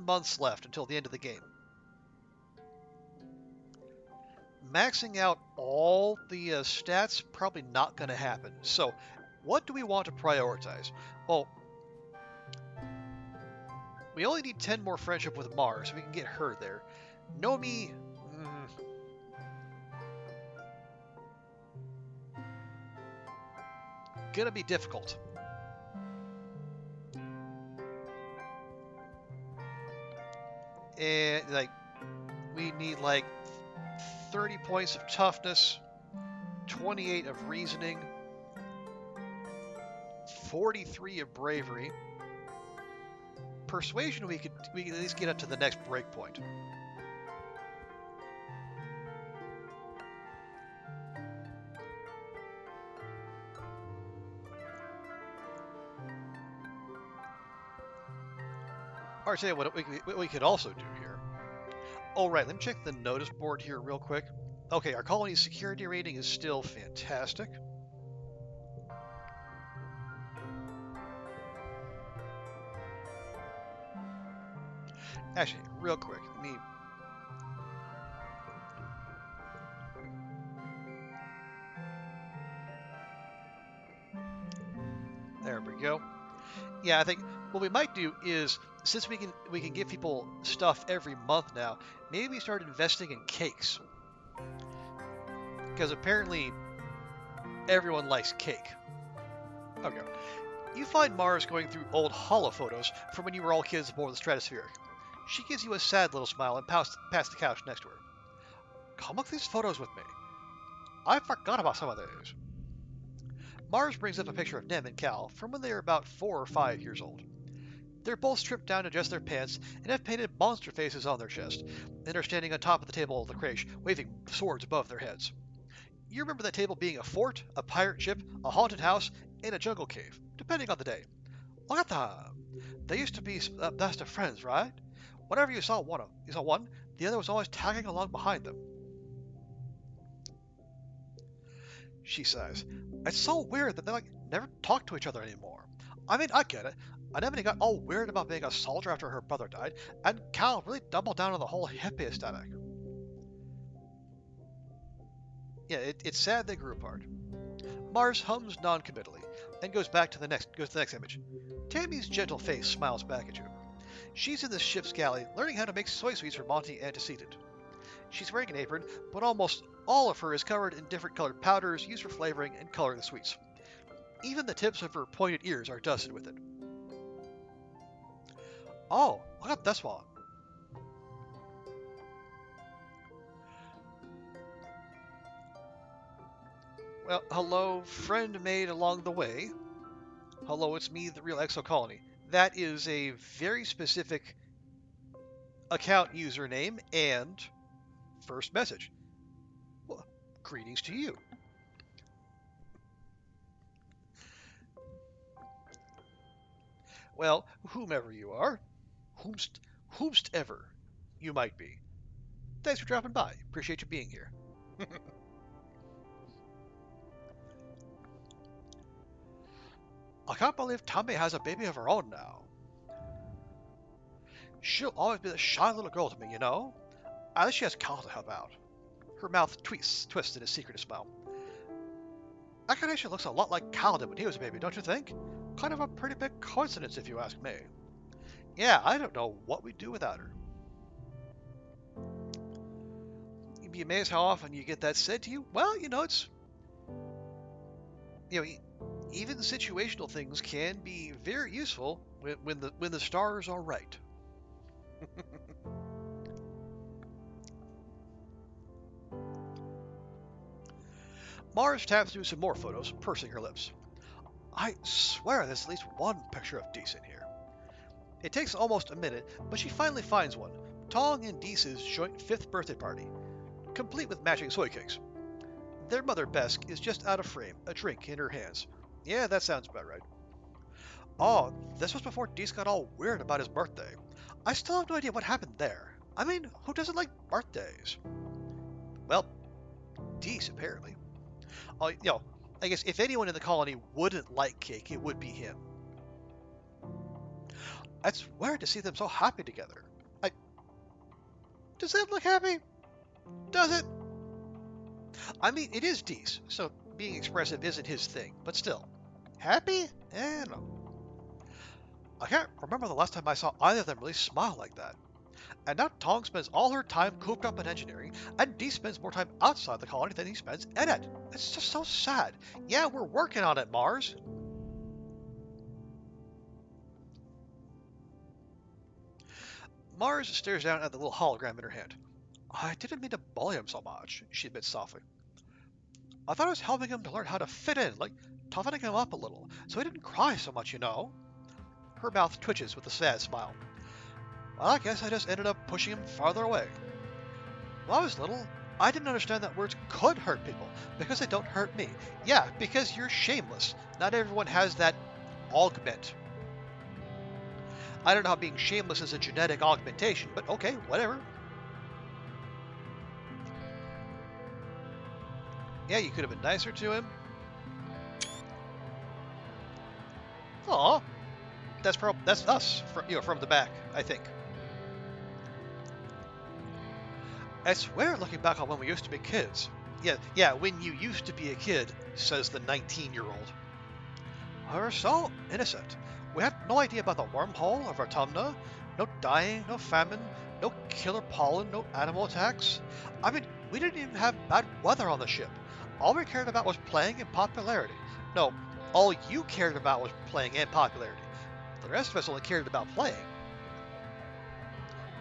S1: months left until the end of the game. Maxing out all the stats, probably not going to happen. So what do we want to prioritize? Well, we only need 10 more friendship with Mars, so we can get her there. Nomi... gonna be difficult. And we need 30 points of toughness, 28 of reasoning, 43 of bravery. Persuasion, we could at least get up to the next breakpoint. I'll tell you what we could also do here. Oh, right, let me check the notice board here real quick. Okay, our colony's security rating is still fantastic. Actually, real quick, let me... There we go. Yeah, I think what we might do is, since we can give people stuff every month now, maybe we start investing in cakes. Because apparently everyone likes cake. Okay. You find Mars going through old holo photos from when you were all kids aboard the Stratospheric. She gives you a sad little smile and past the couch next to her. Come look at these photos with me. I forgot about some of these. Mars brings up a picture of Nem and Cal from when they were about 4 or 5 years old. They're both stripped down to just their pants and have painted monster faces on their chest, and are standing on top of the table of the creche, waving swords above their heads. You remember that table being a fort, a pirate ship, a haunted house, and a jungle cave, depending on the day. Look at them. They used to be best of friends, right? Whenever you saw one, the other was always tagging along behind them. She says, it's so weird that they never talk to each other anymore. I mean, I get it. Anemone got all weird about being a soldier after her brother died, and Cal really doubled down on the whole hippie aesthetic. Yeah, it's sad they grew apart. Mars hums non-committally and goes to the next image. Tammy's gentle face smiles back at you. She's in the ship's galley, learning how to make soy sweets for Monty antecedent. She's wearing an apron, but almost all of her is covered in different colored powders used for flavoring and coloring the sweets. Even the tips of her pointed ears are dusted with it. Oh, look at this one. Well, hello, friend made along the way. Hello, it's me, the real Exocolony. That is a very specific account username and first message. Well, greetings to you. Well, whomever you are, whomst ever you might be. Thanks for dropping by. Appreciate you being here. I can't believe Tommy has a baby of her own now. She'll always be the shy little girl to me, you know? At least she has Cal to help out. Her mouth twists in a secretive smile. Akane looks a lot like Cal did when he was a baby, don't you think? Kind of a pretty big coincidence, if you ask me. Yeah, I don't know what we'd do without her. You'd be amazed how often you get that said to you. Well, it's... even situational things can be very useful when the stars are right. Mars taps through some more photos, pursing her lips. I swear there's at least one picture of Deese in here. It takes almost a minute, but she finally finds one. Tong and Deese's joint 5th birthday party, complete with matching soy cakes. Their mother, Besk, is just out of frame, a drink in her hands. Yeah, that sounds about right. Oh, this was before Deese got all weird about his birthday. I still have no idea what happened there. I mean, who doesn't like birthdays? Well, Deese, apparently. I guess if anyone in the colony wouldn't like cake, it would be him. It's weird to see them so happy together. Does that look happy? Does it? I mean, it is Deese, so being expressive isn't his thing, but still. Happy? No. I can't remember the last time I saw either of them really smile like that. And now Tong spends all her time cooped up in engineering, and Deese spends more time outside the colony than he spends in it. It's just so sad. Yeah, we're working on it, Mars. Mars stares down at the little hologram in her hand. I didn't mean to bully him so much, she admits softly. I thought I was helping him to learn how to fit in, like toughening him up a little, so he didn't cry so much, you know. Her mouth twitches with a sad smile. Well, I guess I just ended up pushing him farther away. When I was little, I didn't understand that words could hurt people, because they don't hurt me. Yeah, because you're shameless. Not everyone has that augment. I don't know how being shameless is a genetic augmentation, but okay, whatever. Yeah, you could have been nicer to him. Aw, that's us from the back, I think. I swear, looking back on when we used to be kids. Yeah, when you used to be a kid, says the 19-year-old. We were so innocent. We had no idea about the wormhole of Autumna. No dying, no famine, no killer pollen, no animal attacks. I mean, we didn't even have bad weather on the ship. All we cared about was playing and popularity. No, all you cared about was playing and popularity. The rest of us only cared about playing.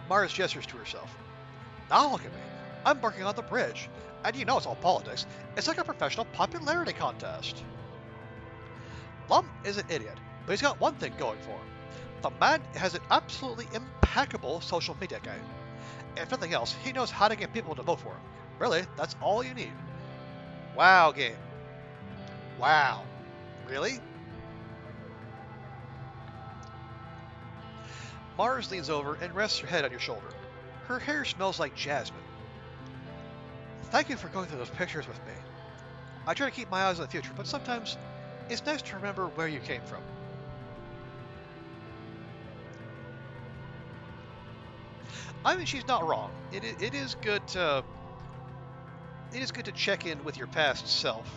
S1: Mars gestures to herself. Now look at me. I'm working on the bridge. And you know it's all politics. It's like a professional popularity contest. Lum is an idiot, but he's got one thing going for him. The man has an absolutely impeccable social media game. If nothing else, he knows how to get people to vote for him. Really, that's all you need. Wow, game. Wow. Really? Mars leans over and rests her head on your shoulder. Her hair smells like jasmine. Thank you for going through those pictures with me. I try to keep my eyes on the future, but sometimes it's nice to remember where you came from. I mean, she's not wrong. It is good to check in with your past self.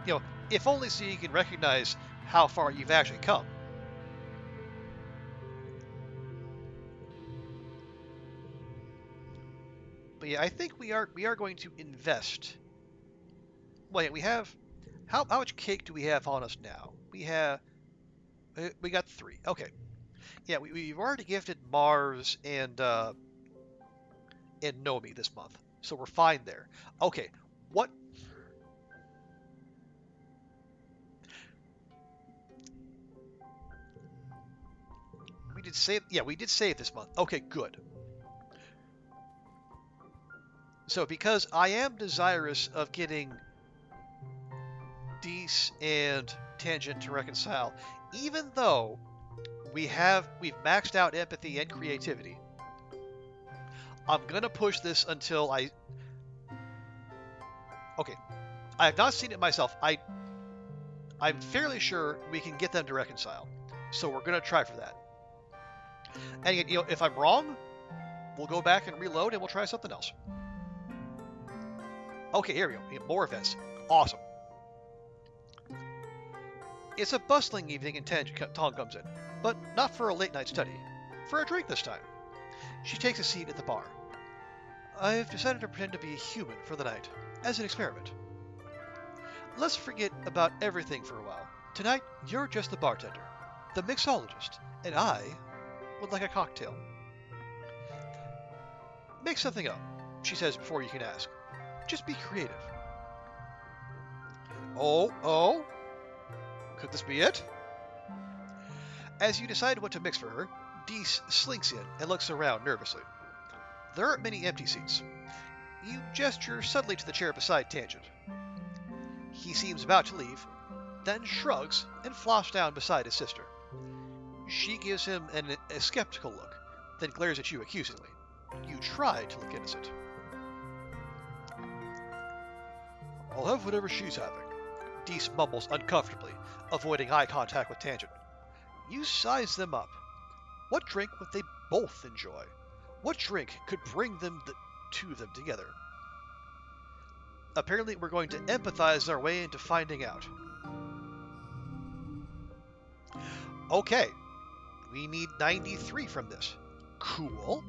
S1: You know, if only so you can recognize how far you've actually come. But yeah, I think we are going to invest. Well, yeah, we have. How much cake do we have on us now? We got 3. Okay. Yeah, we've already gifted Mars and Nomi this month, so we're fine there. Okay, what? We did save. Yeah, we did save this month. Okay, good. So because I am desirous of getting Dees and Tangent to reconcile, even though we've maxed out empathy and creativity, I'm gonna push this until okay, I have not seen it myself. I'm fairly sure we can get them to reconcile, so we're gonna try for that. And you know, if I'm wrong, we'll go back and reload and we'll try something else. Okay, here we go. We have more events. Awesome. It's a bustling evening and Tong comes in, but not for a late night study. For a drink this time. She takes a seat at the bar. I've decided to pretend to be a human for the night, as an experiment. Let's forget about everything for a while. Tonight, you're just the bartender, the mixologist, and I would like a cocktail. Make something up, she says before you can ask. Just be creative. Oh? Could this be it? As you decide what to mix for her, Dees slinks in and looks around nervously. There aren't many empty seats. You gesture suddenly to the chair beside Tangent. He seems about to leave, then shrugs and flops down beside his sister. She gives him a skeptical look, then glares at you accusingly. You try to look innocent. I'll have whatever she's having. Dees mumbles uncomfortably, avoiding eye contact with Tangent. You size them up. What drink would they both enjoy? What drink could bring them together? Apparently, we're going to empathize our way into finding out. Okay, we need 93 from this. Cool.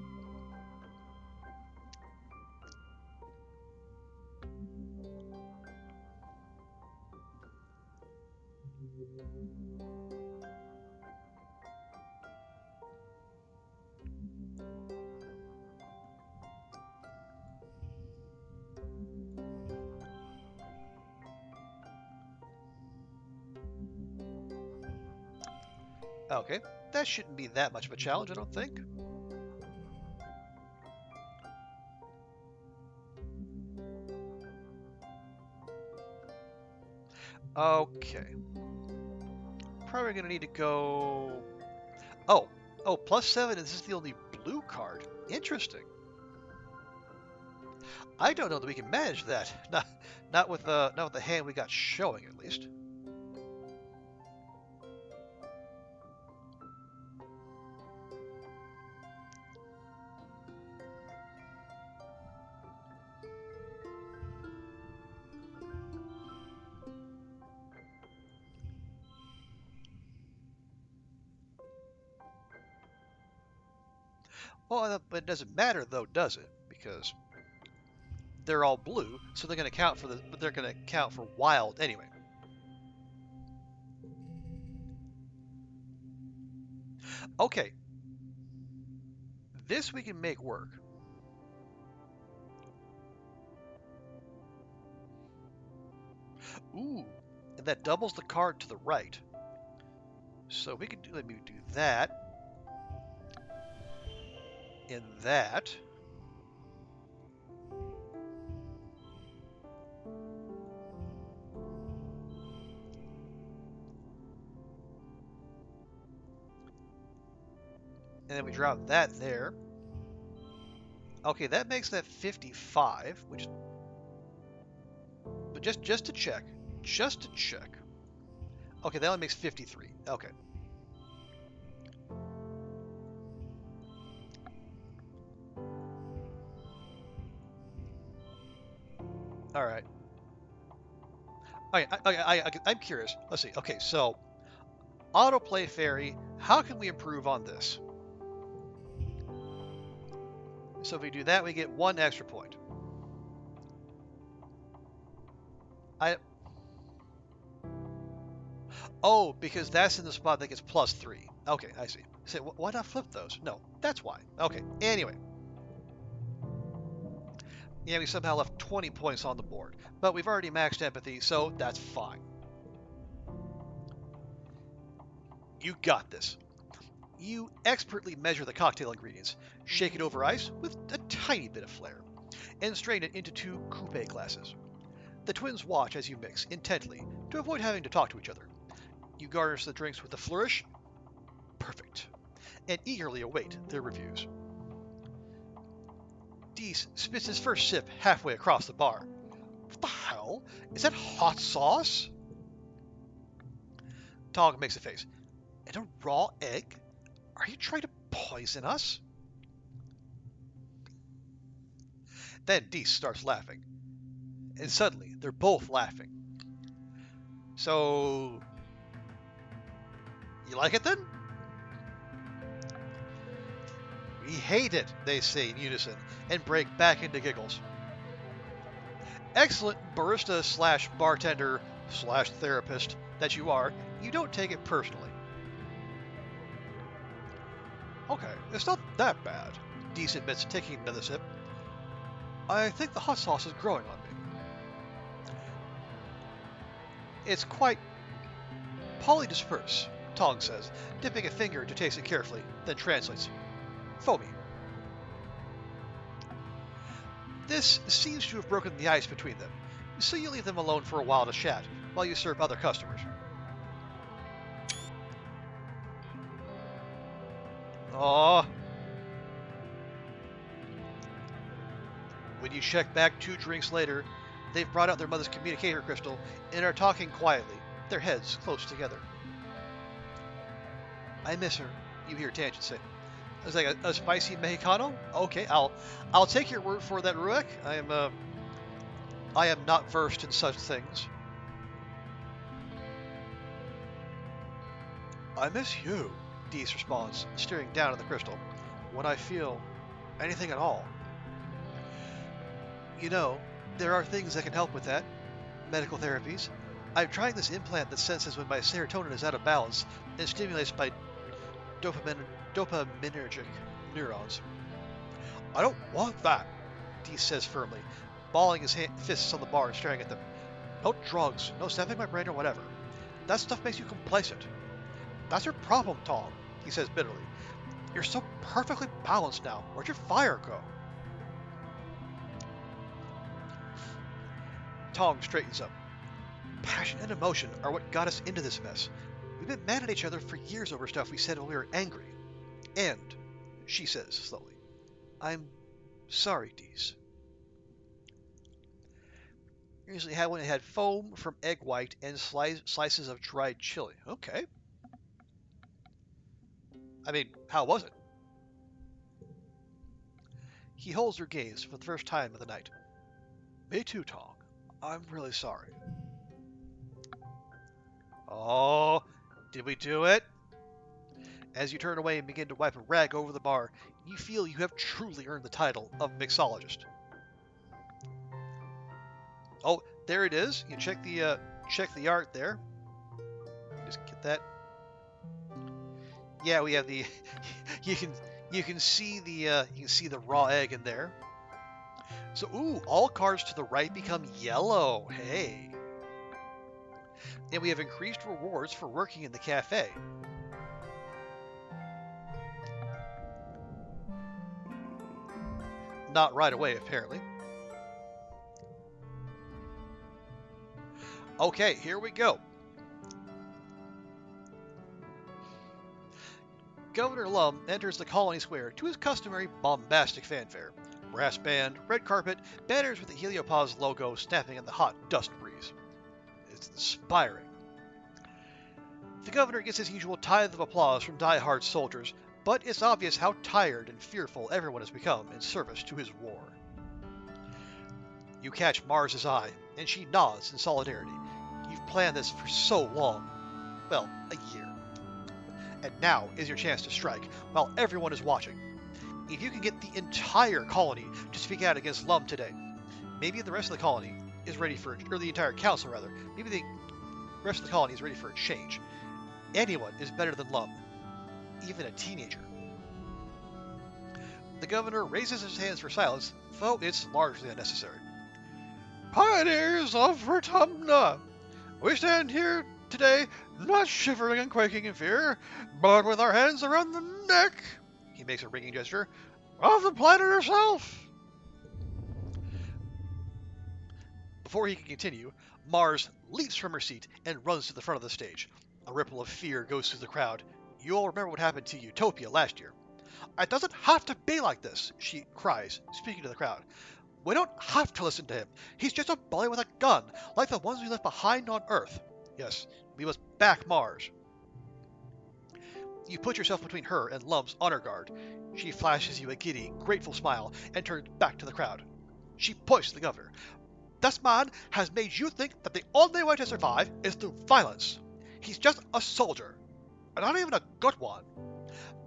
S1: Okay, that shouldn't be that much of a challenge, I don't think. Okay. Probably gonna need to go... Oh, Oh, +7, and this is the only blue card. Interesting. I don't know that we can manage that. Not with the hand we got showing, at least. Well, but it doesn't matter though, does it? Because they're all blue, so they're going to count for but they're going to count for wild anyway. Okay, this we can make work. Ooh, and that doubles the card to the right. So we could let me do that and that. And then we drop that there. Okay, that makes that 55, which, but just to check, Okay, that only makes 53. Okay. All right. I'm curious. Let's see. Okay, so autoplay fairy. How can we improve on this? So if we do that, we get 1 extra point. Oh, because that's in the spot that gets +3. Okay, I see. Say, why not flip those? No, that's why. Okay, anyway. Yeah, we somehow left 20 points on the board. But we've already maxed empathy, so that's fine. You got this. You expertly measure the cocktail ingredients, shake it over ice with a tiny bit of flair, and strain it into 2 coupe glasses. The twins watch as you mix intently to avoid having to talk to each other. You garnish the drinks with a flourish. Perfect. And eagerly await their reviews. Deese spits his first sip halfway across the bar. What the hell? Is that hot sauce? Tog makes a face. And a raw egg? Are you trying to poison us? Then Deese starts laughing. And suddenly, they're both laughing. So, you like it then? We hate it, they say in unison, and break back into giggles. Excellent barista slash bartender slash therapist that you are, you don't take it personally. Okay, it's not that bad, Deese admits, taking another sip. I think the hot sauce is growing on me. It's quite polydisperse, Tong says, dipping a finger to taste it carefully, then translates. Foamy. This seems to have broken the ice between them, so you leave them alone for a while to chat while you serve other customers. Aww. When you check back 2 drinks later, they've brought out their mother's communicator crystal and are talking quietly, their heads close together. I miss her, you hear Tangent say. It's like a spicy Mexicano? Okay, I'll take your word for that, Ruek. I am not versed in such things. I miss you, Deese responds, staring down at the crystal. When I feel anything at all. You know, there are things that can help with that. Medical therapies. I'm trying this implant that senses when my serotonin is out of balance and stimulates my dopaminergic neurons. I don't want that, Deese says firmly, balling his fists on the bar and staring at them. No drugs, no sapping my brain or whatever. That stuff makes you complacent. That's your problem, Tom, he says bitterly. You're so perfectly balanced now. Where'd your fire go? Tong straightens up. Passion and emotion are what got us into this mess. We've been mad at each other for years over stuff we said when we were angry. And, she says slowly, I'm sorry, Dees. Usually had one that had foam from egg white and slices of dried chili. Okay. I mean, how was it? He holds her gaze for the first time of the night. Me too, Tong. I'm really sorry. Oh, did we do it? As you turn away and begin to wipe a rag over the bar, you feel you have truly earned the title of mixologist. Oh, there it is. You check the art there. Just get that. Yeah, we have the. you can see the raw egg in there. So, ooh, all cards to the right become yellow. Hey. And we have increased rewards for working in the cafe. Not right away, apparently. Okay, here we go. Governor Lum enters the colony square to his customary bombastic fanfare. Brass band, red carpet, banners with the Heliopause logo snapping in the hot dust breeze. It's inspiring. The governor gets his usual tithe of applause from die-hard soldiers, but it's obvious how tired and fearful everyone has become in service to his war. You catch Mars's eye, and she nods in solidarity. You've planned this for so long. Well, a year. And now is your chance to strike, while everyone is watching. If you can get the entire colony to speak out against Lum today, maybe the rest of the colony is ready for, or the entire council rather, maybe the rest of the colony is ready for a change. Anyone is better than Lum, even a teenager. The governor raises his hands for silence, though it's largely unnecessary. Pioneers of Vertumna, we stand here today not shivering and quaking in fear, but with our hands around the neck, he makes a ringing gesture, of the planet herself. Before he can continue, Mars leaps from her seat and runs to the front of the stage. A ripple of fear goes through the crowd. You all remember what happened to Utopia last year. It doesn't have to be like this, she cries, speaking to the crowd. We don't have to listen to him. He's just a bully with a gun, like the ones we left behind on Earth. Yes, we must back Mars. You put yourself between her and Lum's honor guard. She flashes you a giddy, grateful smile and turns back to the crowd. She pushes the governor. This man has made you think that the only way to survive is through violence. He's just a soldier, and not even a good one.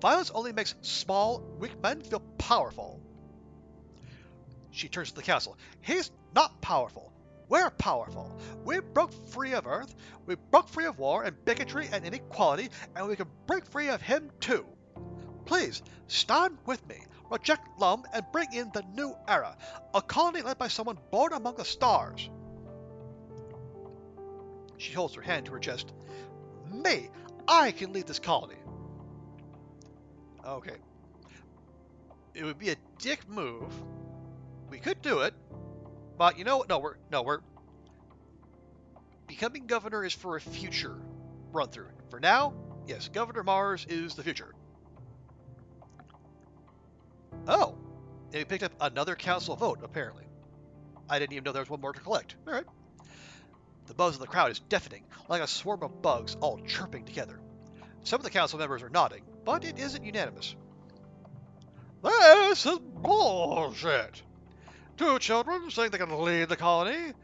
S1: Violence only makes small, weak men feel powerful. She turns to the council. He's not powerful. We're powerful. We broke free of Earth. We broke free of war and bigotry and inequality, and we can break free of him too. Please, stand with me. Reject Lum and bring in the new era. A colony led by someone born among the stars. She holds her hand to her chest. Me, I can lead this colony. Okay. It would be a dick move. We could do it, but you know what? No, we're becoming governor is for a future run through. For now, yes, Governor Mars is the future. Oh, and we picked up another council vote, apparently. I didn't even know there was one more to collect. All right. The buzz of the crowd is deafening, like a swarm of bugs all chirping together. Some of the council members are nodding, but it isn't unanimous. This is bullshit. Two children saying they can lead the colony?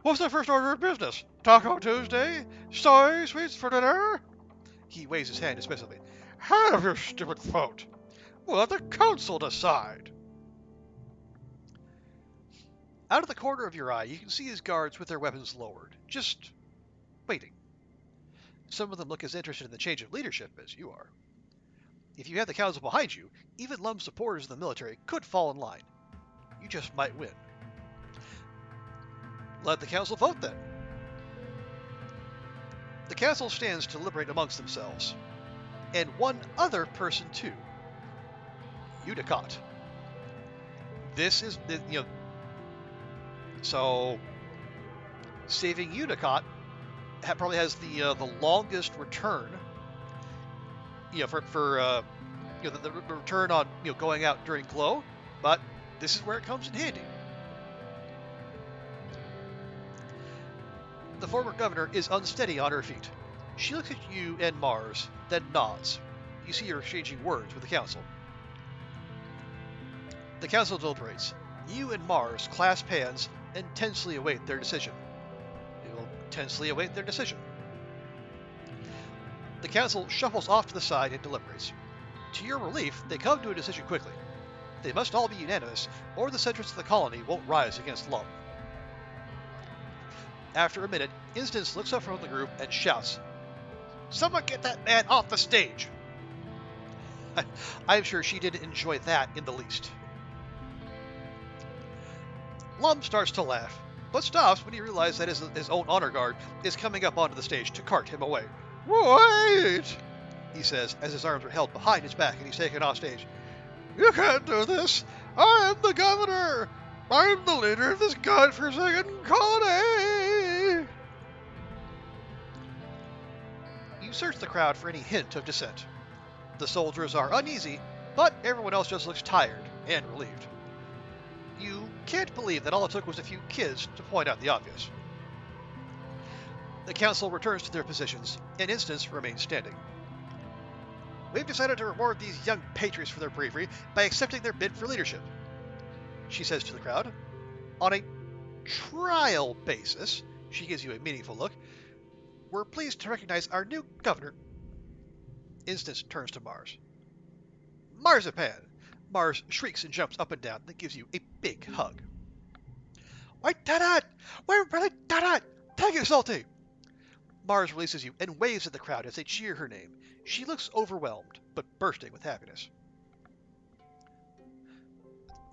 S1: What's their first order of business? Taco Tuesday? Soy sweets for dinner? He waves his hand dismissively. Have your stupid vote. We'll let the council decide. Out of the corner of your eye, you can see his guards with their weapons lowered, just waiting. Some of them look as interested in the change of leadership as you are. If you have the council behind you, even Lum's supporters in the military could fall in line. You just might win. Let the council vote then. The council stands to deliberate amongst themselves. And one other person too. Udicott. This is, so saving Udicott probably has the longest return, for the return on going out during glow, but this is where it comes in handy. The former governor is unsteady on her feet. She looks at you and Mars, then nods. You see her exchanging words with the council. The council deliberates. You and Mars clasp hands and tensely await their decision. You will tensely await their decision. The council shuffles off to the side and deliberates. To your relief, they come to a decision quickly. They must all be unanimous, or the sentence of the colony won't rise against Lum. After a minute, Instance looks up from the group and shouts, "Someone get that man off the stage!" I'm sure she didn't enjoy that in the least. Lum starts to laugh, but stops when he realizes that his own honor guard is coming up onto the stage to cart him away. "Wait!" he says as his arms are held behind his back and he's taken off stage. "You can't do this! I am the governor! I'm the leader of this godforsaken colony!" You search the crowd for any hint of dissent. The soldiers are uneasy, but everyone else just looks tired and relieved. You can't believe that all it took was a few kids to point out the obvious. The council returns to their positions, and Instance remains standing. "We've decided to reward these young patriots for their bravery by accepting their bid for leadership," she says to the crowd. "On a trial basis," she gives you a meaningful look, "we're pleased to recognize our new governor." Instance turns to Mars. "Marzipan!" Mars shrieks and jumps up and down, then gives you a big hug. "We did it! We really did it! Thank you, Solty!" Mars releases you and waves at the crowd as they cheer her name. She looks overwhelmed, but bursting with happiness.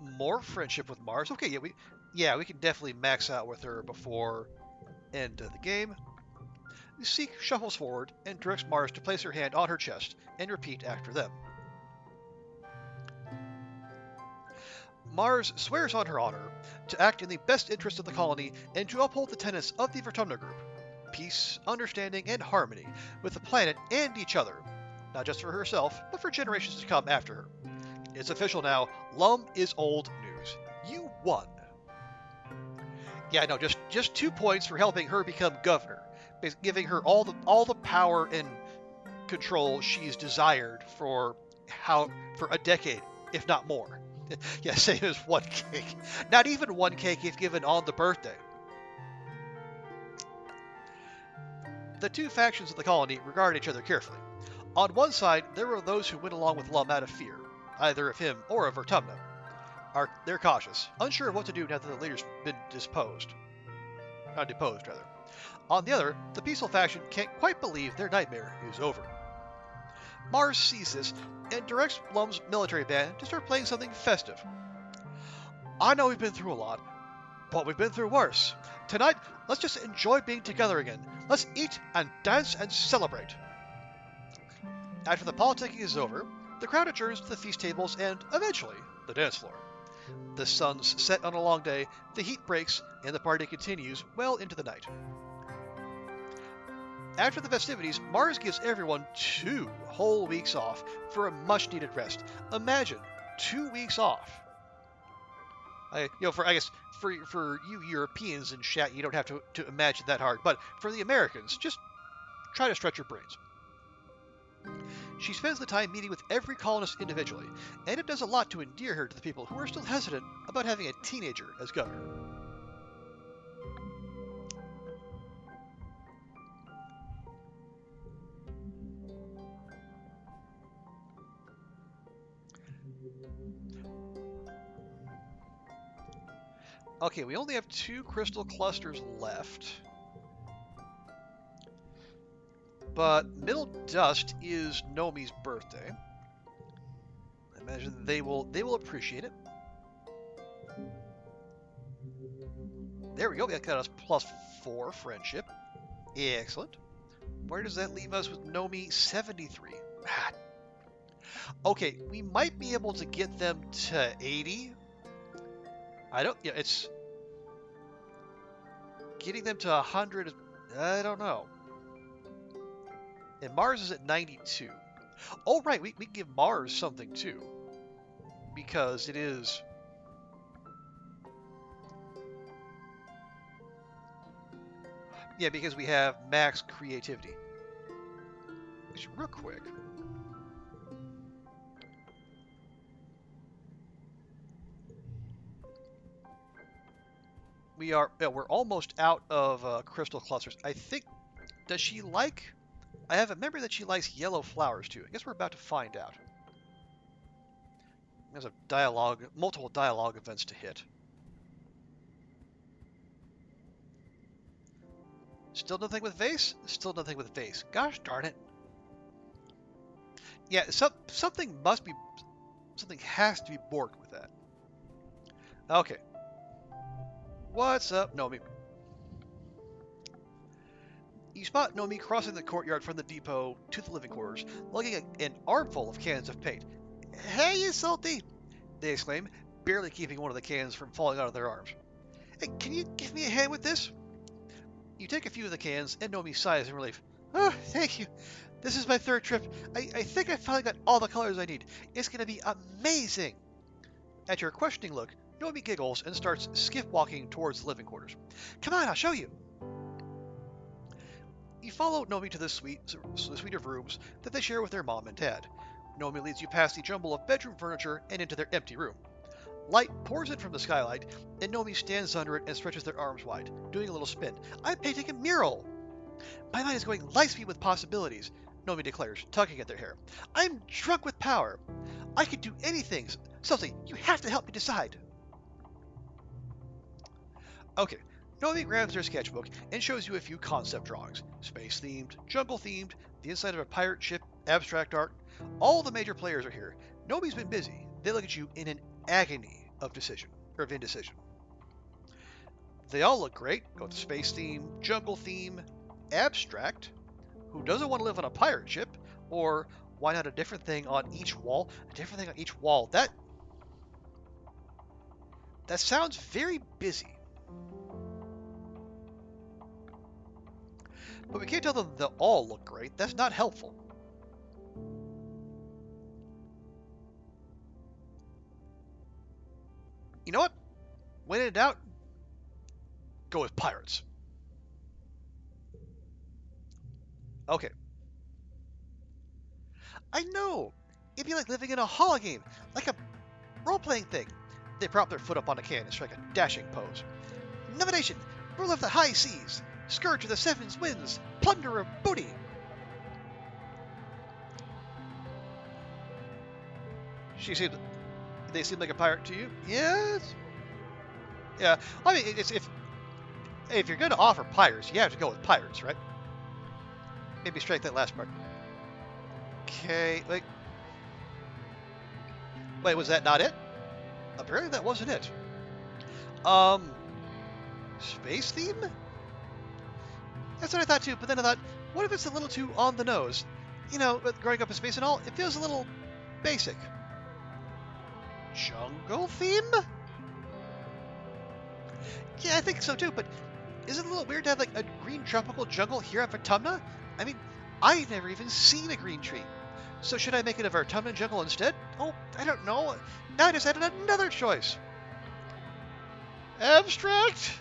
S1: More friendship with Mars. Okay, we can definitely max out with her before end of the game. Seek shuffles forward and directs Mars to place her hand on her chest and repeat after them. Mars swears on her honor to act in the best interest of the colony and to uphold the tenets of the Vertumna Group: peace, understanding, and harmony with the planet and each other, not just for herself, but for generations to come after her. It's official now. Lum is old news. You won. Yeah, no, just 2 points for helping her become governor, giving her all the power and control she's desired for a decade, if not more. Yeah, same as 1 cake. Not even 1 cake if given on the birthday. The two factions of the colony regard each other carefully. On one side, there were those who went along with Lum out of fear, either of him or of Vertumna. They're cautious, unsure of what to do now that the leader's been deposed. On the other, the peaceful faction can't quite believe their nightmare is over. Mars sees this and directs Lum's military band to start playing something festive. "I know we've been through a lot, but we've been through worse. Tonight, let's just enjoy being together again. Let's eat and dance and celebrate." After the politicking is over, the crowd adjourns to the feast tables and, eventually, the dance floor. The sun's set on a long day, the heat breaks, and the party continues well into the night. After the festivities, Mars gives everyone 2 whole weeks off for a much-needed rest. Imagine 2 weeks off. I guess for you Europeans in chat, you don't have to imagine that hard, but for the Americans, just try to stretch your brains. She spends the time meeting with every colonist individually, and it does a lot to endear her to the people who are still hesitant about having a teenager as governor. Okay, we only have 2 crystal clusters left. But Middle Dust is Nomi's birthday. I imagine they will appreciate it. There we go. That got us +4 friendship. Excellent. Where does that leave us with Nomi 73? Okay, we might be able to get them to 80. It's getting them to 100. I don't know. And Mars is at 92. Oh, right, we can give Mars something too. Because it is... Yeah, because we have max creativity. Actually, real quick. We're almost out of crystal clusters. I think, does she like... I have a memory that she likes yellow flowers too. I guess we're about to find out. There's a dialogue, multiple dialogue events to hit. Still nothing with vase? Still nothing with vase. Gosh darn it. Yeah, something has to be borked with that. Okay. What's up, Nomi? You spot Nomi crossing the courtyard from the depot to the living quarters, lugging an armful of cans of paint. Hey, you Solty! They exclaim, barely keeping one of the cans from falling out of their arms. Hey, can you give me a hand with this? You take a few of the cans, and Nomi sighs in relief. Oh, thank you. This is my third trip. I think I finally got all the colors I need. It's going to be amazing. At your questioning look, Nomi giggles and starts skiff-walking towards the living quarters. Come on, I'll show you. You follow Nomi to the suite of rooms that they share with their mom and dad. Nomi leads you past the jumble of bedroom furniture and into their empty room. Light pours in from the skylight, and Nomi stands under it and stretches their arms wide, doing a little spin. I'm painting a mural! My mind is going light speed with possibilities, Nomi declares, tugging at their hair. I'm drunk with power. I could do anything. Solty, you have to help me decide. Okay, Nomi grabs her sketchbook and shows you a few concept drawings. Space-themed, jungle-themed, the inside of a pirate ship, abstract art. All the major players are here. Nomi's been busy. They look at you in an agony of indecision. They all look great. Go with the space theme, jungle theme, abstract. Who doesn't want to live on a pirate ship? Or why not a different thing on each wall? A different thing on each wall. That sounds very busy. But we can't tell them they'll all look great. That's not helpful. You know what? When in doubt, go with pirates. Okay. I know! It'd be like living in a holo game, like a role-playing thing. They prop their foot up on a can and strike a dashing pose. Nomination! Rule of the high seas! Scourge of the seven winds! Plunder of booty! They seem like a pirate to you? Yes? Yeah, I mean, it's if you're going to offer pirates, you have to go with pirates, right? Maybe strike that last part. Okay, wait, was that not it? Apparently that wasn't it. Space theme? That's what I thought too, but then I thought, what if it's a little too on the nose? You know, growing up in space and all, it feels a little basic. Jungle theme? Yeah, I think so too, but is it a little weird to have like a green tropical jungle here at Vertumna? I mean, I've never even seen a green tree. So should I make it a Vertumna jungle instead? Oh, I don't know. Now I just added another choice. Abstract?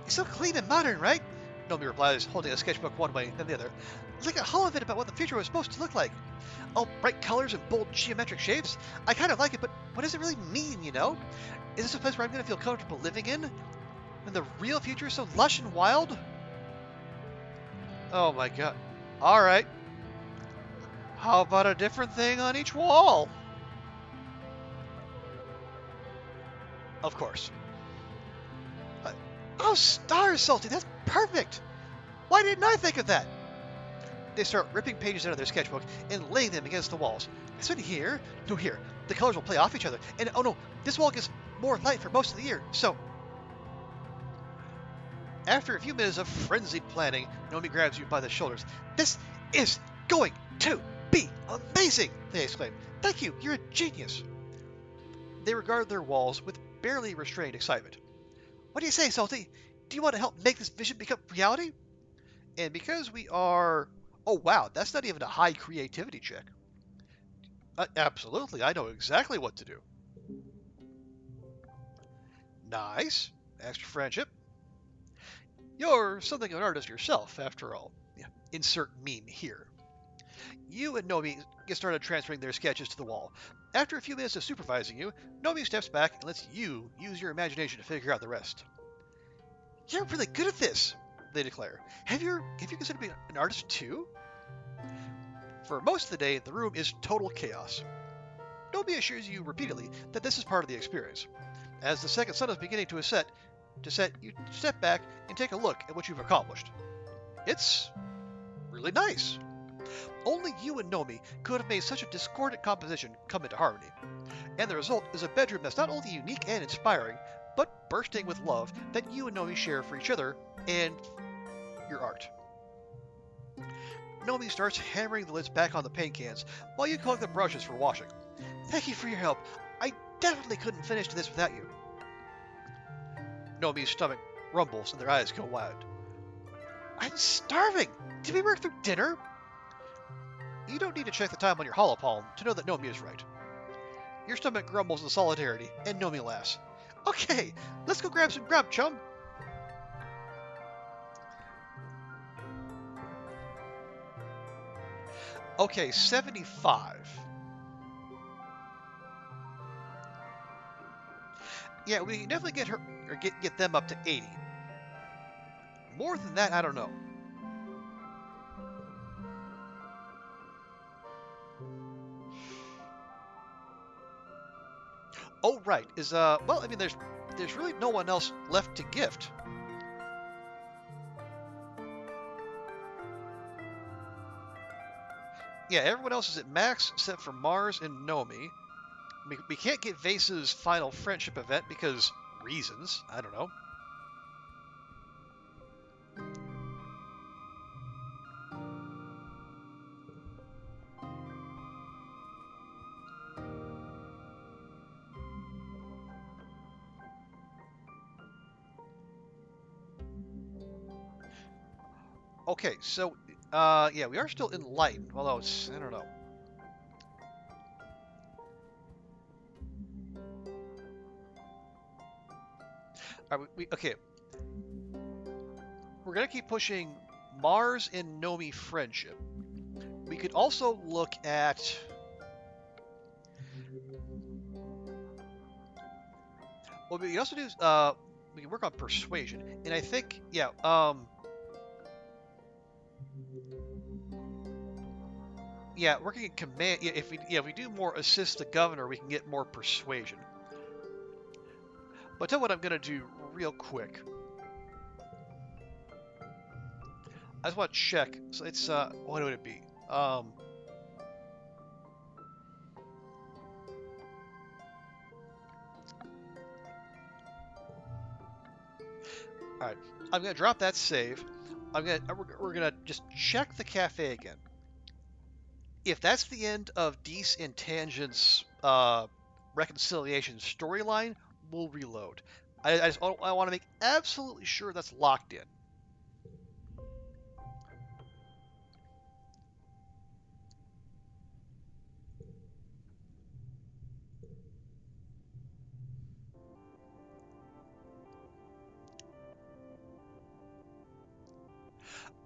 S1: It's so clean and modern, right? Nomi replies, holding a sketchbook one way, then the other. It's like a holovid about what the future was supposed to look like. All bright colors and bold geometric shapes. I kind of like it, but what does it really mean, you know? Is this a place where I'm going to feel comfortable living in? When the real future is so lush and wild? Oh my god. Alright. How about a different thing on each wall? Of course. Oh, stars, Solty, that's perfect! Why didn't I think of that? They start ripping pages out of their sketchbook and laying them against the walls. This one here, no here. The colors will play off each other. And oh no, this wall gets more light for most of the year, so... After a few minutes of frenzied planning, Nomi grabs you by the shoulders. This is going to be amazing, they exclaim. Thank you, you're a genius. They regard their walls with barely restrained excitement. What do you say, Solty? Do you want to help make this vision become reality? And because we are Oh wow, that's not even a high creativity check. Absolutely, I know exactly what to do. Nice. Extra friendship. You're something of an artist yourself, after all. Yeah. Insert meme here. You and Nomi get started transferring their sketches to the wall. After a few minutes of supervising you, Nomi steps back and lets you use your imagination to figure out the rest. You're really good at this, they declare. Have you considered being an artist too? For most of the day, the room is total chaos. Nomi assures you repeatedly that this is part of the experience. As the second sun is beginning to set, you step back and take a look at what you've accomplished. It's really nice. Only you and Nomi could have made such a discordant composition come into harmony. And the result is a bedroom that's not only unique and inspiring, but bursting with love that you and Nomi share for each other and your art. Nomi starts hammering the lids back on the paint cans while you collect the brushes for washing. Thank you for your help. I definitely couldn't finish this without you. Nomi's stomach rumbles and their eyes go wide. I'm starving! Did we work through dinner? You don't need to check the time on your holopalm to know that Nomi is right. Your stomach grumbles in solidarity, and Nomi laughs. Okay, let's go grab some grub, chum. Okay, 75. Yeah, we can definitely get her or get them up to 80. More than that, I don't know. Oh right, well, I mean there's really no one else left to gift. Yeah, everyone else is at max except for Mars and Nomi. We can't get Vase's final friendship event because reasons. I don't know. Okay, so, yeah, we are still enlightened, although it's, I don't know. Okay. We're gonna keep pushing Mars and Nomi friendship. We could also look at... Well, we can also do, we can work on persuasion, and I think, yeah, yeah, working in command. Yeah, if we do more assist the governor, we can get more persuasion. But tell what I'm gonna do real quick. I just want to check. So it's what would it be? All right, I'm gonna drop that save. We're gonna just check the cafe again. If that's the end of Deece and Tangent's reconciliation storyline, we'll reload. I want to make absolutely sure that's locked in.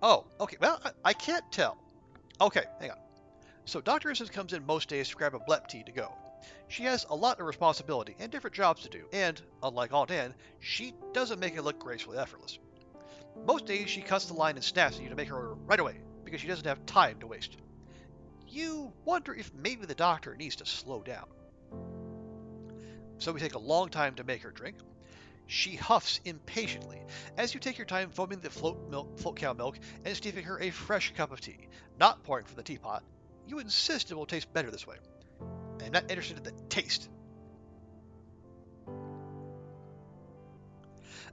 S1: Oh, okay. Well, I can't tell. Okay, hang on. So Dr. Instant comes in most days to grab a blep tea to go. She has a lot of responsibility and different jobs to do, and, unlike Aunt Anne, she doesn't make it look gracefully effortless. Most days she cuts the line and snaps at you to make her order right away, because she doesn't have time to waste. You wonder if maybe the doctor needs to slow down. So we take a long time to make her drink. She huffs impatiently as you take your time foaming the float cow milk and steeping her a fresh cup of tea, not pouring from the teapot. You insist it will taste better this way. I am not interested in the taste.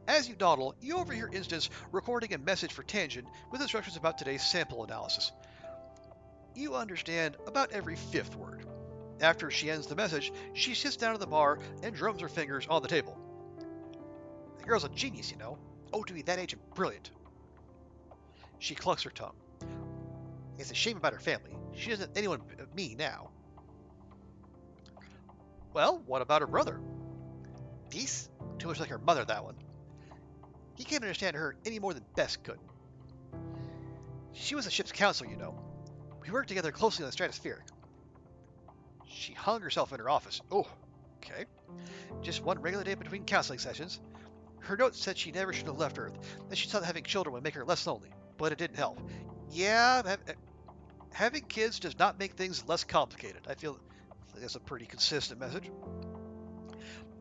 S1: As you dawdle, you overhear Instance recording a message for Tangent with instructions about today's sample analysis. You understand about every fifth word. After she ends the message, she sits down at the bar and drums her fingers on the table. The girl's a genius, you know. Oh, to be that age and brilliant. She clucks her tongue. It's a shame about her family. She doesn't have anyone but me now. Well, what about her brother? He's too much like her mother, that one. He can't understand her any more than Bess could. She was the ship's counselor, you know. We worked together closely on the stratospheric. She hung herself in her office. Oh, okay. Just one regular day between counseling sessions. Her notes said she never should have left Earth, that she thought having children would make her less lonely, but it didn't help. Yeah, having kids does not make things less complicated. I feel like that's a pretty consistent message.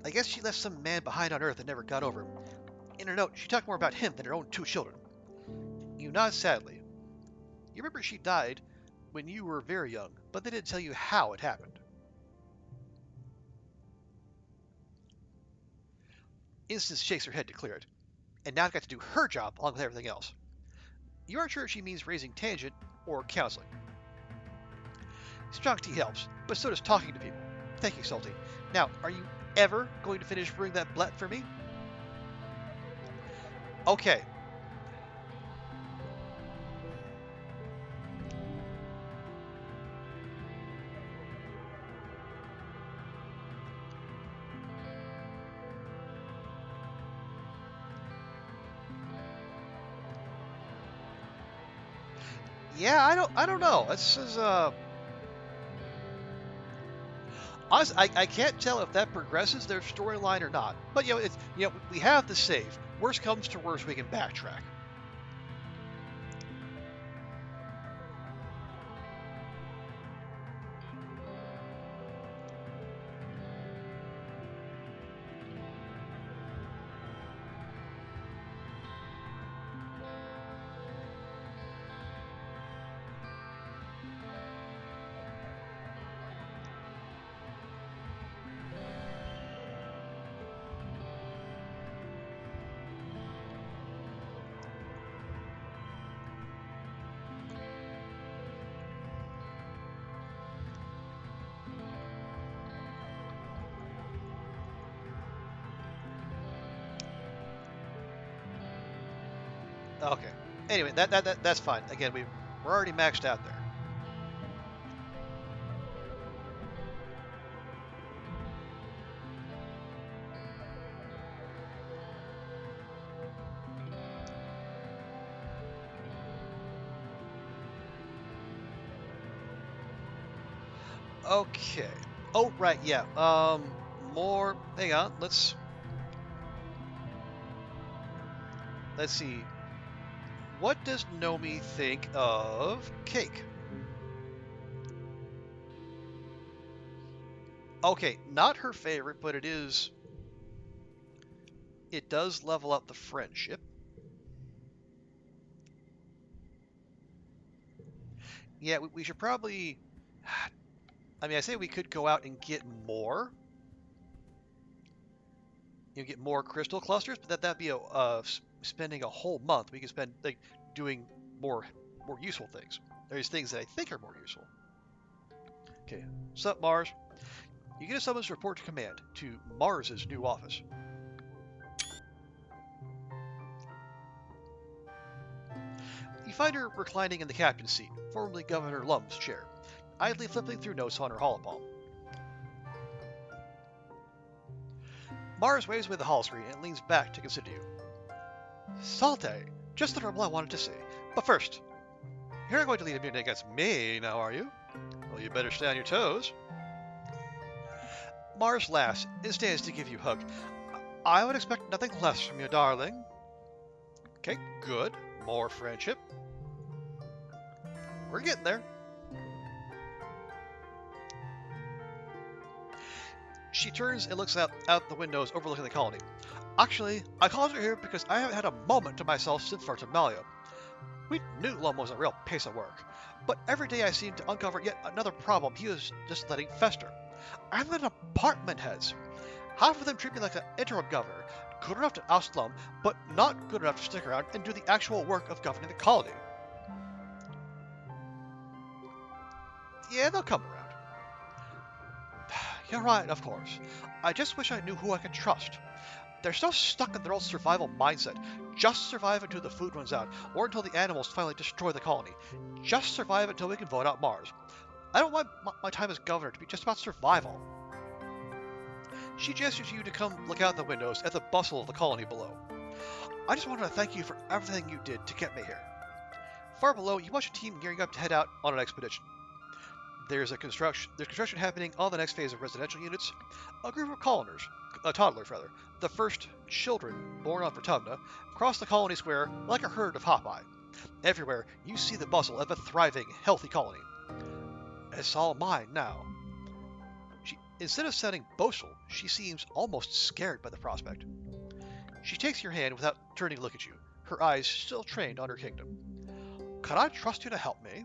S1: I guess she left some man behind on Earth and never got over him. In her note, she talked more about him than her own 2 children. You nod sadly. You remember she died when you were very young, but they didn't tell you how it happened. Instance shakes her head to clear it, and now I've got to do her job along with everything else. You aren't sure if she means raising Tangent or counseling. Strong tea helps, but so does talking to people. Thank you, Solty. Now, are you ever going to finish brewing that blat for me? Okay. Yeah, I don't know. This is honestly, I can't tell if that progresses their storyline or not. But it's we have the save. Worst comes to worst, we can backtrack. Okay. Anyway, that's fine. Again, we're already maxed out there. Okay. Oh, right, yeah. More. Hang on. Let's see. What does Nomi think of cake? Okay, not her favorite, but it does level up the friendship. Yeah, we should probably, I mean, I say we could go out and get more. Get more crystal clusters, but that'd be spending a whole month. We could spend like doing more useful things. There's things that I think are more useful. Okay, sup Mars? You get a summons to report to command to Mars's new office. You find her reclining in the captain's seat, formerly Governor Lum's chair, idly flipping through notes on her holopalm. Mars waves away the hall screen and leans back to consider you. Solty, just the trouble I wanted to say. But first, you're not going to lead a mutiny against me, now are you? Well, you better stay on your toes. Mars laughs and stands to give you a hug. I would expect nothing less from you, darling. Okay, good. More friendship. We're getting there. She turns and looks out the windows overlooking the colony. Actually, I called her here because I haven't had a moment to myself since Fartamalia. We knew Lum was a real piece of work, but every day I seem to uncover yet another problem he was just letting fester. I've got department heads. Half of them treat me like an interim governor, good enough to oust Lum, but not good enough to stick around and do the actual work of governing the colony. Yeah, they'll come around. You're right, of course. I just wish I knew who I could trust. They're so stuck in their old survival mindset. Just survive until the food runs out, or until the animals finally destroy the colony. Just survive until we can vote out Mars. I don't want my time as governor to be just about survival. She gestures to you to come look out the windows at the bustle of the colony below. I just wanted to thank you for everything you did to get me here. Far below, you watch a team gearing up to head out on an expedition. There's construction happening on the next phase of residential units. A group of toddlers, the first children born on Vertumna, cross the colony square like a herd of Hopeye. Everywhere, you see the bustle of a thriving, healthy colony. It's all mine now. Instead of sounding boastful, she seems almost scared by the prospect. She takes your hand without turning to look at you, her eyes still trained on her kingdom. Can I trust you to help me?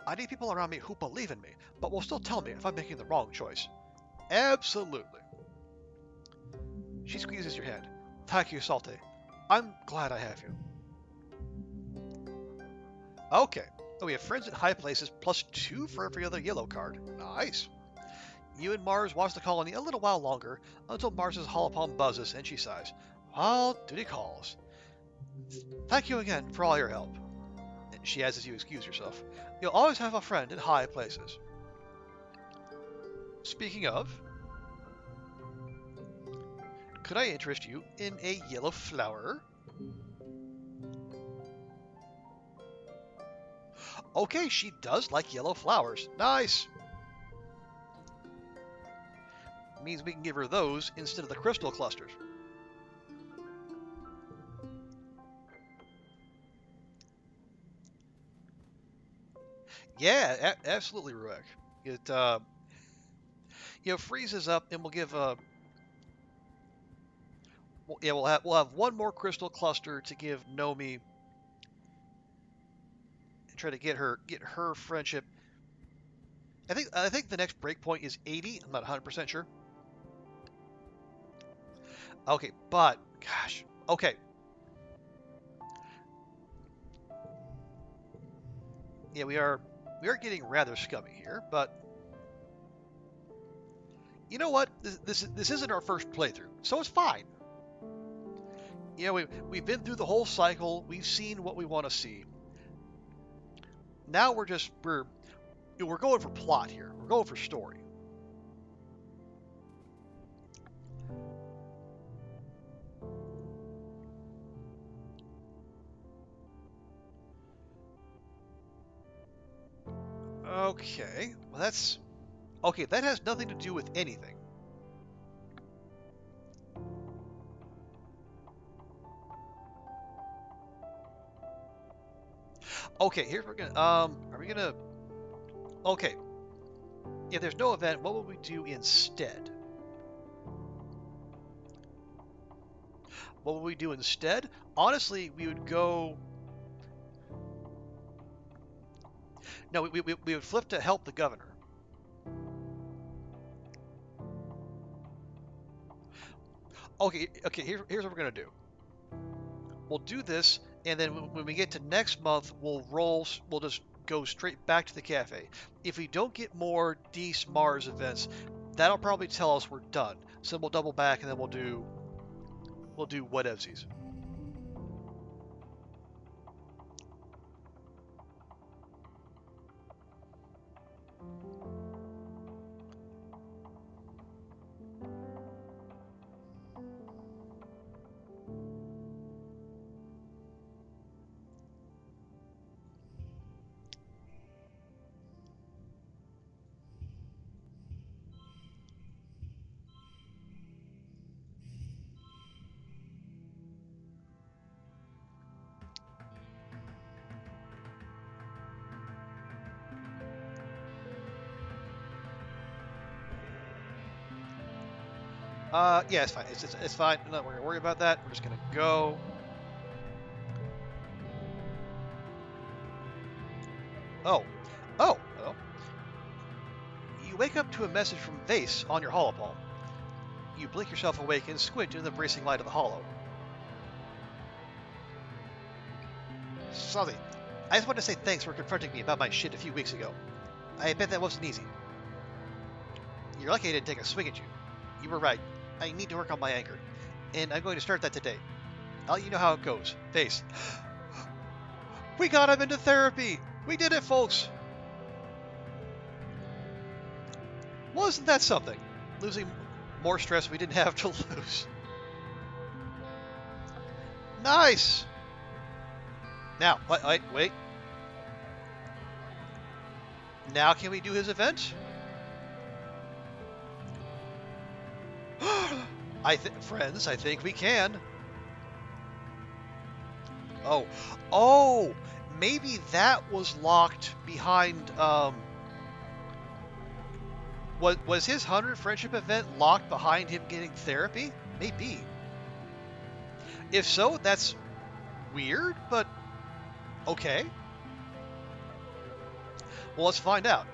S1: I need people around me who believe in me, but will still tell me if I'm making the wrong choice. Absolutely. She squeezes your hand. Thank you, Solty. I'm glad I have you. Okay. We have friends in high places +2 for every other yellow card. Nice. You and Mars watch the colony a little while longer until Mars's holopalm buzzes and she sighs. Well, duty calls. Thank you again for all your help. And she adds as you excuse yourself. You'll always have a friend in high places. Speaking of, could I interest you in a yellow flower? Okay, she does like yellow flowers. Nice. Means we can give her those instead of the crystal clusters. Yeah, absolutely, Ruek. It freezes up, and we'll give we'll have one more crystal cluster to give Nomi, and try to get her friendship. I think the next breakpoint is 80. I'm not 100% sure. Okay, but gosh, okay. Yeah, we are getting rather scummy here, but you know what? This isn't our first playthrough, so it's fine. You know, we've been through the whole cycle. We've seen what we want to see. Now we're going for plot here. We're going for story. Okay, well that's... Okay, that has nothing to do with anything. Okay, here's what we're gonna... are we gonna... Okay. If there's no event, what would we do instead? What would we do instead? Honestly, we would go... No, we would flip to help the governor. Okay, here's what we're going to do. We'll do this, and then when we get to next month, we'll just go straight back to the cafe. If we don't get more Dees Mars events, that'll probably tell us we're done. So we'll double back, and then we'll do whatevsies. Yeah, it's fine. It's fine. We're not going to worry about that. We're just going to go. Oh. Well. You wake up to a message from Vase on your holopalm. You blink yourself awake and squint into the bracing light of the hollow. Solty, I just wanted to say thanks for confronting me about my shit a few weeks ago. I bet that wasn't easy. You're lucky I didn't take a swing at you. You were right. I need to work on my anger. and I'm going to start that today. I'll let you know how it goes. Face. We got him into therapy! We did it, folks! Wasn't that something? Losing more stress we didn't have to lose. Nice! Now, wait. Now can we do his event? Friends, I think we can. Oh, maybe that was locked behind, was his 100 friendship event locked behind him getting therapy? Maybe. If so, that's weird, but okay. Well, let's find out.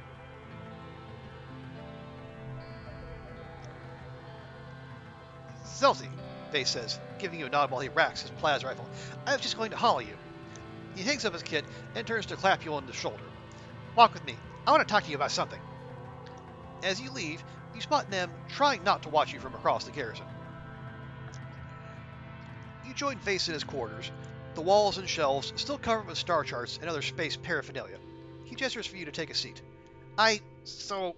S1: Solty, Face says, giving you a nod while he racks his plasma rifle. I was just going to hollow you. He hangs up his kit and turns to clap you on the shoulder. Walk with me. I want to talk to you about something. As you leave, you spot Nem trying not to watch you from across the garrison. You join Face in his quarters, the walls and shelves still covered with star charts and other space paraphernalia. He gestures for you to take a seat. Well,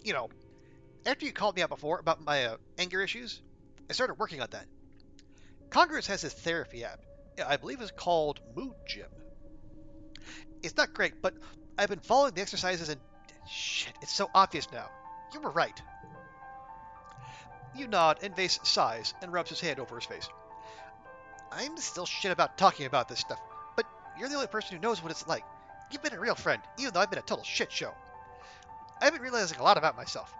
S1: you know, after you called me out before about my anger issues, I started working on that. Congress has this therapy app. I believe it's called Mood Gym. It's not great, but I've been following the exercises and shit, it's so obvious now. You were right. You nod and Vase sighs and rubs his hand over his face. I'm still shit about talking about this stuff, but you're the only person who knows what it's like. You've been a real friend, even though I've been a total shit show. I've been realizing a lot about myself.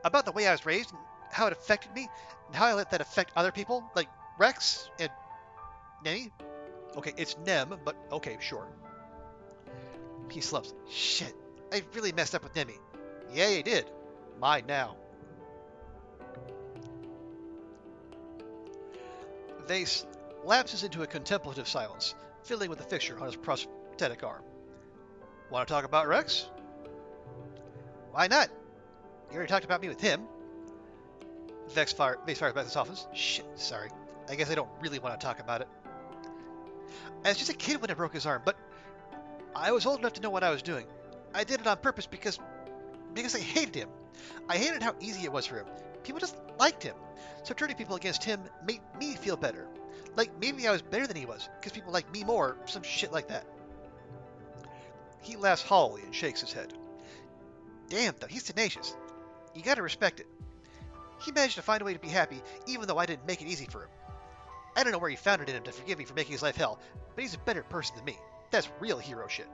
S1: About the way I was raised, and how it affected me, and how I let that affect other people, like Rex and Nemi. Okay, it's Nem, but okay, sure. He slumps. Shit, I really messed up with Nemi. Yeah, you did. Mine now. Vase lapses into a contemplative silence, fiddling with the fixture on his prosthetic arm. Want to talk about Rex? Why not? You already talked about me with him. Vase fires back to softens. Shit, sorry. I guess I don't really want to talk about it. I was just a kid when I broke his arm, but I was old enough to know what I was doing. I did it on purpose because I hated him. I hated how easy it was for him. People just liked him. So turning people against him made me feel better. Like maybe I was better than he was, because people liked me more, some shit like that. He laughs hollowly and shakes his head. Damn, though, he's tenacious. You gotta respect it. He managed to find a way to be happy, even though I didn't make it easy for him. I don't know where he found it in him to forgive me for making his life hell, but he's a better person than me. That's real hero shit.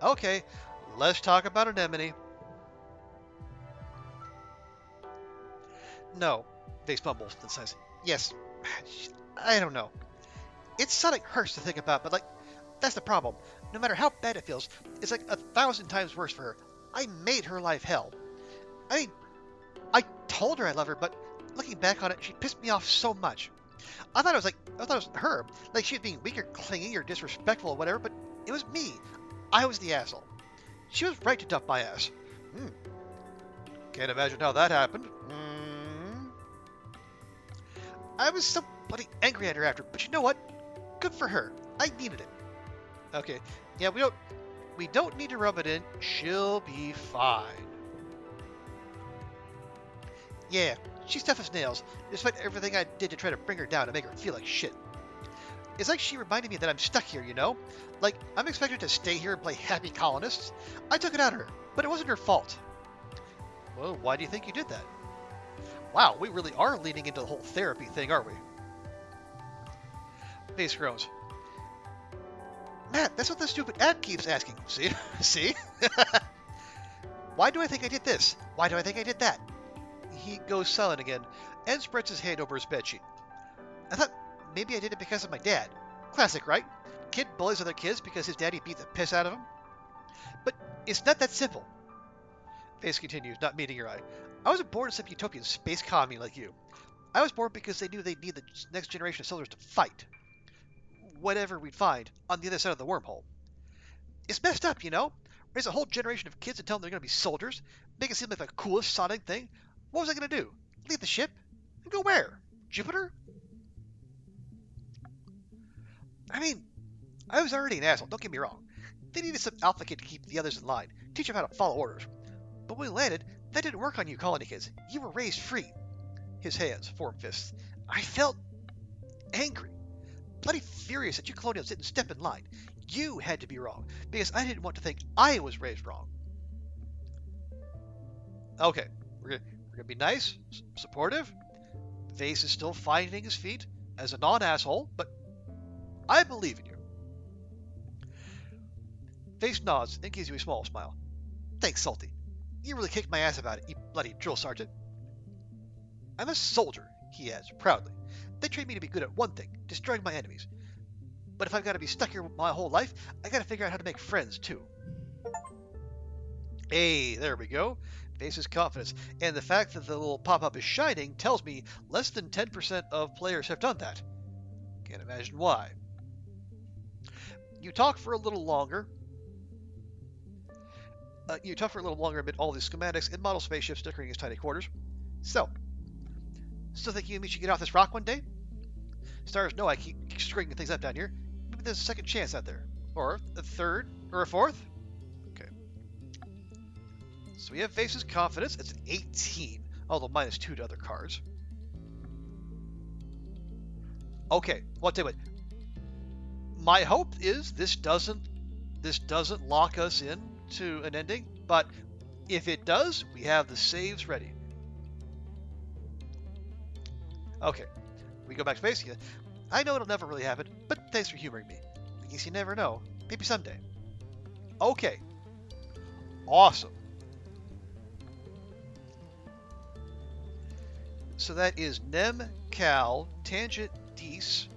S1: Okay, let's talk about Anemone. No, Vase mumbles and says, yes, I don't know. It's something hurts to think about, but that's the problem. No matter how bad it feels, it's like 1,000 times worse for her. I made her life hell. I mean, I told her I love her, but looking back on it, she pissed me off so much. I thought it was her, like she was being weak or clingy or disrespectful or whatever, but it was me. I was the asshole. She was right to dump my ass. Can't imagine how that happened. I was so bloody angry at her after, but you know what? Good for her. I needed it. Okay, yeah, we don't need to rub it in. She'll be fine. Yeah, she's tough as nails, despite everything I did to try to bring her down and make her feel like shit. It's like she reminded me that I'm stuck here, you know? Like, I'm expected to stay here and play happy colonists. I took it out of her, but it wasn't her fault. Well, why do you think you did that? Wow, we really are leaning into the whole therapy thing, aren't we? Vase groans. Matt, that's what the stupid ad keeps asking. See? See? Why do I think I did this? Why do I think I did that? He goes silent again and spreads his hand over his bedsheet. I thought maybe I did it because of my dad. Classic, right? Kid bullies other kids because his daddy beat the piss out of him. But it's not that simple. Face continues, not meeting your eye. I wasn't born in some utopian space commune like you. I was born because they knew they'd need the next generation of soldiers to fight whatever we'd find on the other side of the wormhole. It's messed up, you know? Raise a whole generation of kids and tell them they're going to be soldiers, make it seem like the coolest sounding thing. What was I going to do? Leave the ship? And go where? Jupiter? I mean, I was already an asshole, don't get me wrong. They needed some alpha kid to keep the others in line, teach them how to follow orders. But when we landed, that didn't work on you colony kids. You were raised free. His hands formed fists. I felt angry. Bloody furious that you colonials didn't step in line. You had to be wrong, because I didn't want to think I was raised wrong. Okay, we're gonna be nice, supportive. Vase is still finding his feet as a non-asshole, but I believe in you. Vase nods and gives you a small smile. Thanks, Solty. You really kicked my ass about it, you bloody drill sergeant. I'm a soldier, he adds proudly. They train me to be good at one thing, destroying my enemies. But if I've got to be stuck here my whole life, I got to figure out how to make friends too. Hey, there we go. Vase's confidence, and the fact that the little pop-up is shining tells me less than 10% of players have done that. Can't imagine why. You talk for a little longer. Amid all these schematics and model spaceships decorating his tiny quarters. So, still think you and me should get off this rock one day? Stars know I keep stringing things up down here. Maybe there's a second chance out there. Or a third, or a fourth? Okay. So we have Vase's confidence. It's an 18, although -2 to other cards. Okay, well, I'll tell you what. My hope is this doesn't lock us in to an ending, but if it does, we have the saves ready. Okay, we go back to space again. I know it'll never really happen, but thanks for humoring me. I guess you never know. Maybe someday. Okay. Awesome. So that is Nem, Cal, Tangent, Dees,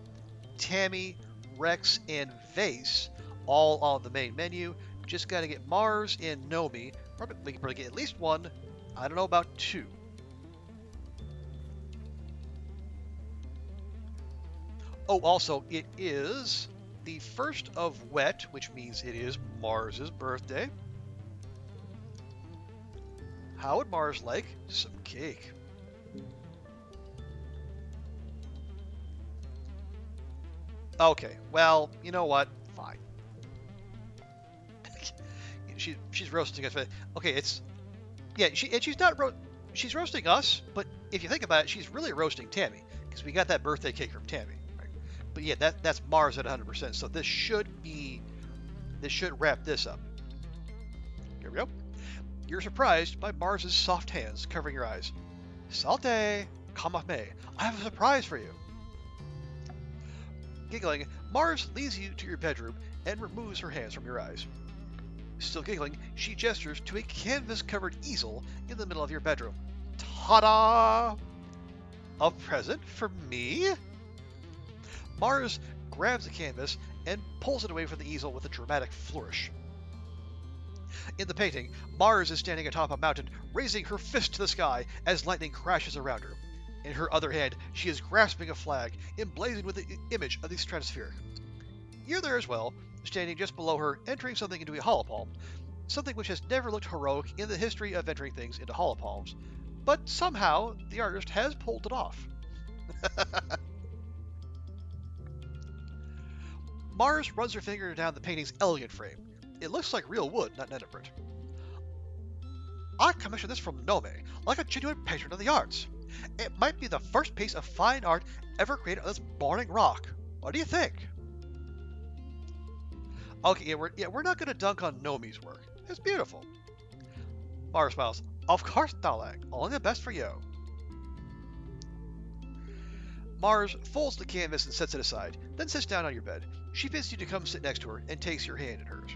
S1: Tammy, Rex, and Vase all on the main menu. Just got to get Mars and Nomi. We can probably get at least one. I don't know about two. Oh, also, it is the first of Wet, which means it is Mars's birthday. How would Mars like some cake? Okay, well, you know what? Fine. she's roasting us. Okay, it's she's roasting us, but if you think about it, she's really roasting Tammy because we got that birthday cake from Tammy. Right? But yeah, that's Mars at 100%. So this should wrap this up. Here we go. You're surprised by Mars's soft hands covering your eyes. Solty, come with me. I have a surprise for you. Giggling, Mars leads you to your bedroom and removes her hands from your eyes. Still giggling, she gestures to a canvas-covered easel in the middle of your bedroom. Ta-da! A present for me? Mars grabs the canvas and pulls it away from the easel with a dramatic flourish. In the painting, Mars is standing atop a mountain, raising her fist to the sky as lightning crashes around her. In her other hand, she is grasping a flag, emblazoned with the image of the stratosphere. You're there as well, standing just below her, entering something into a holopalm, something which has never looked heroic in the history of entering things into holopalms, but somehow the artist has pulled it off. Mars runs her finger down the painting's elegant frame. It looks like real wood, not netherprint. I commissioned this from Nome, like a genuine patron of the arts. It might be the first piece of fine art ever created on this boring rock. What do you think? Okay, we're not going to dunk on Nomi's work. It's beautiful. Mara smiles. Of course, darling. Only the best for you. Mars folds the canvas and sets it aside, then sits down on your bed. She bids you to come sit next to her and takes your hand in hers.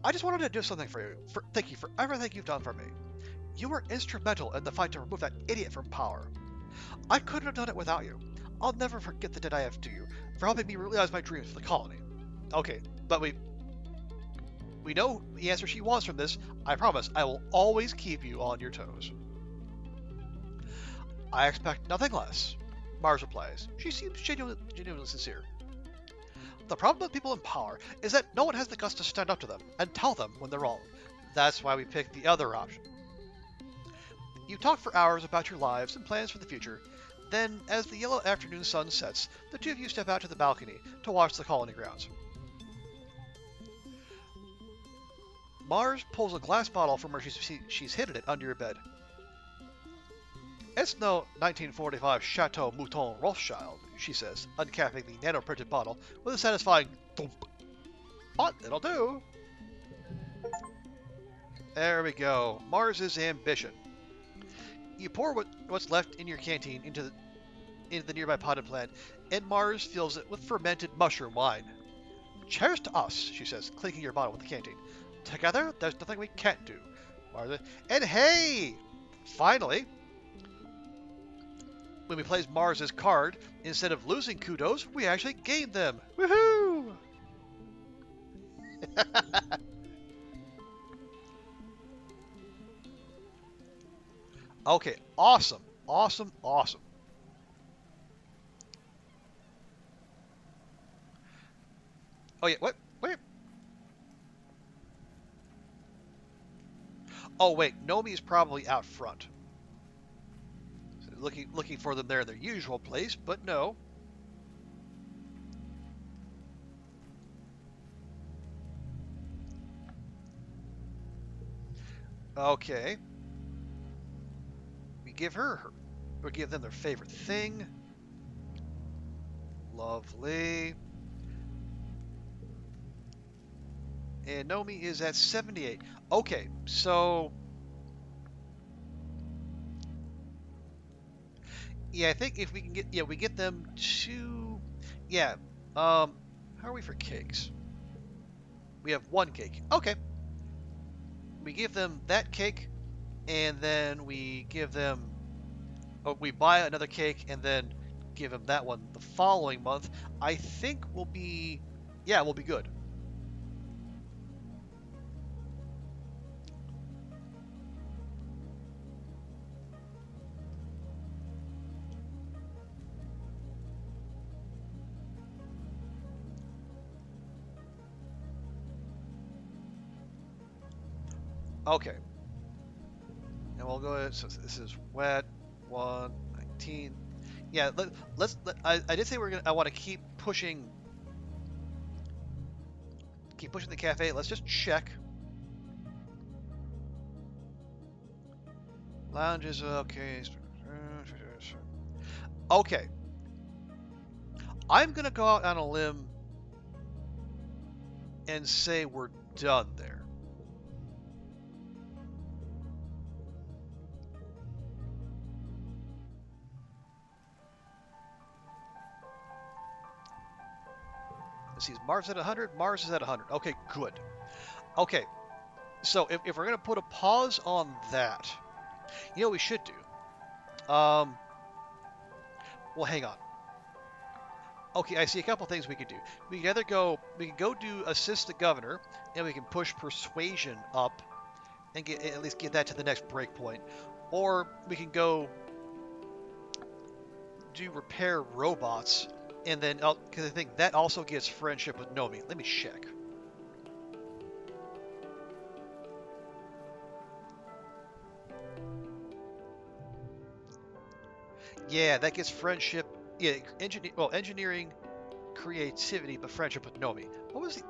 S1: I just wanted to do something for you. Thank you for everything you've done for me. You were instrumental in the fight to remove that idiot from power. I couldn't have done it without you. I'll never forget the debt I have to you for helping me realize my dreams for the colony. Okay, but we know the answer she wants from this. I promise I will always keep you on your toes. I expect nothing less, Mars replies. She seems genuinely sincere. The problem with people in power is that no one has the guts to stand up to them and tell them when they're wrong. That's why we picked the other option. You talk for hours about your lives and plans for the future, Then, as the yellow afternoon sun sets, the two of you step out to the balcony to watch the colony grounds. Mars pulls a glass bottle from where she's hidden it under your bed. It's no 1945 Chateau Mouton Rothschild, she says, uncapping the nano-printed bottle with a satisfying thump. But it'll do. There we go. Mars's ambition. You pour what's left in your canteen into the nearby potted plant, and Mars fills it with fermented mushroom wine. Cheers to us, she says, clinking your bottle with the canteen. Together, there's nothing we can't do. Mars, and hey! Finally, when we play Mars's card, instead of losing kudos, we actually gain them. Woohoo! Okay, awesome. Awesome, awesome. Oh yeah, what? Wait. Oh wait, Nomi's probably out front. So looking for them there in their usual place, but no. Okay. We give or give them their favorite thing. Lovely. And Nomi is at 78. Okay, so yeah, I think if we can get we get them to how are we for cakes? We have one cake. Okay. We give them that cake, and then we give them we buy another cake and then give them that one the following month. I think we'll be good. Okay. And we'll go ahead. So this is wet 119. Yeah, I did say I want to keep pushing the cafe. Let's just check. Lounge is okay. Okay. I'm gonna go out on a limb and say we're done there. Let's see, Mars at 100? Mars is at 100. Okay, good. Okay, so if we're going to put a pause on that, you know what we should do? Well, hang on. Okay, I see a couple things we could do. We can go do assist the governor, and we can push persuasion up, and at least get that to the next breakpoint. Or we can go do repair robots, and then, because I think that also gets friendship with Nomi. Let me check. Yeah, that gets friendship. Yeah, engineering, creativity, but friendship with Nomi. What was the...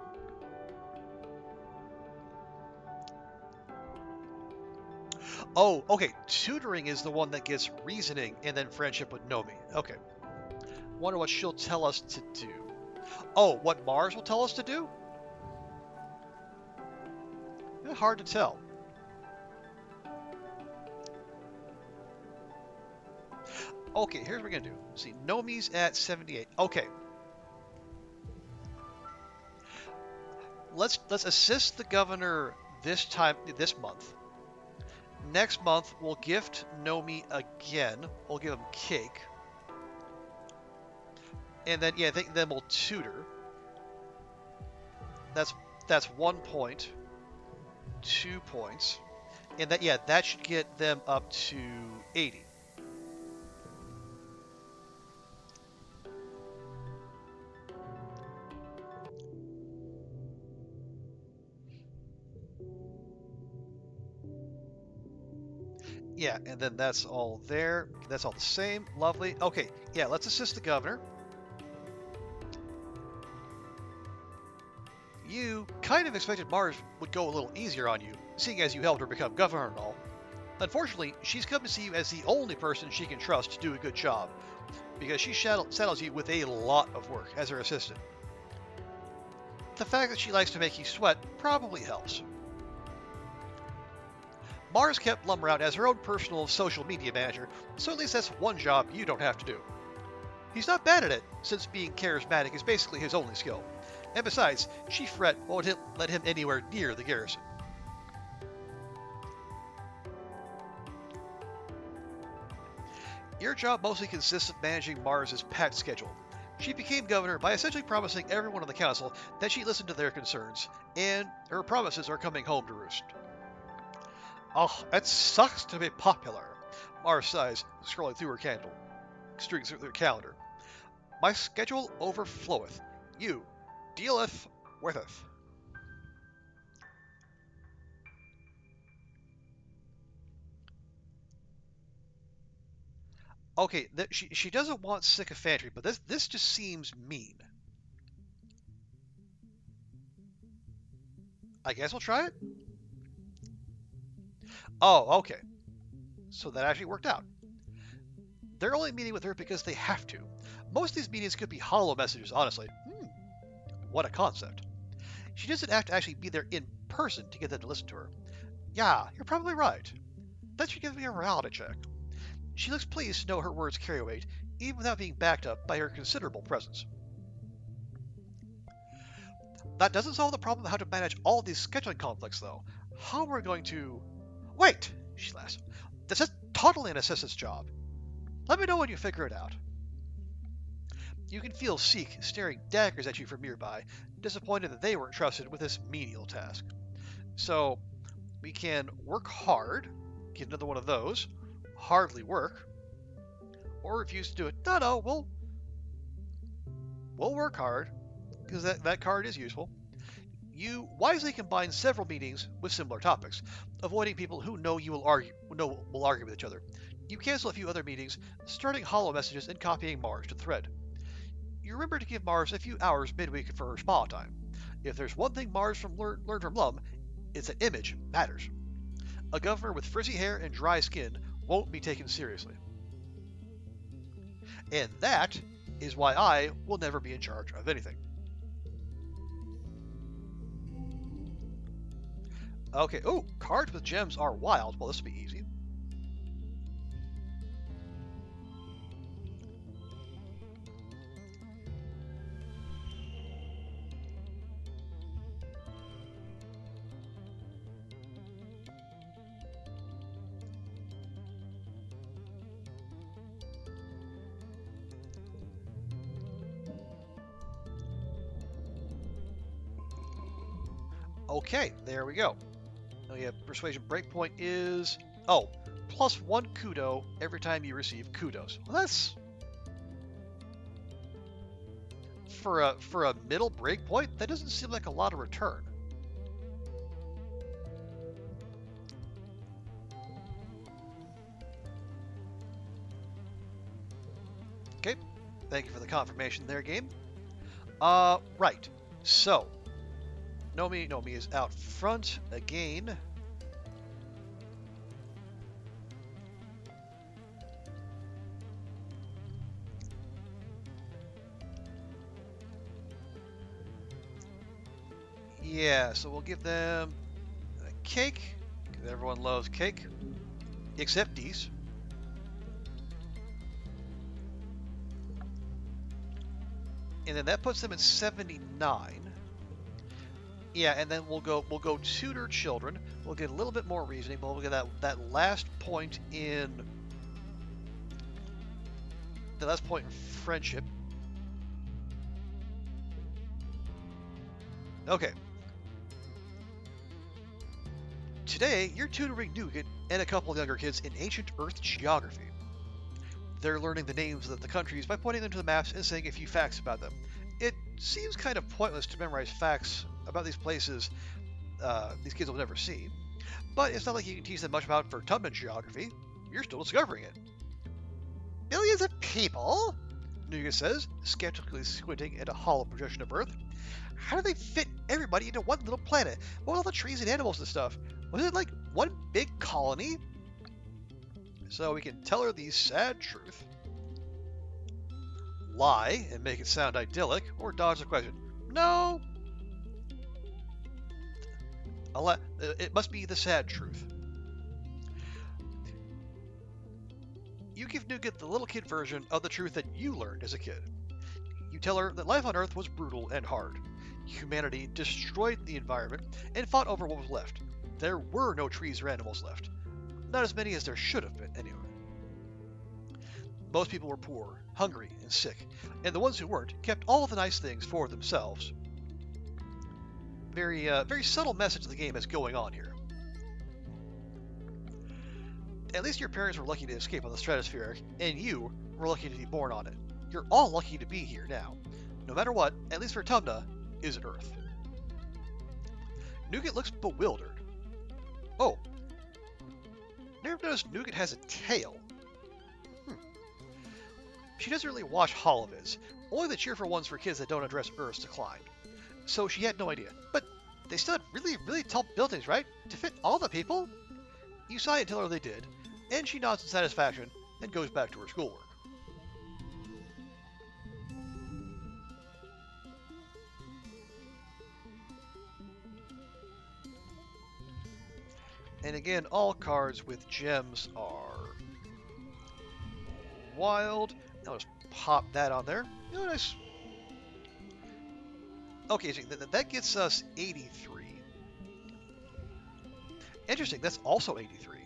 S1: Oh, okay. Tutoring is the one that gets reasoning, and then friendship with Nomi. Okay. Wonder what she'll tell us to do. Oh, what Mars will tell us to do? Hard to tell. Okay, here's what we're gonna do. See, Nomi's at 78. Okay. Let's assist the governor this month. Next month we'll gift Nomi again. We'll give him cake. And then then we'll tutor. That's 1 point. 2 points. And that should get them up to 80. Yeah, and then that's all there. That's all the same. Lovely. Okay, yeah, let's assist the governor. You kind of expected Mars would go a little easier on you, seeing as you helped her become governor and all. Unfortunately, she's come to see you as the only person she can trust to do a good job, because she saddles you with a lot of work as her assistant. The fact that she likes to make you sweat probably helps. Mars kept Lum around as her own personal social media manager, so at least that's one job you don't have to do. He's not bad at it, since being charismatic is basically his only skill. And besides, Chief Fret won't let him anywhere near the garrison. Your job mostly consists of managing Mars's packed schedule. She became governor by essentially promising everyone on the council that she'd listen to their concerns, and her promises are coming home to roost. Oh, it sucks to be popular, Mars sighs, scrolling through her calendar. My schedule overfloweth. You dealeth with it. Okay, she doesn't want sycophantry, but this just seems mean. I guess we'll try it. Oh, okay. So that actually worked out. They're only meeting with her because they have to. Most of these meetings could be hollow messages, honestly. What a concept. She doesn't have to actually be there in person to get them to listen to her. Yeah, you're probably right. That should give me a reality check. She looks pleased to know her words carry weight, even without being backed up by her considerable presence. That doesn't solve the problem of how to manage all these scheduling conflicts, though. How are we going to... Wait, she laughs. This is totally an assistant's job. Let me know when you figure it out. You can feel Seek staring daggers at you from nearby, disappointed that they weren't trusted with this menial task. So, we can work hard, get another one of those, hardly work, or refuse to do it. No, we'll work hard, because that card is useful. You wisely combine several meetings with similar topics, avoiding people who know you will argue with each other. You cancel a few other meetings, starting hollow messages and copying Mars to the thread. You remember to give Mars a few hours midweek for her spa time. If there's one thing Mars learned from Lum, it's that image matters. A governor with frizzy hair and dry skin won't be taken seriously. And that is why I will never be in charge of anything. Okay, oh, cards with gems are wild. Well, this will be easy. Okay, there we go. Oh yeah, persuasion breakpoint is plus 1 kudo every time you receive kudos. Well, that's for a middle breakpoint. That doesn't seem like a lot of return. Okay, thank you for the confirmation there, game. Right. So. Nomi is out front again. Yeah, so we'll give them a cake, because everyone loves cake, except these. And then that puts them at 79. Yeah, and then we'll go tutor children. We'll get a little bit more reasoning, but we'll get that last point in friendship. Okay. Today, you're tutoring Nougat and a couple of younger kids in ancient Earth geography. They're learning the names of the countries by pointing them to the maps and saying a few facts about them. It seems kind of pointless to memorize facts about these places these kids will never see. But it's not like you can teach them much about Vertumban geography. You're still discovering it. Billions of people? Nougat says, skeptically squinting at a hollow projection of Earth. How do they fit everybody into one little planet? What with all the trees and animals and stuff? Was it like one big colony? So we can tell her the sad truth, lie and make it sound idyllic, or dodge the question. No. It must be the sad truth. You give Nougat the little kid version of the truth that you learned as a kid. You tell her that life on Earth was brutal and hard. Humanity destroyed the environment and fought over what was left. There were no trees or animals left. Not as many as there should have been, anyway. Most people were poor, hungry, and sick, and the ones who weren't kept all the nice things for themselves. Very subtle message the game is going on here. At least your parents were lucky to escape on the stratosphere, and you were lucky to be born on it. You're all lucky to be here now. No matter what, at least for Tumna, is it Earth. Nougat looks bewildered. Oh. Never noticed Nougat has a tail. She doesn't really watch holovids, only the cheerful ones for kids that don't address Earth's decline. So she had no idea. But they still had really, really tall buildings, right? To fit all the people? You sigh and tell her they did, and she nods in satisfaction and goes back to her schoolwork. And again, all cards with gems are wild. I'll just pop that on there. Oh, nice. Okay, so that gets us 83. Interesting, that's also 83.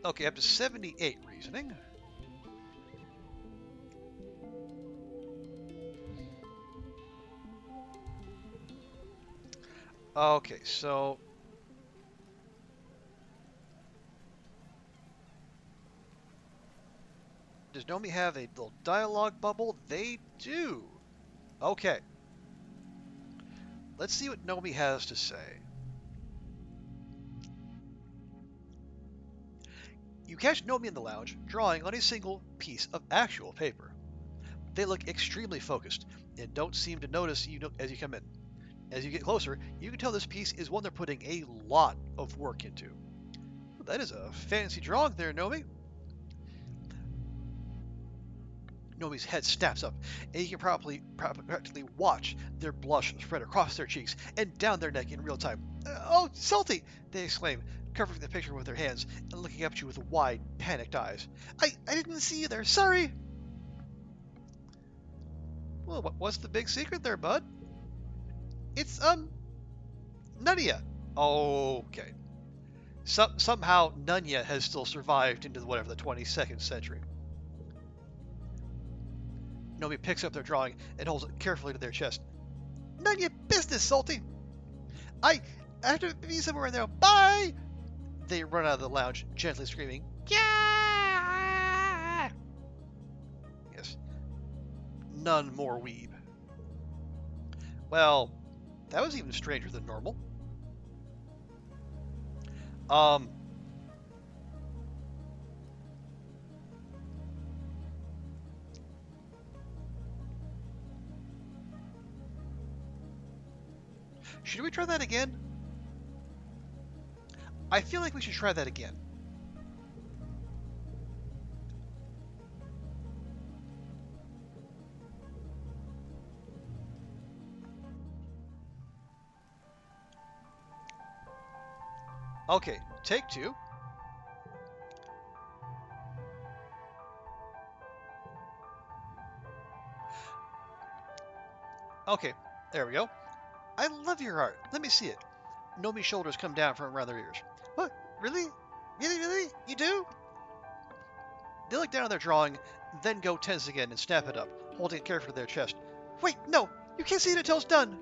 S1: Okay, up to 78 reasoning. Okay, so does Nomi have a little dialogue bubble? They do. Okay. Let's see what Nomi has to say. You catch Nomi in the lounge, drawing on a single piece of actual paper. They look extremely focused and don't seem to notice you as you come in. As you get closer, you can tell this piece is one they're putting a lot of work into. Well, that is a fancy drawing there, Nomi. Nomi's head snaps up, and you can practically watch their blush spread across their cheeks and down their neck in real time. Oh, Solty! They exclaim, covering the picture with their hands and looking up at you with wide, panicked eyes. I didn't see you there, sorry! Well, what's the big secret there, bud? It's, Nunya. Okay. Somehow Nunya has still survived into the 22nd century. Nomi picks up their drawing and holds it carefully to their chest. None of your business, Solty. I have to be somewhere in there. Bye! They run out of the lounge, gently screaming, yeah! Yes. None more weeb. Well, that was even stranger than normal. Should we try that again? I feel like we should try that again. Okay, take two. Okay, there we go. I love your art. Let me see it. Nomi's shoulders come down from around their ears. What? Really? Really? You do? They look down at their drawing, then go tense again and snap it up, holding it carefully to their chest. Wait, no! You can't see it until it's done!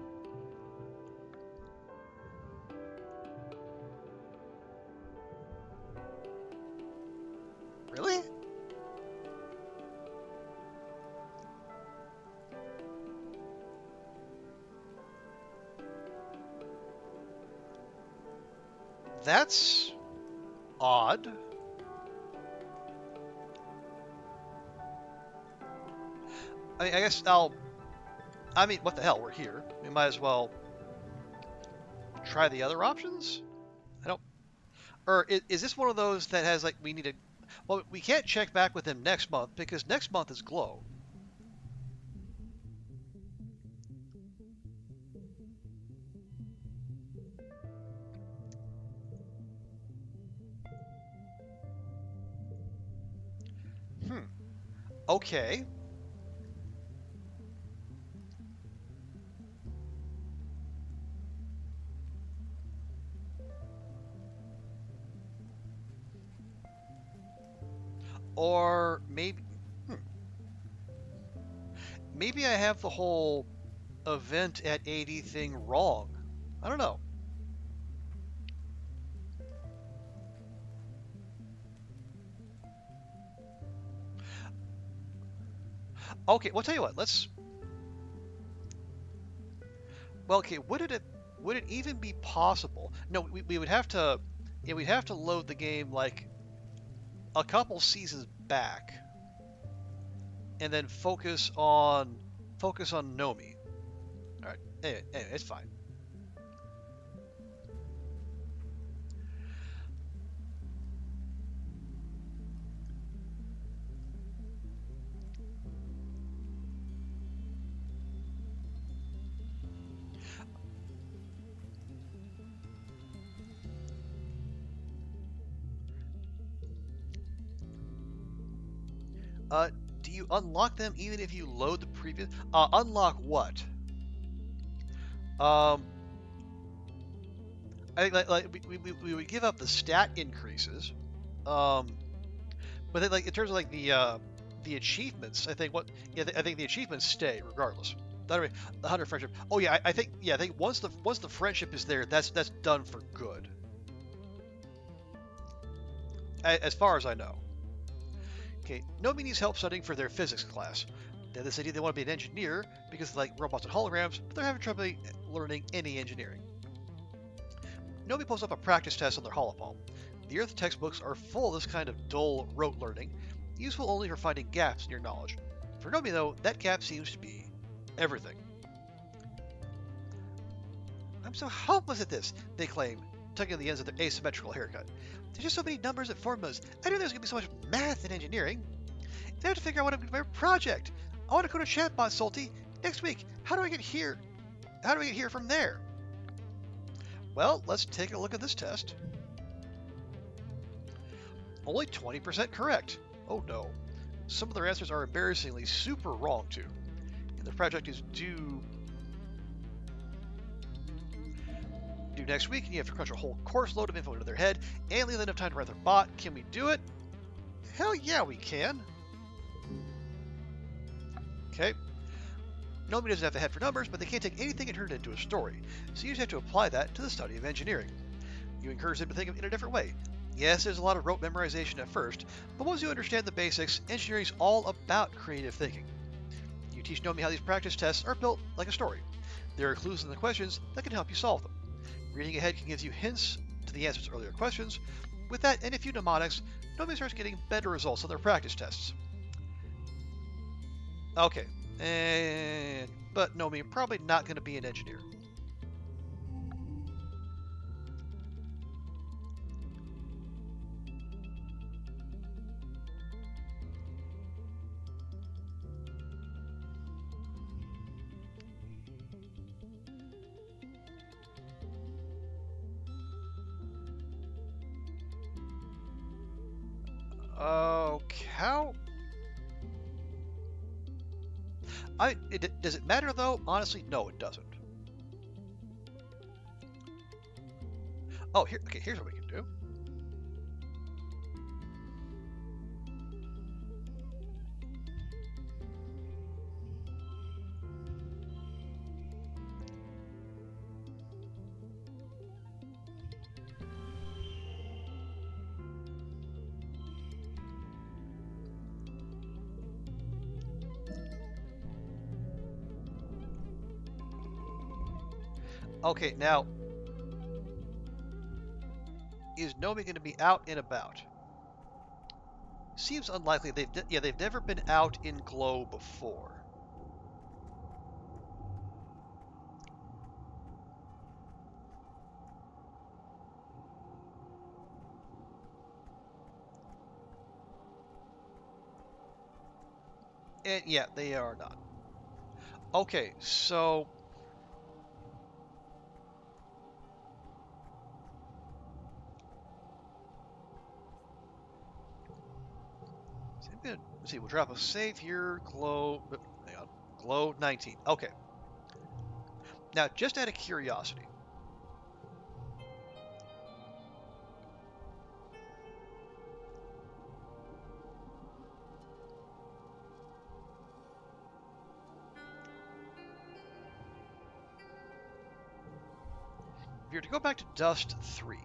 S1: Really? That's odd. I guess I mean, what the hell? We're here. We might as well try the other options. I don't. Or is this one of those that has like we need to? Well, we can't check back with him next month because next month is glow. Okay. Or maybe, maybe I have the whole event at 80 thing wrong. I don't know. Okay, well, tell you what. Let's. Well, okay. Would it even be possible? No, we would have to. Yeah, we'd have to load the game like a couple seasons back, and then focus on Nomi. All right. Anyway, it's fine. Do you unlock them even if you load the previous? Unlock what? I think like we would give up the stat increases. But then like in terms of like the achievements, I think I think the achievements stay regardless. Anyway, the 100 friendship. Oh yeah, I think once the friendship is there, that's done for good. As far as I know. Okay, Nomi needs help studying for their physics class. They have this idea they want to be an engineer because they like robots and holograms, but they're having trouble learning any engineering. Nomi pulls up a practice test on their holopalm. The Earth textbooks are full of this kind of dull rote learning, useful only for finding gaps in your knowledge. For Nomi, though, that gap seems to be everything. I'm so hopeless at this, they claim, tugging the ends of their asymmetrical haircut. There's just so many numbers and formulas. I knew there was going to be so much math in engineering. I have to figure out what I'm going to do for my project. I want to go to chatbot Solty next week. How do I get here? How do I get here from there? Well, let's take a look at this test. Only 20% correct. Oh no. Some of their answers are embarrassingly super wrong too. And the project is due next week, and you have to crunch a whole course load of info into their head and leave them enough time to write their bot. Can we do it? Hell yeah, we can. Okay. Nobody doesn't have a head for numbers, but they can't take anything and turn it into a story. So you just have to apply that to the study of engineering. You encourage them to think of it in a different way. Yes, there's a lot of rote memorization at first, but once you understand the basics, engineering is all about creative thinking. You teach Nomi how these practice tests are built like a story. There are clues in the questions that can help you solve them. Reading ahead can give you hints to the answers to earlier questions. With that and a few mnemonics, Nomi starts getting better results on their practice tests. Okay, but Nomi, probably not going to be an engineer. How? Does it matter though? Honestly, no, it doesn't. Oh, here's what we can do. Okay, now Is Nomi going to be out and about? Seems unlikely. They've never been out in glow before. And yeah, they are not. Okay, so let's see. We'll drop a save here. Glow. Hang on. Glow 19. Okay. Now, just out of curiosity, if you're to go back to Dust 3,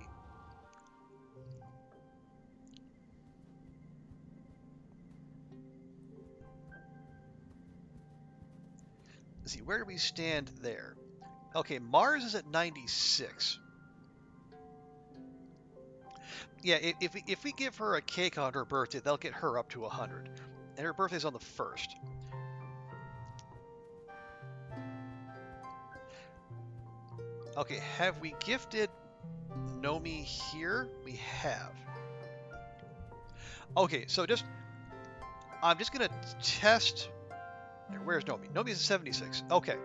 S1: let's see, where do we stand there? Okay, Mars is at 96. Yeah, if we give her a cake on her birthday, they'll get her up to 100. And her birthday's on the 1st. Okay, have we gifted Nomi here? We have. Okay, so I'm just gonna test. Where's Nomi? Nomi's at 76. Okay.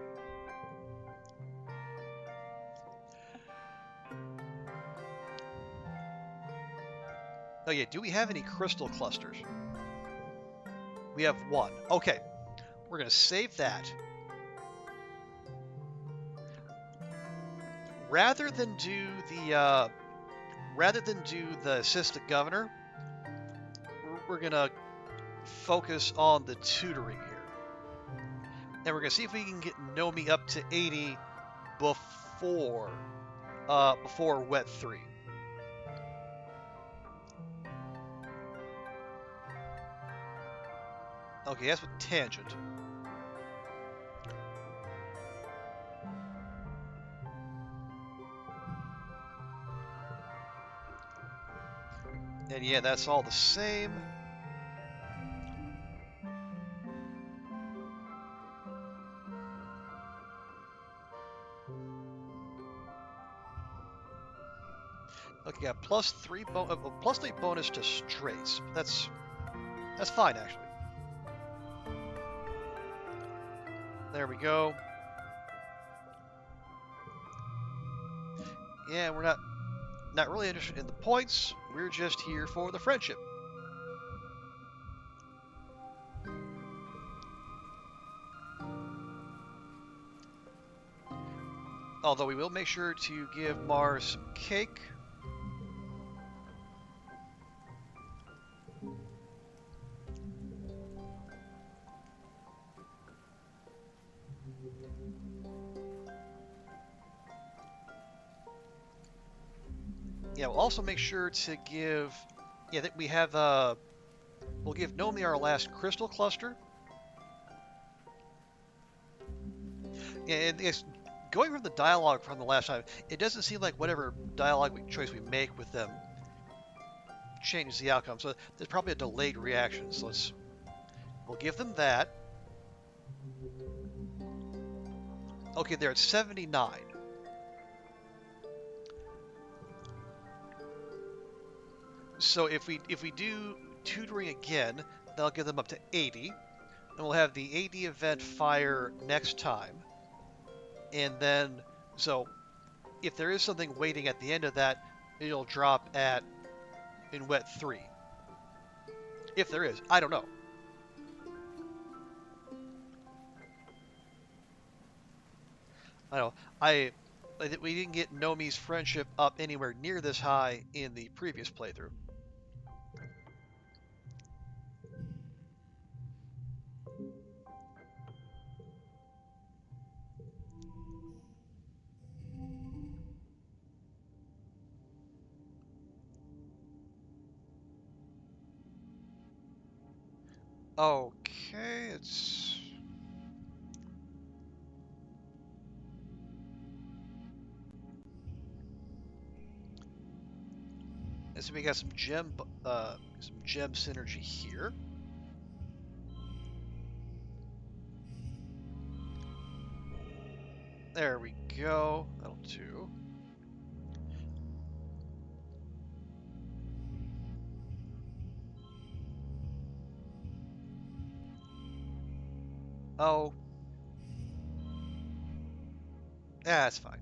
S1: Oh yeah, do we have any crystal clusters? We have one. Okay, we're gonna save that. Rather than do the assistant governor, we're gonna focus on the tutoring here, and we're gonna see if we can get Nomi up to 80 before Wet 3. Okay, that's with Tangent. And yeah, that's all the same. Okay, got +3 bonus to straights. That's fine actually. There we go. Yeah, we're not really interested in the points. We're just here for the friendship. Although we will make sure to give Mars some cake. Yeah, we'll also make sure to give. Yeah, that we have. We'll give Nomi our last crystal cluster. Yeah, and it's going from the dialogue from the last time. It doesn't seem like whatever dialogue choice we make with them changes the outcome. So there's probably a delayed reaction. So we'll give them that. Okay, they're at 79. So if we do tutoring again, that'll get them up to 80. And we'll have the AD event fire next time. And then, so if there is something waiting at the end of that, it'll drop in Wet 3. If there is, I don't know. I know. We didn't get Nomi's friendship up anywhere near this high in the previous playthrough. Okay, it's... And so we got some gem synergy here. There we go. That'll do. Oh. Yeah, that's fine.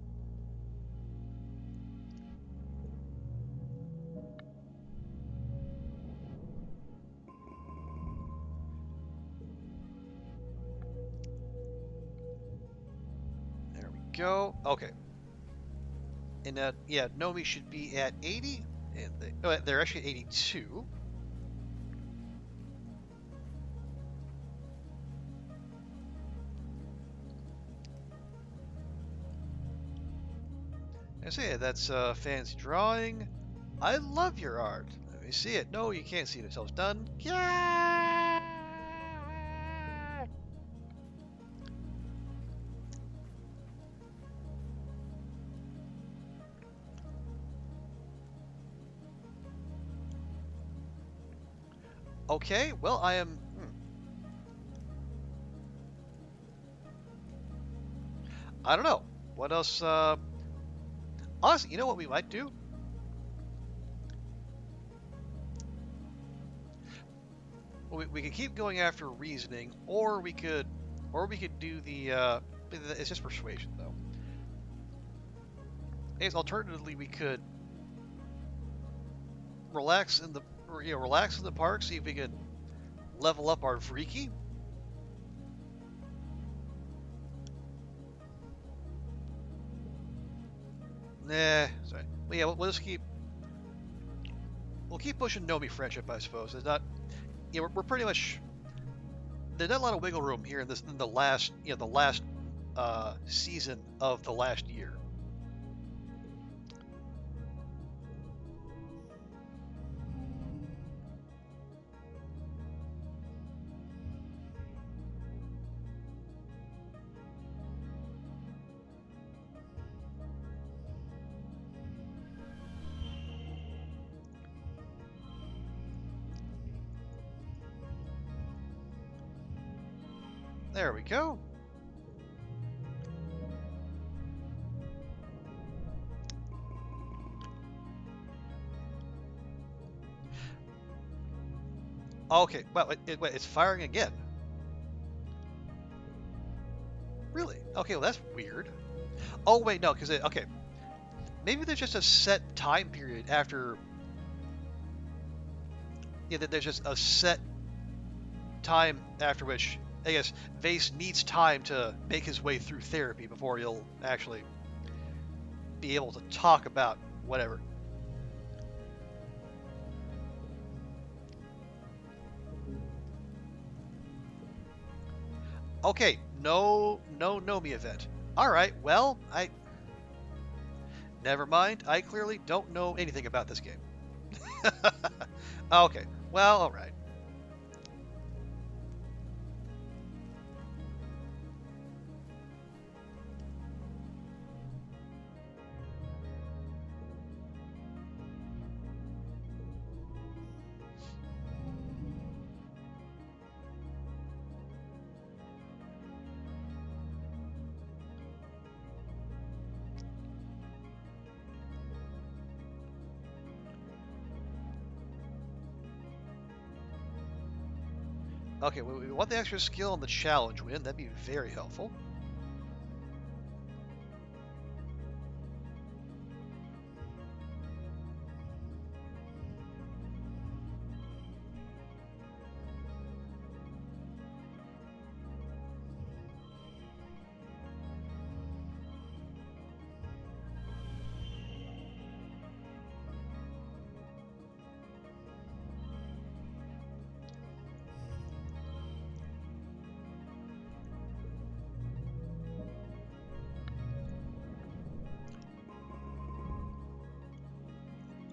S1: There we go. Okay. And yeah, Nomi should be at 80, and they're actually at 82. I say that's fancy drawing. I love your art. Let me see it. No, you can't see it until it's done. Yeah. Okay, well, I am... I don't know. What else? Honestly, you know what we might do? We could keep going after reasoning, or we could do the... it's just persuasion, though. I guess alternatively, we could relax in the park, see if we could level up our freaky. Nah, sorry. But yeah, we'll just keep pushing Nomi friendship, I suppose. It's not, we're pretty much, there's not a lot of wiggle room here in the last season of the last year. There we go. Okay, well, wait, it's firing again. Really? Okay, well, that's weird. Oh, wait, no, because okay. Maybe there's just a set time period after... Yeah, that there's just a set time after which... I guess Vase needs time to make his way through therapy before he'll actually be able to talk about whatever. Okay, no Nomi event. Alright, well, never mind. I clearly don't know anything about this game. Okay, well, alright. Okay, we want the extra skill on the challenge win. That'd be very helpful.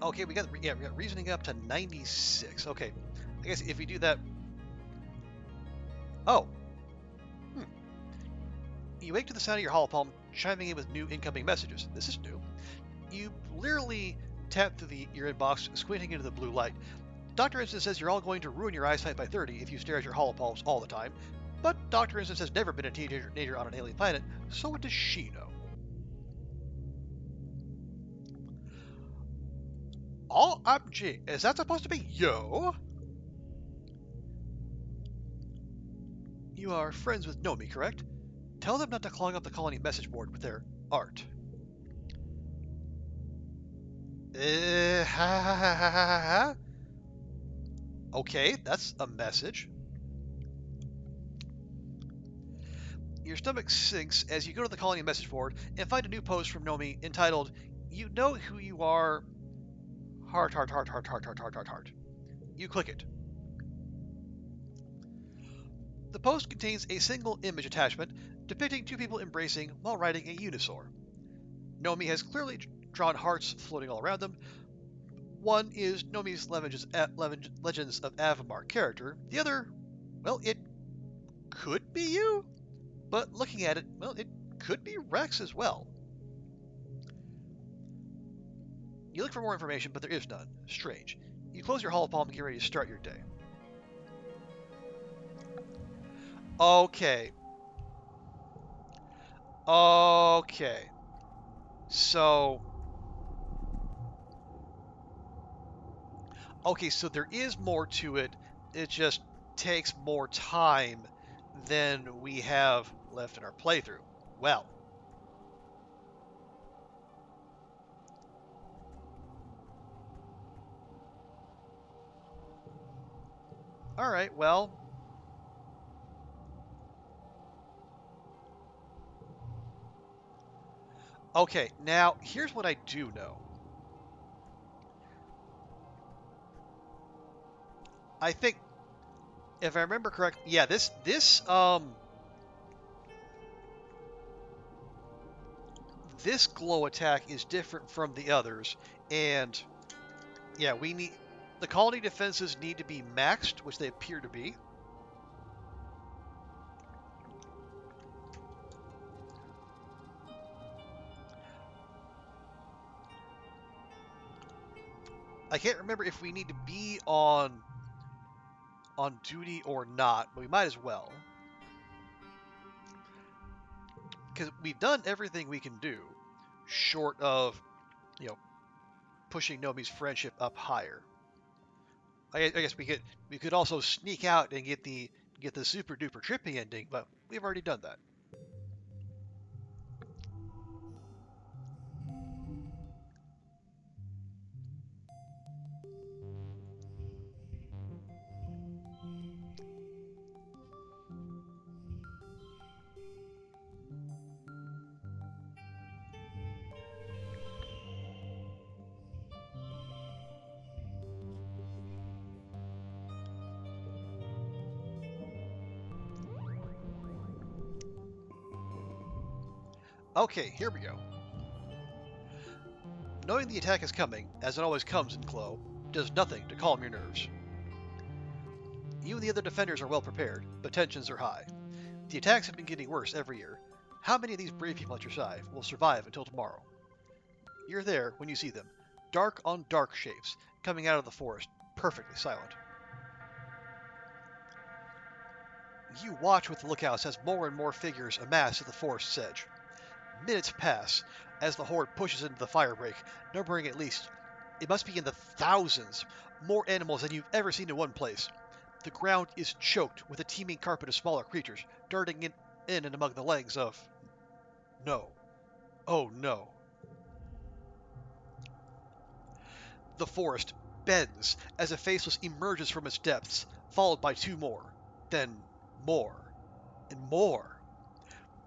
S1: Okay, we got reasoning up to 96. Okay, I guess if we do that... Oh. You wake to the sound of your hollow palm chiming in with new incoming messages. This is new. You literally tap through your inbox, squinting into the blue light. Dr. Instant says you're all going to ruin your eyesight by 30 if you stare at your holopalms all the time. But Dr. Instant has never been a teenager on an alien planet, so what does she know? OMG, is that supposed to be yo? You are friends with Nomi, correct? Tell them not to clog up the colony message board with their art. Ha ha ha ha ha ha. Okay, that's a message. Your stomach sinks as you go to the colony message board and find a new post from Nomi entitled, "You know who you are, heart, heart, heart, heart, heart, heart, heart, heart, heart." You click it. The post contains a single image attachment depicting two people embracing while riding a unisaur. Nomi has clearly drawn hearts floating all around them. One is Nomi's Legends of Avamar character. The other, well, it could be you, but looking at it, well, it could be Rex as well. You look for more information, but there is none. Strange. You close your holopalm and get ready to start your day. Okay. Okay. So... Okay, so there is more to it. It just takes more time than we have left in our playthrough. Well. Alright, well. Okay, now, here's what I do know. I think, if I remember correctly, yeah, this glow attack is different from the others, and yeah, the colony defenses need to be maxed, which they appear to be. I can't remember if we need to be on duty or not, but we might as well. Because we've done everything we can do, short of, pushing Nomi's friendship up higher. I guess we could also sneak out and get the super duper trippy ending, but we've already done that. Okay, here we go. Knowing the attack is coming, as it always comes in Glow, does nothing to calm your nerves. You and the other defenders are well prepared, but tensions are high. The attacks have been getting worse every year. How many of these brave people at your side will survive until tomorrow? You're there when you see them, dark on dark shapes, coming out of the forest, perfectly silent. You watch with the lookouts as more and more figures amass at the forest's edge. Minutes pass as the horde pushes into the firebreak, numbering at least, it must be in the thousands, more animals than you've ever seen in one place. The ground is choked with a teeming carpet of smaller creatures, darting in and among the legs of... No. Oh no. The forest bends as a faceless emerges from its depths, followed by two more, then more, and more.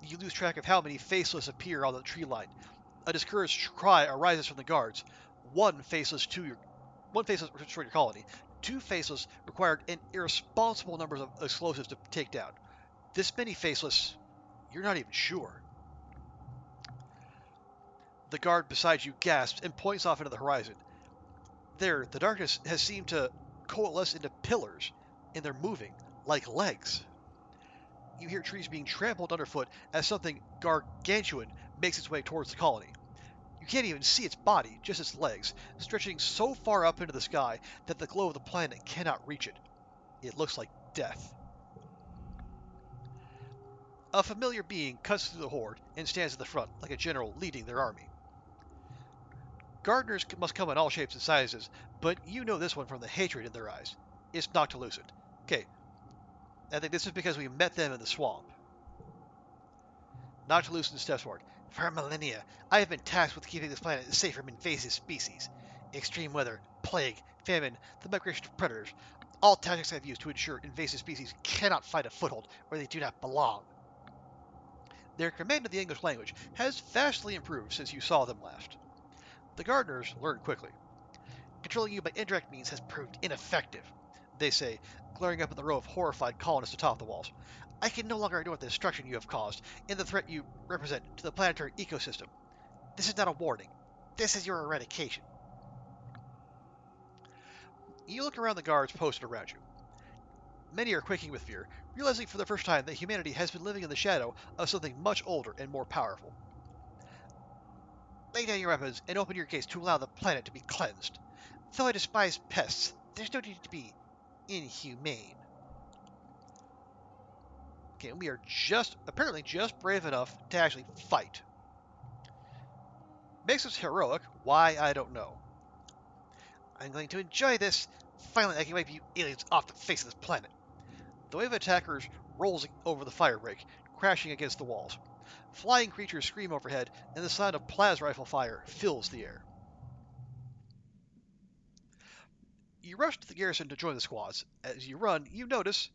S1: You lose track of how many faceless appear on the tree line. A discouraged cry arises from the guards. One faceless for your colony. Two faceless required an irresponsible number of explosives to take down. This many faceless, you're not even sure. The guard beside you gasps and points off into the horizon. There, the darkness has seemed to coalesce into pillars, and they're moving like legs. You hear trees being trampled underfoot as something gargantuan makes its way towards the colony. You can't even see its body, just its legs, stretching so far up into the sky that the glow of the planet cannot reach it. It looks like death. A familiar being cuts through the horde and stands at the front, like a general leading their army. Gardeners must come in all shapes and sizes, but you know this one from the hatred in their eyes. It's Noctilucent. Okay, I think this is because we met them in the swamp. Noctilucent steps forward. For millennia, I have been tasked with keeping this planet safe from invasive species. Extreme weather, plague, famine, the migration of predators. All tactics I've used to ensure invasive species cannot find a foothold where they do not belong. Their command of the English language has vastly improved since you saw them last. The gardeners learn quickly. Controlling you by indirect means has proved ineffective, they say, glaring up at the row of horrified colonists atop the walls. I can no longer ignore the destruction you have caused and the threat you represent to the planetary ecosystem. This is not a warning. This is your eradication. You look around the guards posted around you. Many are quaking with fear, realizing for the first time that humanity has been living in the shadow of something much older and more powerful. Lay down your weapons and open your gates to allow the planet to be cleansed. Though I despise pests, there's no need to be inhumane. Okay, we are apparently just brave enough to actually fight. Makes us heroic, why I don't know. I'm going to enjoy this. Finally, I can wipe you aliens off the face of this planet. The wave of attackers rolls over the fire break, crashing against the walls. Flying creatures scream overhead, and the sound of plasma rifle fire fills the air. You rush to the garrison to join the squads. As you run, you notice,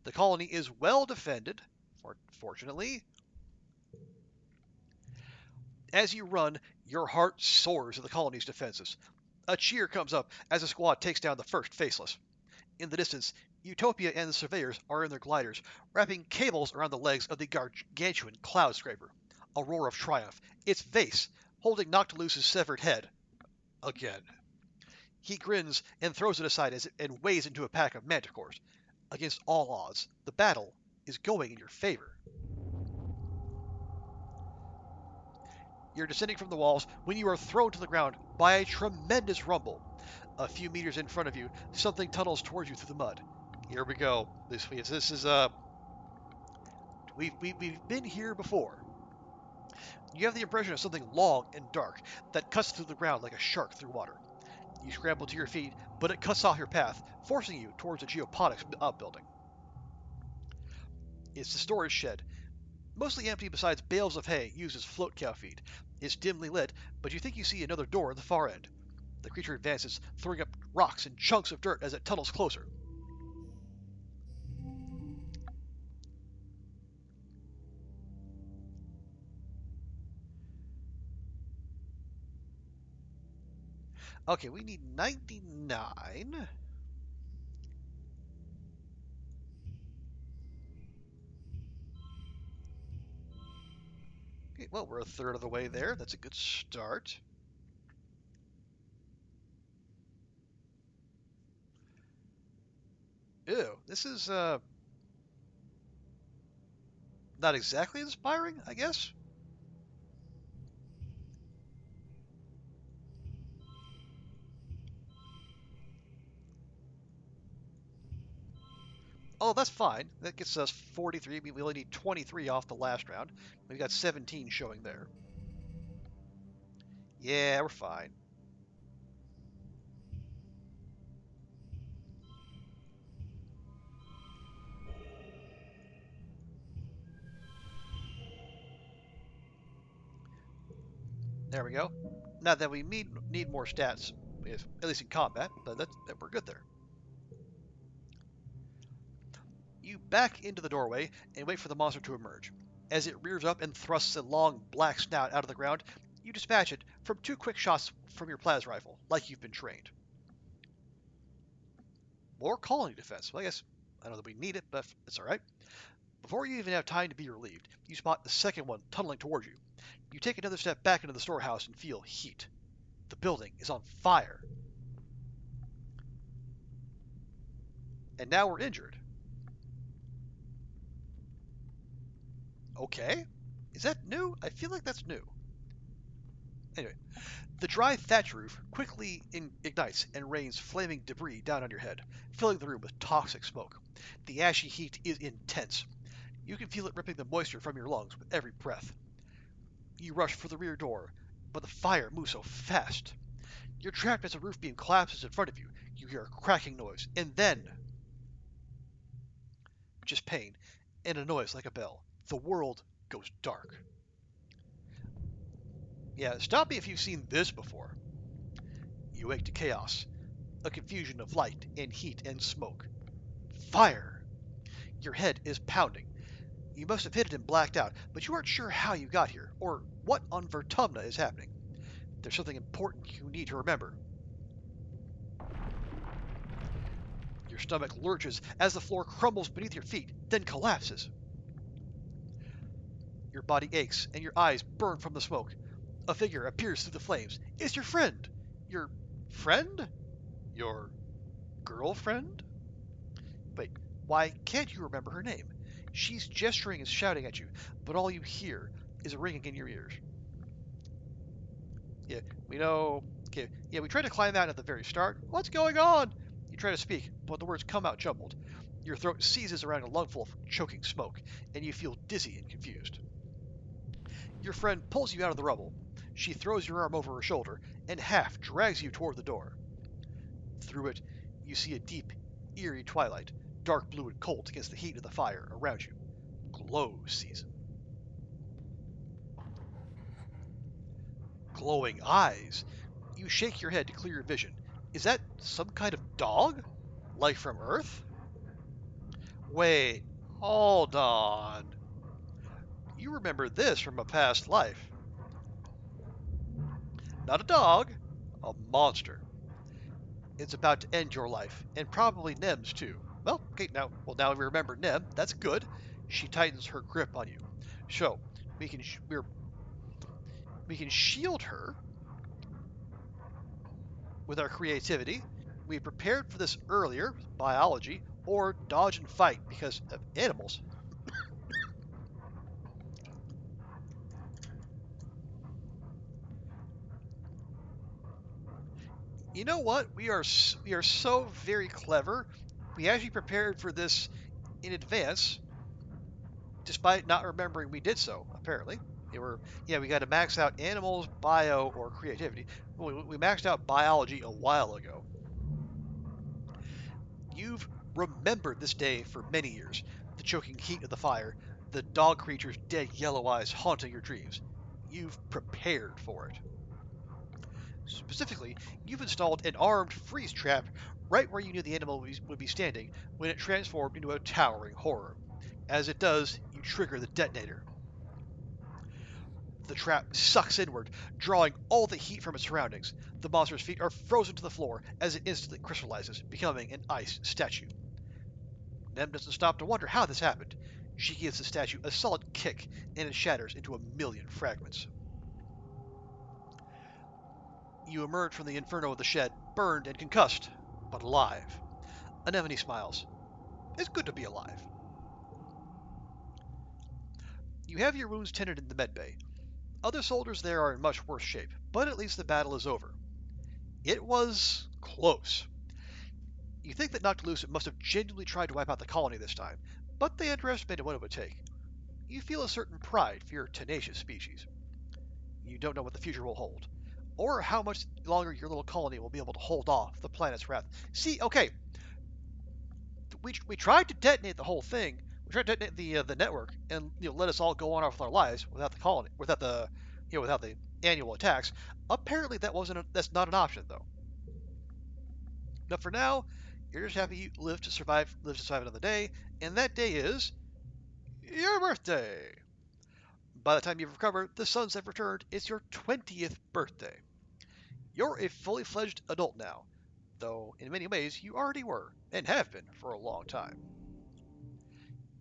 S1: the colony is well defended, fortunately. As you run, your heart soars at the colony's defenses. A cheer comes up as the squad takes down the first faceless. In the distance, Utopia and the surveyors are in their gliders, wrapping cables around the legs of the gargantuan cloud scraper. A roar of triumph. Its vase, holding Noctilus's severed head. Again. He grins and throws it aside and weighs into a pack of manticores. Against all odds, the battle is going in your favor. You're descending from the walls when you are thrown to the ground by a tremendous rumble. A few meters in front of you, something tunnels towards you through the mud. Here we go. This is we've been here before. You have the impression of something long and dark that cuts through the ground like a shark through water. You scramble to your feet, but it cuts off your path, forcing you towards a geoponics outbuilding. It's the storage shed, mostly empty besides bales of hay used as float cow feed. It's dimly lit, but you think you see another door at the far end. The creature advances, throwing up rocks and chunks of dirt as it tunnels closer. Okay, we need 99. Okay, well, we're a third of the way there. That's a good start. Ew, this is not exactly inspiring, I guess. Oh, that's fine. That gets us 43. We only need 23 off the last round. We got 17 showing there. Yeah, we're fine. There we go. Not that we need more stats, at least in combat, but we're good there. You back into the doorway and wait for the monster to emerge. As it rears up and thrusts a long black snout out of the ground, you dispatch it from 2 quick shots from your plas rifle, like you've been trained. More colony defense. Well, I guess I don't know that we need it, but it's alright. Before you even have time to be relieved, you spot the second one tunneling towards you. You take another step back into the storehouse and feel heat. The building is on fire. And now we're injured. Okay. Is that new? I feel like that's new. Anyway, the dry thatch roof quickly ignites and rains flaming debris down on your head, filling the room with toxic smoke. The ashy heat is intense. You can feel it ripping the moisture from your lungs with every breath. You rush for the rear door, but the fire moves so fast. You're trapped as a roof beam collapses in front of you. You hear a cracking noise, and then just pain and a noise like a bell. The world goes dark. Yeah, stop me if you've seen this before. You wake to chaos, a confusion of light and heat and smoke. Fire! Your head is pounding. You must have hit it and blacked out, but you aren't sure how you got here, or what on Vertumna is happening. There's something important you need to remember. Your stomach lurches as the floor crumbles beneath your feet, then collapses. Your body aches and your eyes burn from the smoke. A figure appears through the flames. It's your friend. Your friend? Your girlfriend? Wait, why can't you remember her name? She's gesturing and shouting at you, but all you hear is a ringing in your ears. Yeah, we know. Okay, yeah, we tried to climb out at the very start. What's going on? You try to speak, but the words come out jumbled. Your throat seizes around a lungful of choking smoke, and you feel dizzy and confused. Your friend pulls you out of the rubble. She throws your arm over her shoulder and half drags you toward the door. Through it, you see a deep, eerie twilight, dark blue and cold against the heat of the fire around you. Glow season. Glowing eyes. You shake your head to clear your vision. Is that some kind of dog? Like from Earth? Wait, hold on. You remember this from a past life. Not a dog, a monster. It's about to end your life, and probably Nem's too. Well, okay, now we remember Nem. That's good. She tightens her grip on you. So we can shield her with our creativity. We prepared for this earlier, biology, or dodge and fight because of animals. You know what? We are so very clever. We actually prepared for this in advance, despite not remembering we did so. Apparently, we got to max out animals, bio, or creativity. We maxed out biology a while ago. You've remembered this day for many years. The choking heat of the fire, the dog creature's dead yellow eyes haunting your dreams. You've prepared for it. Specifically, you've installed an armed freeze trap right where you knew the animal would be standing when it transformed into a towering horror. As it does, you trigger the detonator. The trap sucks inward, drawing all the heat from its surroundings. The monster's feet are frozen to the floor as it instantly crystallizes, becoming an ice statue. Nem doesn't stop to wonder how this happened. She gives the statue a solid kick, and it shatters into a million fragments. You emerge from the inferno of the shed, burned and concussed, but alive. Anemone smiles. It's good to be alive. You have your wounds tended in the medbay. Other soldiers there are in much worse shape, but at least the battle is over. It was close. You think that Noctilucent must have genuinely tried to wipe out the colony this time, but they underestimated what it would take. You feel a certain pride for your tenacious species. You don't know what the future will hold, or how much longer your little colony will be able to hold off the planet's wrath. See, okay, we tried to detonate the whole thing. We tried to detonate the network and let us all go on off with our lives without the colony, without the annual attacks. Apparently, that's not an option though. But for now, you're just happy you live to survive another day, and that day is your birthday. By the time you've recovered, the suns have returned. It's your 20th birthday. You're a fully fledged adult now, though in many ways you already were, and have been for a long time.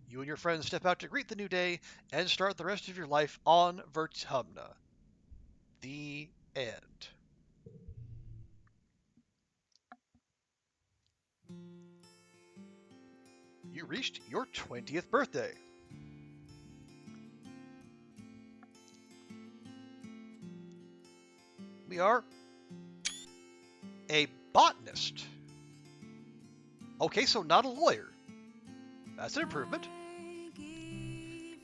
S1: You and your friends step out to greet the new day and start the rest of your life on Vertumna. The end. You reached your 20th birthday. We are a botanist. Okay, so not a lawyer. That's an improvement.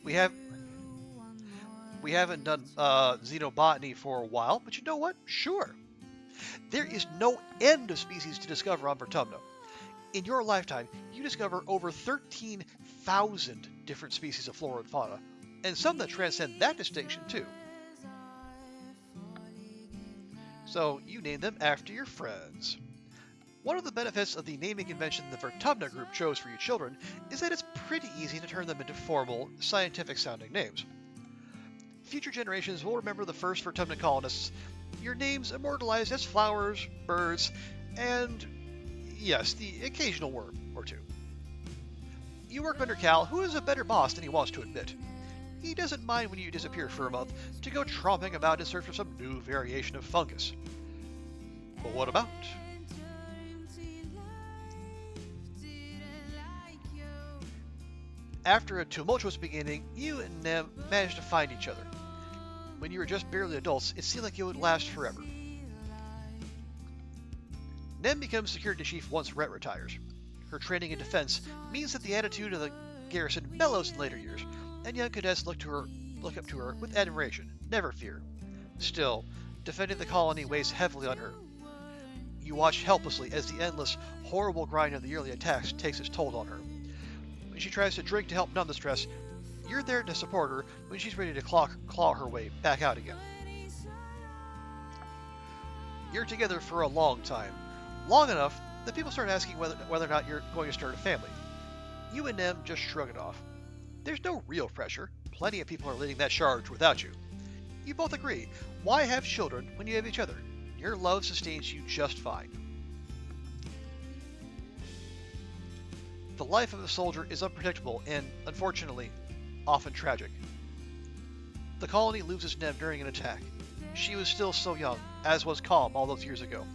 S1: We haven't done xenobotany for a while, but you know what? Sure. There is no end of species to discover on Vertumna. In your lifetime, you discover over 13,000 different species of flora and fauna, and some that transcend that distinction too. So you name them after your friends. One of the benefits of the naming convention the Vertumna group chose for you children is that it's pretty easy to turn them into formal, scientific-sounding names. Future generations will remember the first Vertumna colonists, your names immortalized as flowers, birds, and, yes, the occasional worm or two. You work under Cal, who is a better boss than he wants to admit. He doesn't mind when you disappear for a month to go tromping about in search of some new variation of fungus. But what about? After a tumultuous beginning, you and Nem managed to find each other. When you were just barely adults, it seemed like it would last forever. Nem becomes security chief once Rhett retires. Her training in defense means that the attitude of the garrison mellows in later years, and young cadets look up to her with admiration, never fear. Still, defending the colony weighs heavily on her. You watch helplessly as the endless, horrible grind of the yearly attacks takes its toll on her. When she tries to drink to help numb the stress, you're there to support her when she's ready to claw her way back out again. You're together for a long time. Long enough that people start asking whether or not you're going to start a family. You and Nem just shrug it off. There's no real pressure. Plenty of people are leading that charge without you. You both agree. Why have children when you have each other? Your love sustains you just fine. The life of a soldier is unpredictable and, unfortunately, often tragic. The colony loses Nem during an attack. She was still so young, as was Calm all those years ago.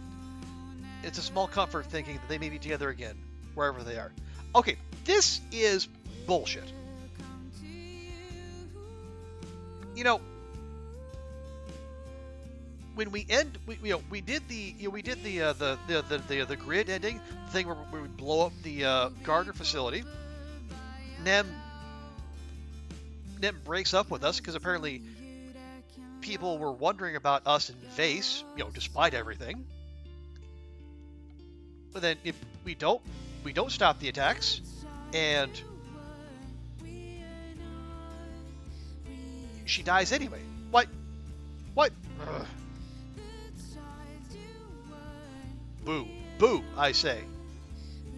S1: It's a small comfort thinking that they may be together again, wherever they are. Okay, this is bullshit. You know, when we did the grid ending thing where we blow up the Gardner facility. Nem breaks up with us because apparently people were wondering about us in Vase, despite everything. But then if we don't stop the attacks, and she dies anyway. What? Ugh. Boo. Boo, I say.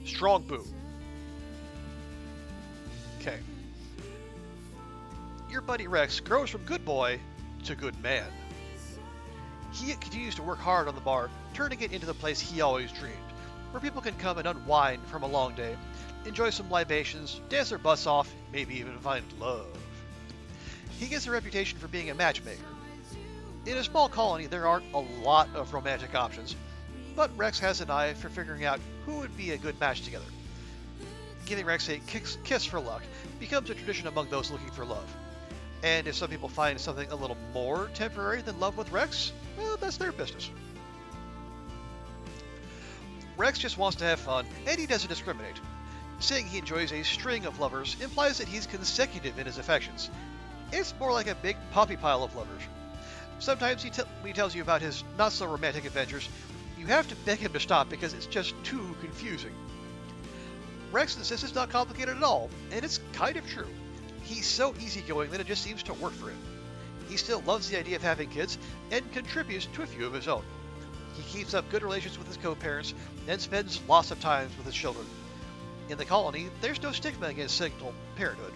S1: Strong boo. Okay. Your buddy Rex grows from good boy to good man. He continues to work hard on the bar, turning it into the place he always dreamed, where people can come and unwind from a long day, enjoy some libations, dance their butts off, maybe even find love. He gets a reputation for being a matchmaker. In a small colony, there aren't a lot of romantic options, but Rex has an eye for figuring out who would be a good match together. Giving Rex a kiss for luck becomes a tradition among those looking for love. And if some people find something a little more temporary than love with Rex, well, that's their business. Rex just wants to have fun, and he doesn't discriminate. Saying he enjoys a string of lovers implies that he's consecutive in his affections. It's more like a big poppy pile of lovers. Sometimes when he tells you about his not-so-romantic adventures, you have to beg him to stop because it's just too confusing. Rex insists it's not complicated at all, and it's kind of true. He's so easygoing that it just seems to work for him. He still loves the idea of having kids and contributes to a few of his own. He keeps up good relations with his co-parents and spends lots of time with his children. In the colony, there's no stigma against single parenthood,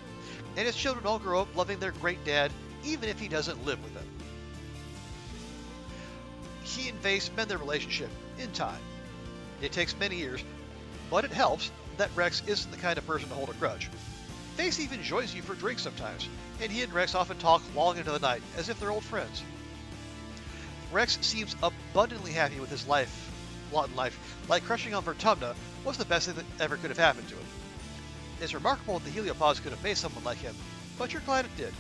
S1: and his children all grow up loving their great dad, even if he doesn't live with them. He and Vase mend their relationship in time. It takes many years, but it helps that Rex isn't the kind of person to hold a grudge. Vase even joins you for drinks sometimes, and he and Rex often talk long into the night, as if they're old friends. Rex seems abundantly happy with his lot in life, like crushing on Vertumna was the best thing that ever could have happened to him. It's remarkable that the heliopods could have made someone like him, but you're glad it did.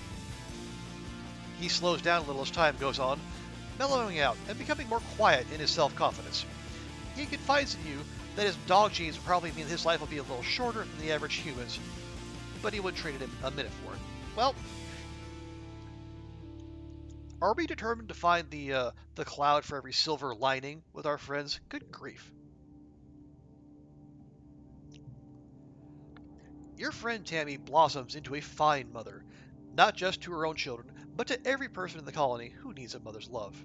S1: He slows down a little as time goes on, mellowing out and becoming more quiet in his self-confidence. He confides in you that his dog genes will probably mean his life will be a little shorter than the average human's, but he wouldn't trade it a minute for it. Well, are we determined to find the cloud for every silver lining with our friends? Good grief. Your friend Tammy blossoms into a fine mother, not just to her own children, but to every person in the colony who needs a mother's love.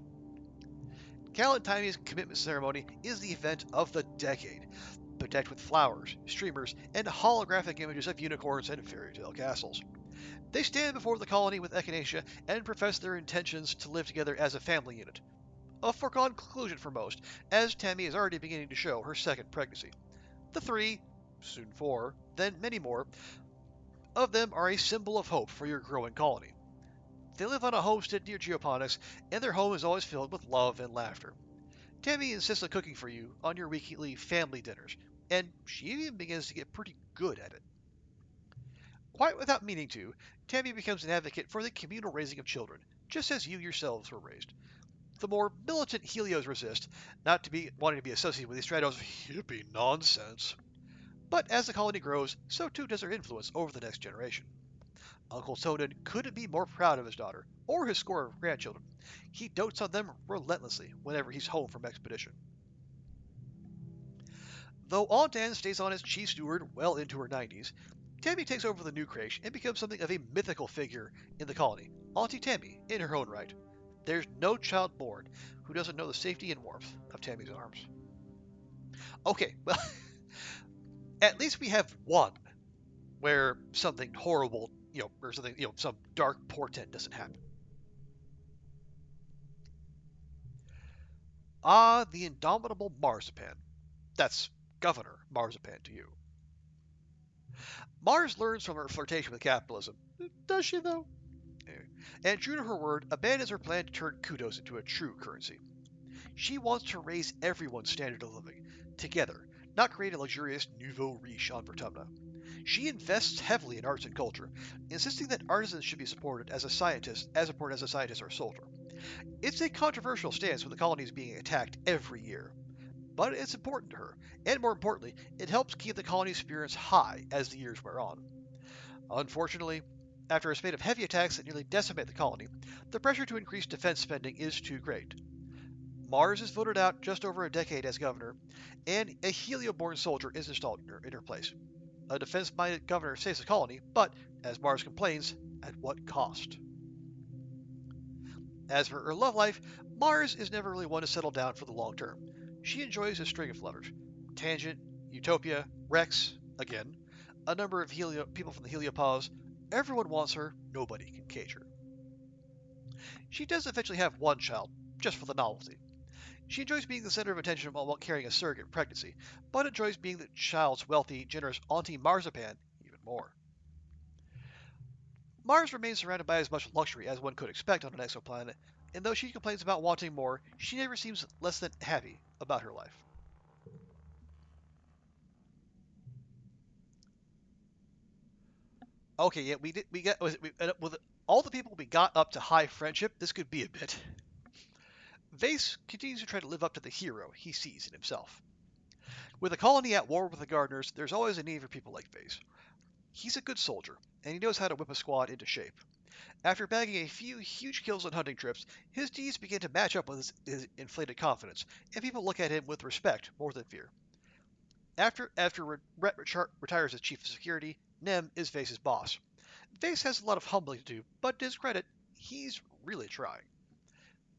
S1: Cal and Tammy's commitment ceremony is the event of the decade, bedecked with flowers, streamers, and holographic images of unicorns and fairy tale castles. They stand before the colony with echinacea and profess their intentions to live together as a family unit. A foregone conclusion for most, as Tammy is already beginning to show her second pregnancy. The three, soon four, then many more, of them are a symbol of hope for your growing colony. They live on a homestead near geoponics, and their home is always filled with love and laughter. Tammy insists on cooking for you on your weekly family dinners, and she even begins to get pretty good at it. Quite without meaning to, Tammy becomes an advocate for the communal raising of children, just as you yourselves were raised. The more militant Helios resist, not to be wanting to be associated with Estrado's hippie nonsense. But as the colony grows, so too does her influence over the next generation. Uncle Soden couldn't be more proud of his daughter, or his score of grandchildren. He dotes on them relentlessly whenever he's home from expedition. Though Aunt Anne stays on as chief steward well into her 90s, Tammy takes over the new creche and becomes something of a mythical figure in the colony, Auntie Tammy in her own right. There's no child born who doesn't know the safety and warmth of Tammy's arms. Okay, well, at least we have one where something horrible, or something, some dark portent doesn't happen. Ah, the indomitable Marzipan. That's Governor Marzipan to you. Mars learns from her flirtation with capitalism. Does she, though? And true to her word, abandons her plan to turn kudos into a true currency. She wants to raise everyone's standard of living, together, not create a luxurious nouveau riche on Vertumna. She invests heavily in arts and culture, insisting that artisans should be supported as important as a scientist or a soldier. It's a controversial stance when the colony is being attacked every year. But it's important to her, and more importantly, it helps keep the colony's spirits high as the years wear on. Unfortunately, after a spate of heavy attacks that nearly decimate the colony, the pressure to increase defense spending is too great. Mars is voted out just over a decade as governor, and a Helio-born soldier is installed in her place. A defense-minded governor saves the colony, but, as Mars complains, at what cost? As for her love life, Mars is never really one to settle down for the long term. She enjoys a string of lovers. Tangent, Utopia, Rex, again, a number of people from the Heliopause. Everyone wants her, nobody can cage her. She does eventually have one child, just for the novelty. She enjoys being the center of attention while carrying a surrogate pregnancy, but enjoys being the child's wealthy, generous Auntie Marzipan even more. Mars remains surrounded by as much luxury as one could expect on an exoplanet, and though she complains about wanting more, she never seems less than happy about her life. Okay, yeah, with all the people we got up to high friendship, this could be a bit. Vase continues to try to live up to the hero he sees in himself. With a colony at war with the Gardeners, there's always a need for people like Vase. He's a good soldier, and he knows how to whip a squad into shape. After bagging a few huge kills on hunting trips, his deeds begin to match up with his inflated confidence, and people look at him with respect more than fear. After Rhett retires as chief of security, Nem is Vase's boss. Vase has a lot of humbling to do, but to his credit, he's really trying.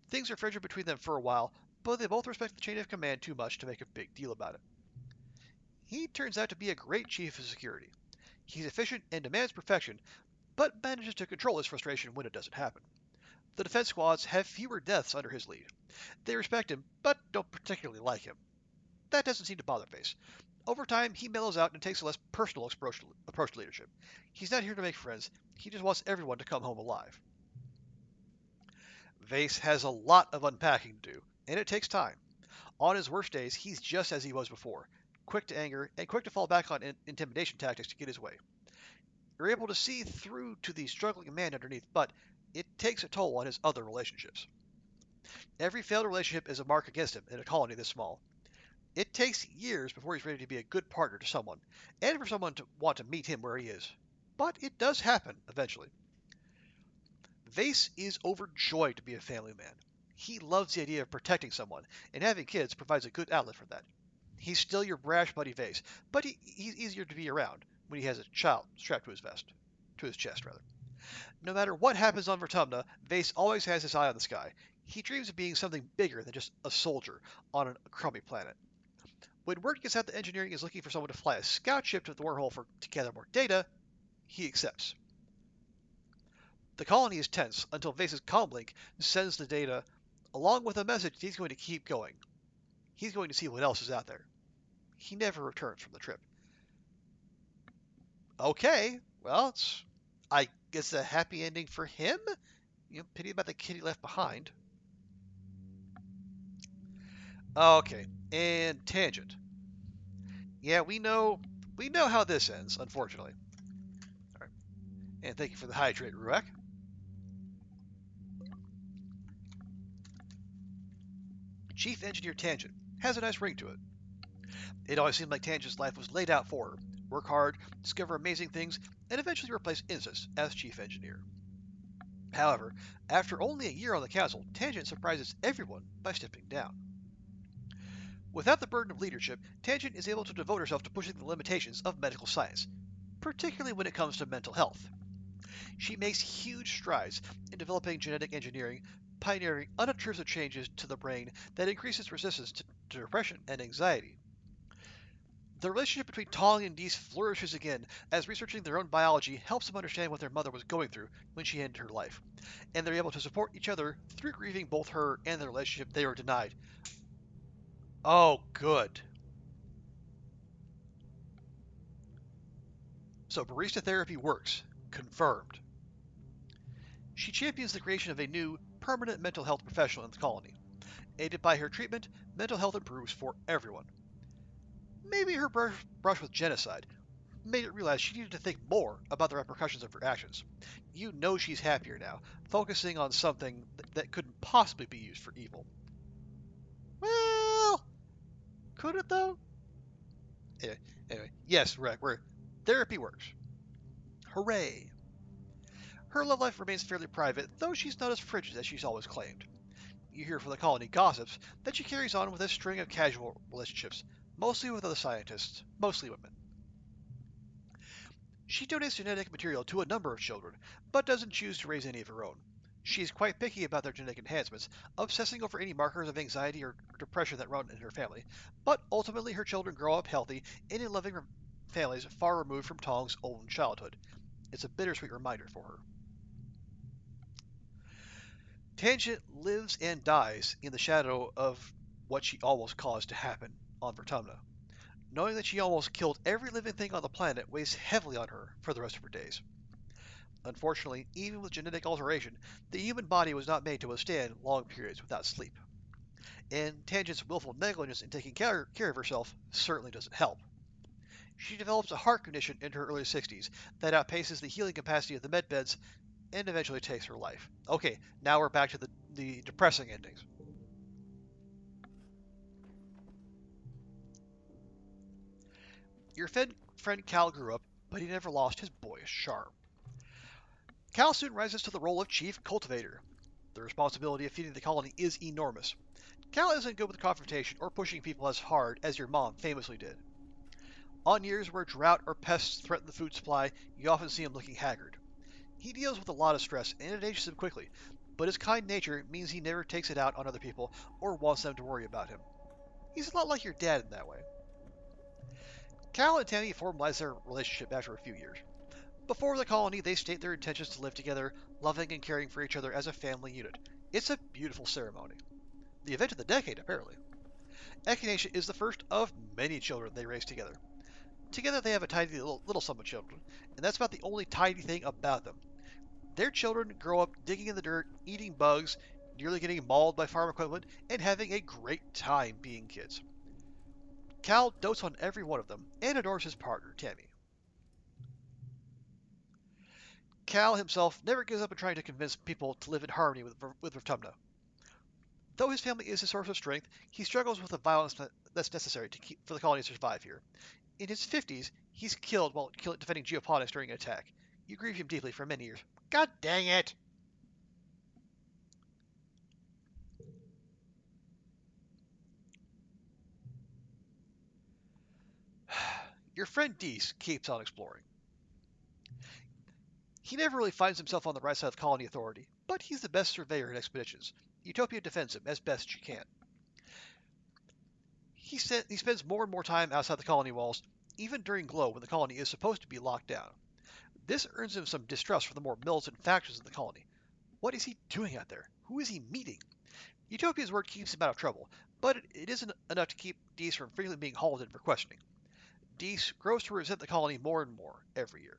S1: Things are frigid between them for a while, but they both respect the chain of command too much to make a big deal about it. He turns out to be a great chief of security. He's efficient and demands perfection, but manages to control his frustration when it doesn't happen. The defense squads have fewer deaths under his lead. They respect him, but don't particularly like him. That doesn't seem to bother Vase. Over time, he mellows out and takes a less personal approach to leadership. He's not here to make friends, he just wants everyone to come home alive. Vase has a lot of unpacking to do, and it takes time. On his worst days, he's just as he was before, quick to anger and quick to fall back on intimidation tactics to get his way. You're able to see through to the struggling man underneath, but it takes a toll on his other relationships. Every failed relationship is a mark against him in a colony this small. It takes years before he's ready to be a good partner to someone, and for someone to want to meet him where he is. But it does happen eventually. Vase is overjoyed to be a family man. He loves the idea of protecting someone, and having kids provides a good outlet for that. He's still your brash buddy Vase, but he's easier to be around when he has a child strapped to his chest rather. No matter what happens on Vertumna, Vase always has his eye on the sky. He dreams of being something bigger than just a soldier on a crummy planet. When word gets out that engineering is looking for someone to fly a scout ship to the wormhole to gather more data, he accepts. The colony is tense until Vase's comlink sends the data along with a message that he's going to keep going. He's going to see what else is out there. He never returns from the trip. Okay, well, I guess a happy ending for him. Pity about the kid he left behind. Okay, and tangent. Yeah, we know how this ends, unfortunately. All right. And thank you for the hydrate, Ruek. Chief Engineer Tangent has a nice ring to it. It always seemed like Tangent's life was laid out for her. Work hard, discover amazing things, and eventually replace Insis as Chief Engineer. However, after only a year on the council, Tangent surprises everyone by stepping down. Without the burden of leadership, Tangent is able to devote herself to pushing the limitations of medical science, particularly when it comes to mental health. She makes huge strides in developing genetic engineering, pioneering unobtrusive changes to the brain that increases resistance to depression and anxiety. The relationship between Tong and Deese flourishes again as researching their own biology helps them understand what their mother was going through when she ended her life, and they're able to support each other through grieving both her and the relationship they were denied. Oh, good. So barista therapy works. Confirmed. She champions the creation of a new, permanent mental health professional in the colony. Aided by her treatment, mental health improves for everyone. Maybe her brush with genocide made her realize she needed to think more about the repercussions of her actions. You know she's happier now, focusing on something that couldn't possibly be used for evil. Well, could it though? Anyway, yes, therapy works. Hooray! Her love life remains fairly private, though she's not as frigid as she's always claimed. You hear from the colony gossips that she carries on with a string of casual relationships, mostly with other scientists, mostly women. She donates genetic material to a number of children, but doesn't choose to raise any of her own. She is quite picky about their genetic enhancements, obsessing over any markers of anxiety or depression that run in her family, but ultimately her children grow up healthy and in loving families far removed from Tong's own childhood. It's a bittersweet reminder for her. Tangent lives and dies in the shadow of what she almost caused to happen on Vertumna. Knowing that she almost killed every living thing on the planet weighs heavily on her for the rest of her days. Unfortunately, even with genetic alteration, the human body was not made to withstand long periods without sleep. And Tangent's willful negligence in taking care of herself certainly doesn't help. She develops a heart condition in her early 60s that outpaces the healing capacity of the medbeds and eventually takes her life. Okay, now we're back to the depressing endings. Your friend Cal grew up, but he never lost his boyish charm. Cal soon rises to the role of chief cultivator. The responsibility of feeding the colony is enormous. Cal isn't good with confrontation or pushing people as hard as your mom famously did. On years where drought or pests threaten the food supply, you often see him looking haggard. He deals with a lot of stress, and it ages him quickly, but his kind nature means he never takes it out on other people or wants them to worry about him. He's a lot like your dad in that way. Cal and Tammy formalize their relationship after a few years. Before the colony, they state their intentions to live together, loving and caring for each other as a family unit. It's a beautiful ceremony. The event of the decade, apparently. Echinacea is the first of many children they raise together. Together they have a tidy little sum of children, and that's about the only tidy thing about them. Their children grow up digging in the dirt, eating bugs, nearly getting mauled by farm equipment, and having a great time being kids. Cal dotes on every one of them and adores his partner, Tammy. Cal himself never gives up on trying to convince people to live in harmony with Vertumna. Though his family is his source of strength, he struggles with the violence that's necessary for the colony to survive here. In his 50s, he's killed while defending geoponics during an attack. You grieve him deeply for many years. God dang it! Your friend Deese keeps on exploring. He never really finds himself on the right side of colony authority, but he's the best surveyor in expeditions. Utopia defends him as best she can. He spends more and more time outside the colony walls, even during Glow when the colony is supposed to be locked down. This earns him some distrust for the more militant factions in the colony. What is he doing out there? Who is he meeting? Utopia's word keeps him out of trouble, but it isn't enough to keep Deese from frequently being hauled in for questioning. Deese grows to resent the colony more and more every year.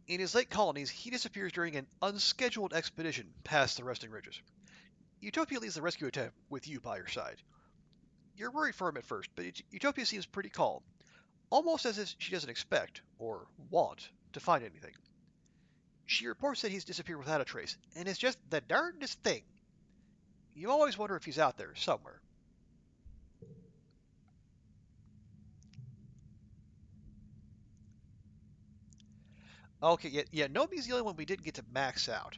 S1: In his late colonies, he disappears during an unscheduled expedition past the resting ridges. Utopia leads the rescue attempt with you by your side. You're worried for him at first, but Utopia seems pretty calm, almost as if she doesn't expect, or want, to find anything. She reports that he's disappeared without a trace, and it's just the darndest thing. You always wonder if he's out there somewhere. Okay, yeah, Nomi's the only one we didn't get to max out.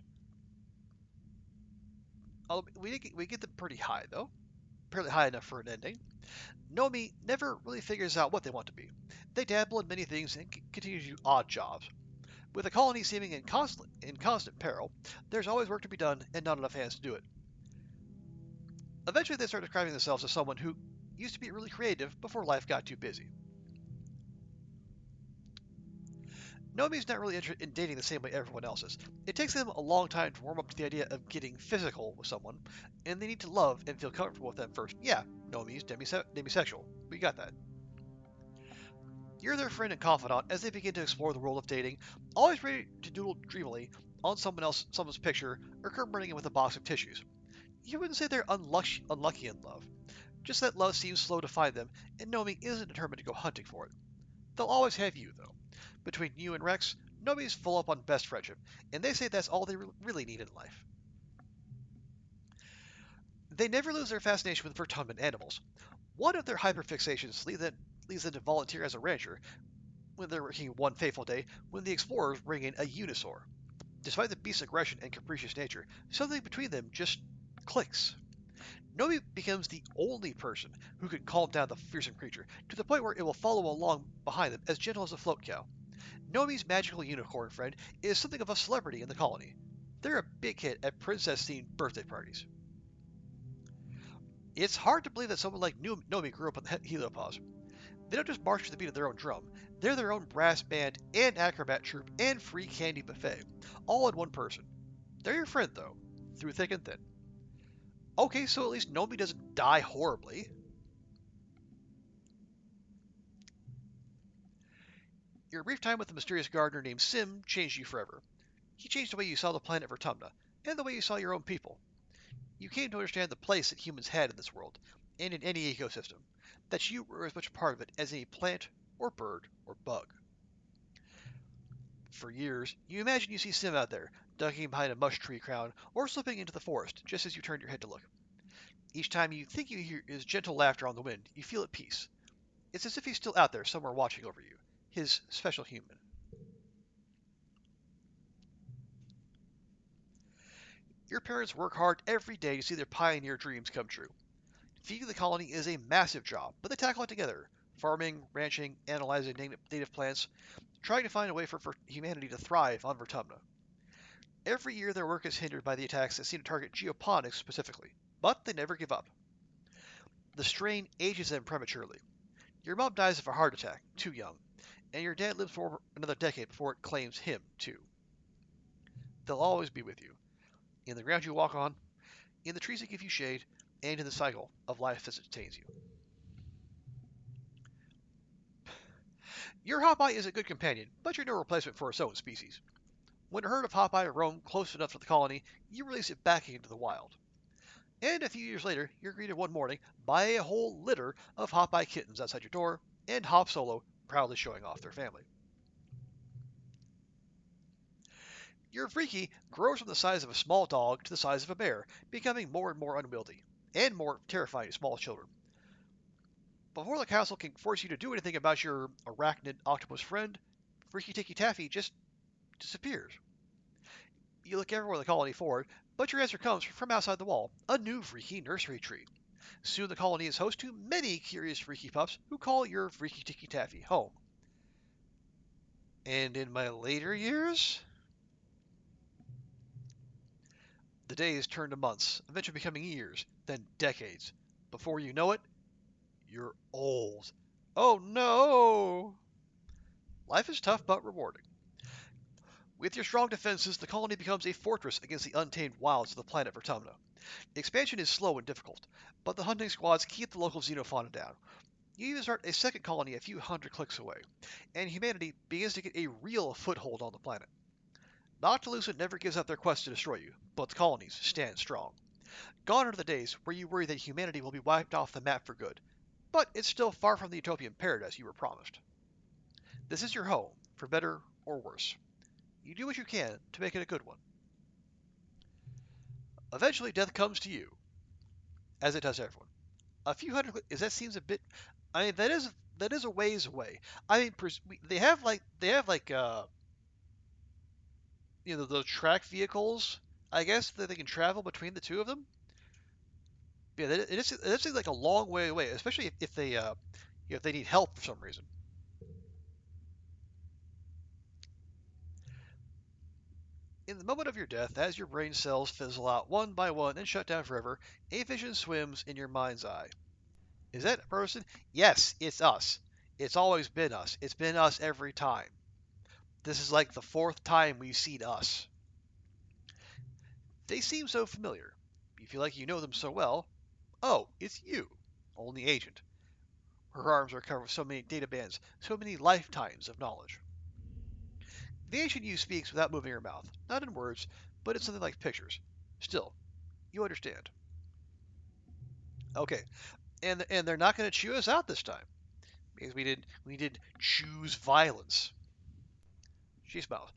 S1: We get them pretty high, though. Apparently high enough for an ending. Nomi never really figures out what they want to be. They dabble in many things and continue to do odd jobs. With the colony seeming in constant peril, there's always work to be done and not enough hands to do it. Eventually they start describing themselves as someone who used to be really creative before life got too busy. Nomi's not really interested in dating the same way everyone else is. It takes them a long time to warm up to the idea of getting physical with someone, and they need to love and feel comfortable with them first. Yeah, Nomi's demisexual. We got that. You're their friend and confidant as they begin to explore the world of dating, always ready to doodle dreamily on someone's picture, or come running in with a box of tissues. You wouldn't say they're unlucky in love, just that love seems slow to find them, and Nomi isn't determined to go hunting for it. They'll always have you, though. Between you and Rex, Nomi's full up on best friendship, and they say that's all they really need in life. They never lose their fascination with vertebrate animals. One of their hyperfixations leads them to volunteer as a rancher when they're working one fateful day when the explorers bring in a unisaur. Despite the beast's aggression and capricious nature, something between them just clicks. Nomi becomes the only person who can calm down the fearsome creature, to the point where it will follow along behind them as gentle as a float cow. Nomi's magical unicorn friend is something of a celebrity in the colony. They're a big hit at princess-themed birthday parties. It's hard to believe that someone like Nomi grew up on the Heliopause. They don't just march to the beat of their own drum. They're their own brass band and acrobat troupe and free candy buffet, all in one person. They're your friend, though, through thick and thin. Okay, so at least Nomi doesn't die horribly. Your brief time with the mysterious gardener named Sim changed you forever. He changed the way you saw the planet Vertumna, and the way you saw your own people. You came to understand the place that humans had in this world, and in any ecosystem, that you were as much a part of it as any plant, or bird, or bug. For years, you imagine you see Sim out there, ducking behind a mush tree crown, or slipping into the forest, just as you turn your head to look. Each time you think you hear his gentle laughter on the wind, you feel at peace. It's as if he's still out there somewhere watching over you, his special human. Your parents work hard every day to see their pioneer dreams come true. Feeding the colony is a massive job, but they tackle it together. Farming, ranching, analyzing native plants, trying to find a way for humanity to thrive on Vertumna. Every year their work is hindered by the attacks that seem to target geoponics specifically, but they never give up. The strain ages them prematurely. Your mom dies of a heart attack, too young, and your dad lives for another decade before it claims him, too. They'll always be with you, in the ground you walk on, in the trees that give you shade, and in the cycle of life as it detains you. Your Hopeye is a good companion, but you're no replacement for its own species. When a herd of Hopeye roam close enough to the colony, you release it back into the wild. And a few years later, you're greeted one morning by a whole litter of Hopeye kittens outside your door, and Hop Solo proudly showing off their family. Your freaky grows from the size of a small dog to the size of a bear, becoming more and more unwieldy, and more terrifying to small children. Before the council can force you to do anything about your arachnid octopus friend, Freaky Ticky Taffy just disappears. You look everywhere in the colony for it, but your answer comes from outside the wall, a new freaky nursery tree. Soon the colony is host to many curious freaky pups who call your Freaky Ticky Taffy home. And in my later years, the days turn to months, eventually becoming years, then decades. Before you know it, you're old. Oh no! Life is tough but rewarding. With your strong defenses, the colony becomes a fortress against the untamed wilds of the planet Vertumna. Expansion is slow and difficult, but the hunting squads keep the local xenofauna down. You even start a second colony a few hundred clicks away, and humanity begins to get a real foothold on the planet. Noctilucent never gives up their quest to destroy you, but the colonies stand strong. Gone are the days where you worry that humanity will be wiped off the map for good, but it's still far from the utopian paradise you were promised. This is your home, for better or worse. You do what you can to make it a good one. Eventually, death comes to you, as it does everyone. A few hundred, that seems a bit. I mean, that is a ways away. I mean, they have like those track vehicles. I guess that they can travel between the two of them. Yeah, it seems like a long way away, especially if they need help for some reason. In the moment of your death, as your brain cells fizzle out one by one and shut down forever, a vision swims in your mind's eye. Is that a person? Yes, it's us. It's always been us. It's been us every time. This is like the fourth time we've seen us. They seem so familiar. You feel like you know them so well. Oh, it's you, only agent. Her arms are covered with so many data bands, so many lifetimes of knowledge. The ancient you speaks without moving her mouth, not in words, but in something like pictures. Still, you understand. Okay, and they're not going to chew us out this time because we did choose violence. She smiles.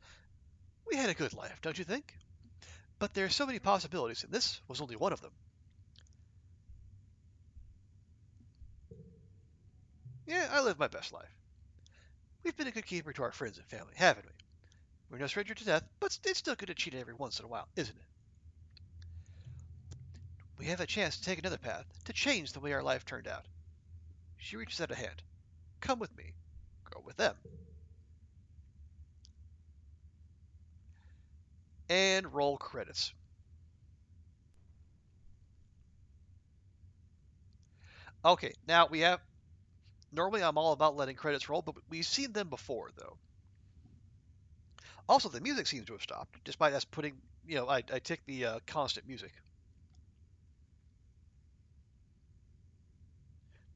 S1: We had a good life, don't you think? But there are so many possibilities, and this was only one of them. Yeah, I lived my best life. We've been a good keeper to our friends and family, haven't we? We're no stranger to death, but it's still good to cheat every once in a while, isn't it? We have a chance to take another path, to change the way our life turned out. She reaches out a hand. Come with me. Go with them. And roll credits. Okay, now we have. Normally I'm all about letting credits roll, but we've seen them before, though. Also, the music seems to have stopped, despite us putting. I tick the constant music.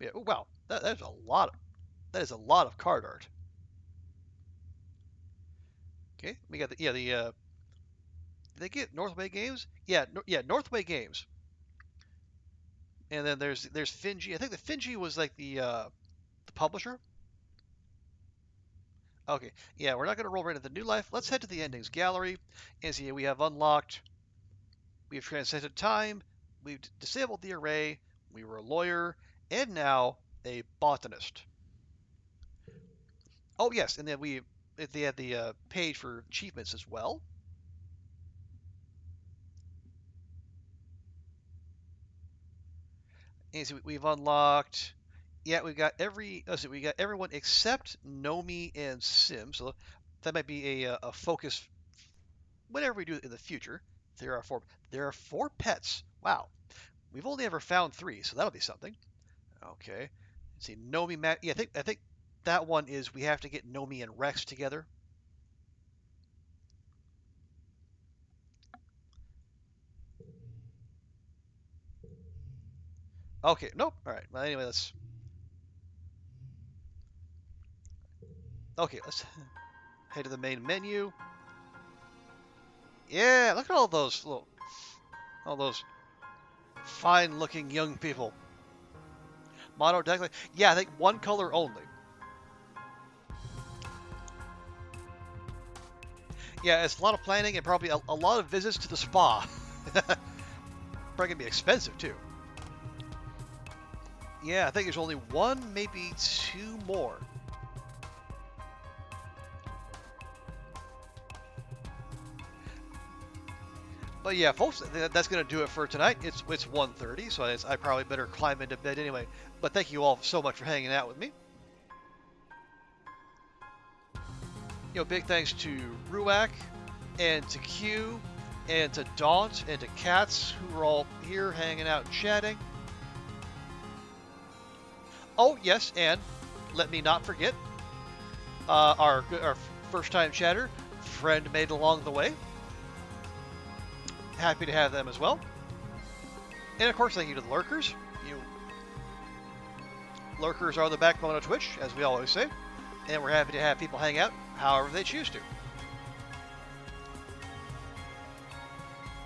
S1: Yeah, oh, wow, that is a lot. That is a lot of card art. Okay, we got the. Did they get Northway Games? Yeah, Northway Games. And then there's Finji. I think the Finji was like the publisher. Okay, yeah, we're not going to roll right into the new life. Let's head to the endings gallery and see. We have unlocked. We've transcended time. We've disabled the array. We were a lawyer, and now a botanist. Oh yes, and then they had the page for achievements as well. And so we've unlocked. Yeah, we've got we got everyone except Nomi and Sim. So that might be a focus whatever we do in the future. There are four. There are four pets. Wow. We've only ever found three, so that'll be something. Okay. Let's see, Nomi. Yeah, I think that one is we have to get Nomi and Rex together. Okay. Nope. All right. Well, anyway, let's. Okay, let's head to the main menu. Yeah, look at all those fine-looking young people. Mono deck. Yeah, I think one color only. Yeah, it's a lot of planning and probably a lot of visits to the spa. Probably gonna be expensive too. Yeah, I think there's only one, maybe two more. But yeah, folks, that's going to do it for tonight. It's 1:30, so I probably better climb into bed anyway. But thank you all so much for hanging out with me. Big thanks to Ruak and to Q and to Daunt and to Cats who are all here hanging out and chatting. Oh, yes, and let me not forget our first-time chatter, friend made along the way. Happy to have them as well. And of course, thank you to the lurkers. Lurkers are the backbone of Twitch, as we always say, and we're happy to have people hang out however they choose to.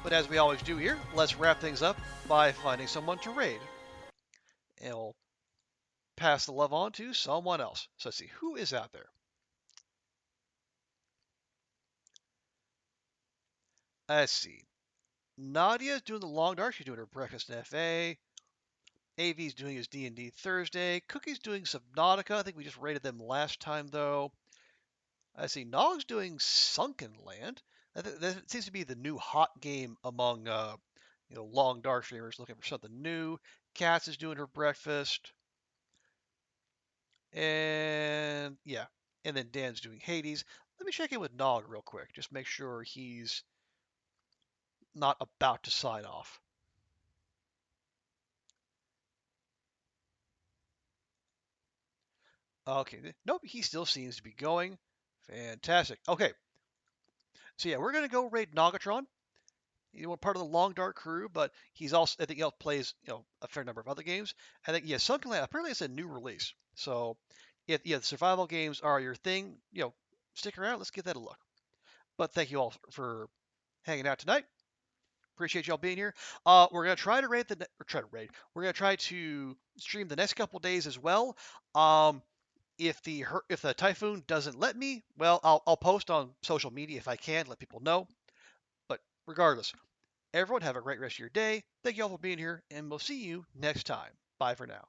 S1: But as we always do here, let's wrap things up by finding someone to raid. And we'll pass the love on to someone else. So let's see, who is out there? Let's see. Nadia's doing the long dark. She's doing her breakfast in FA. AV's doing his D&D Thursday. Cookie's doing Subnautica. I think we just rated them last time, though. I see Nog's doing Sunken Land. That seems to be the new hot game among long dark streamers looking for something new. Cass is doing her breakfast. And yeah. And then Dan's doing Hades. Let me check in with Nog real quick. Just make sure he's not about to sign off. Okay. Nope, he still seems to be going. Fantastic. Okay. So yeah, we're gonna go raid Nogatron. He's part of the Long Dark crew, but he's also I think he plays a fair number of other games. I think Sunken Land apparently it's a new release. So if the survival games are your thing, stick around. Let's give that a look. But thank you all for hanging out tonight. Appreciate y'all being here. We're gonna try to raid. We're gonna try to stream the next couple days as well. If the typhoon doesn't let me, well, I'll post on social media if I can, let people know. But regardless, everyone have a great rest of your day. Thank you all for being here, and we'll see you next time. Bye for now.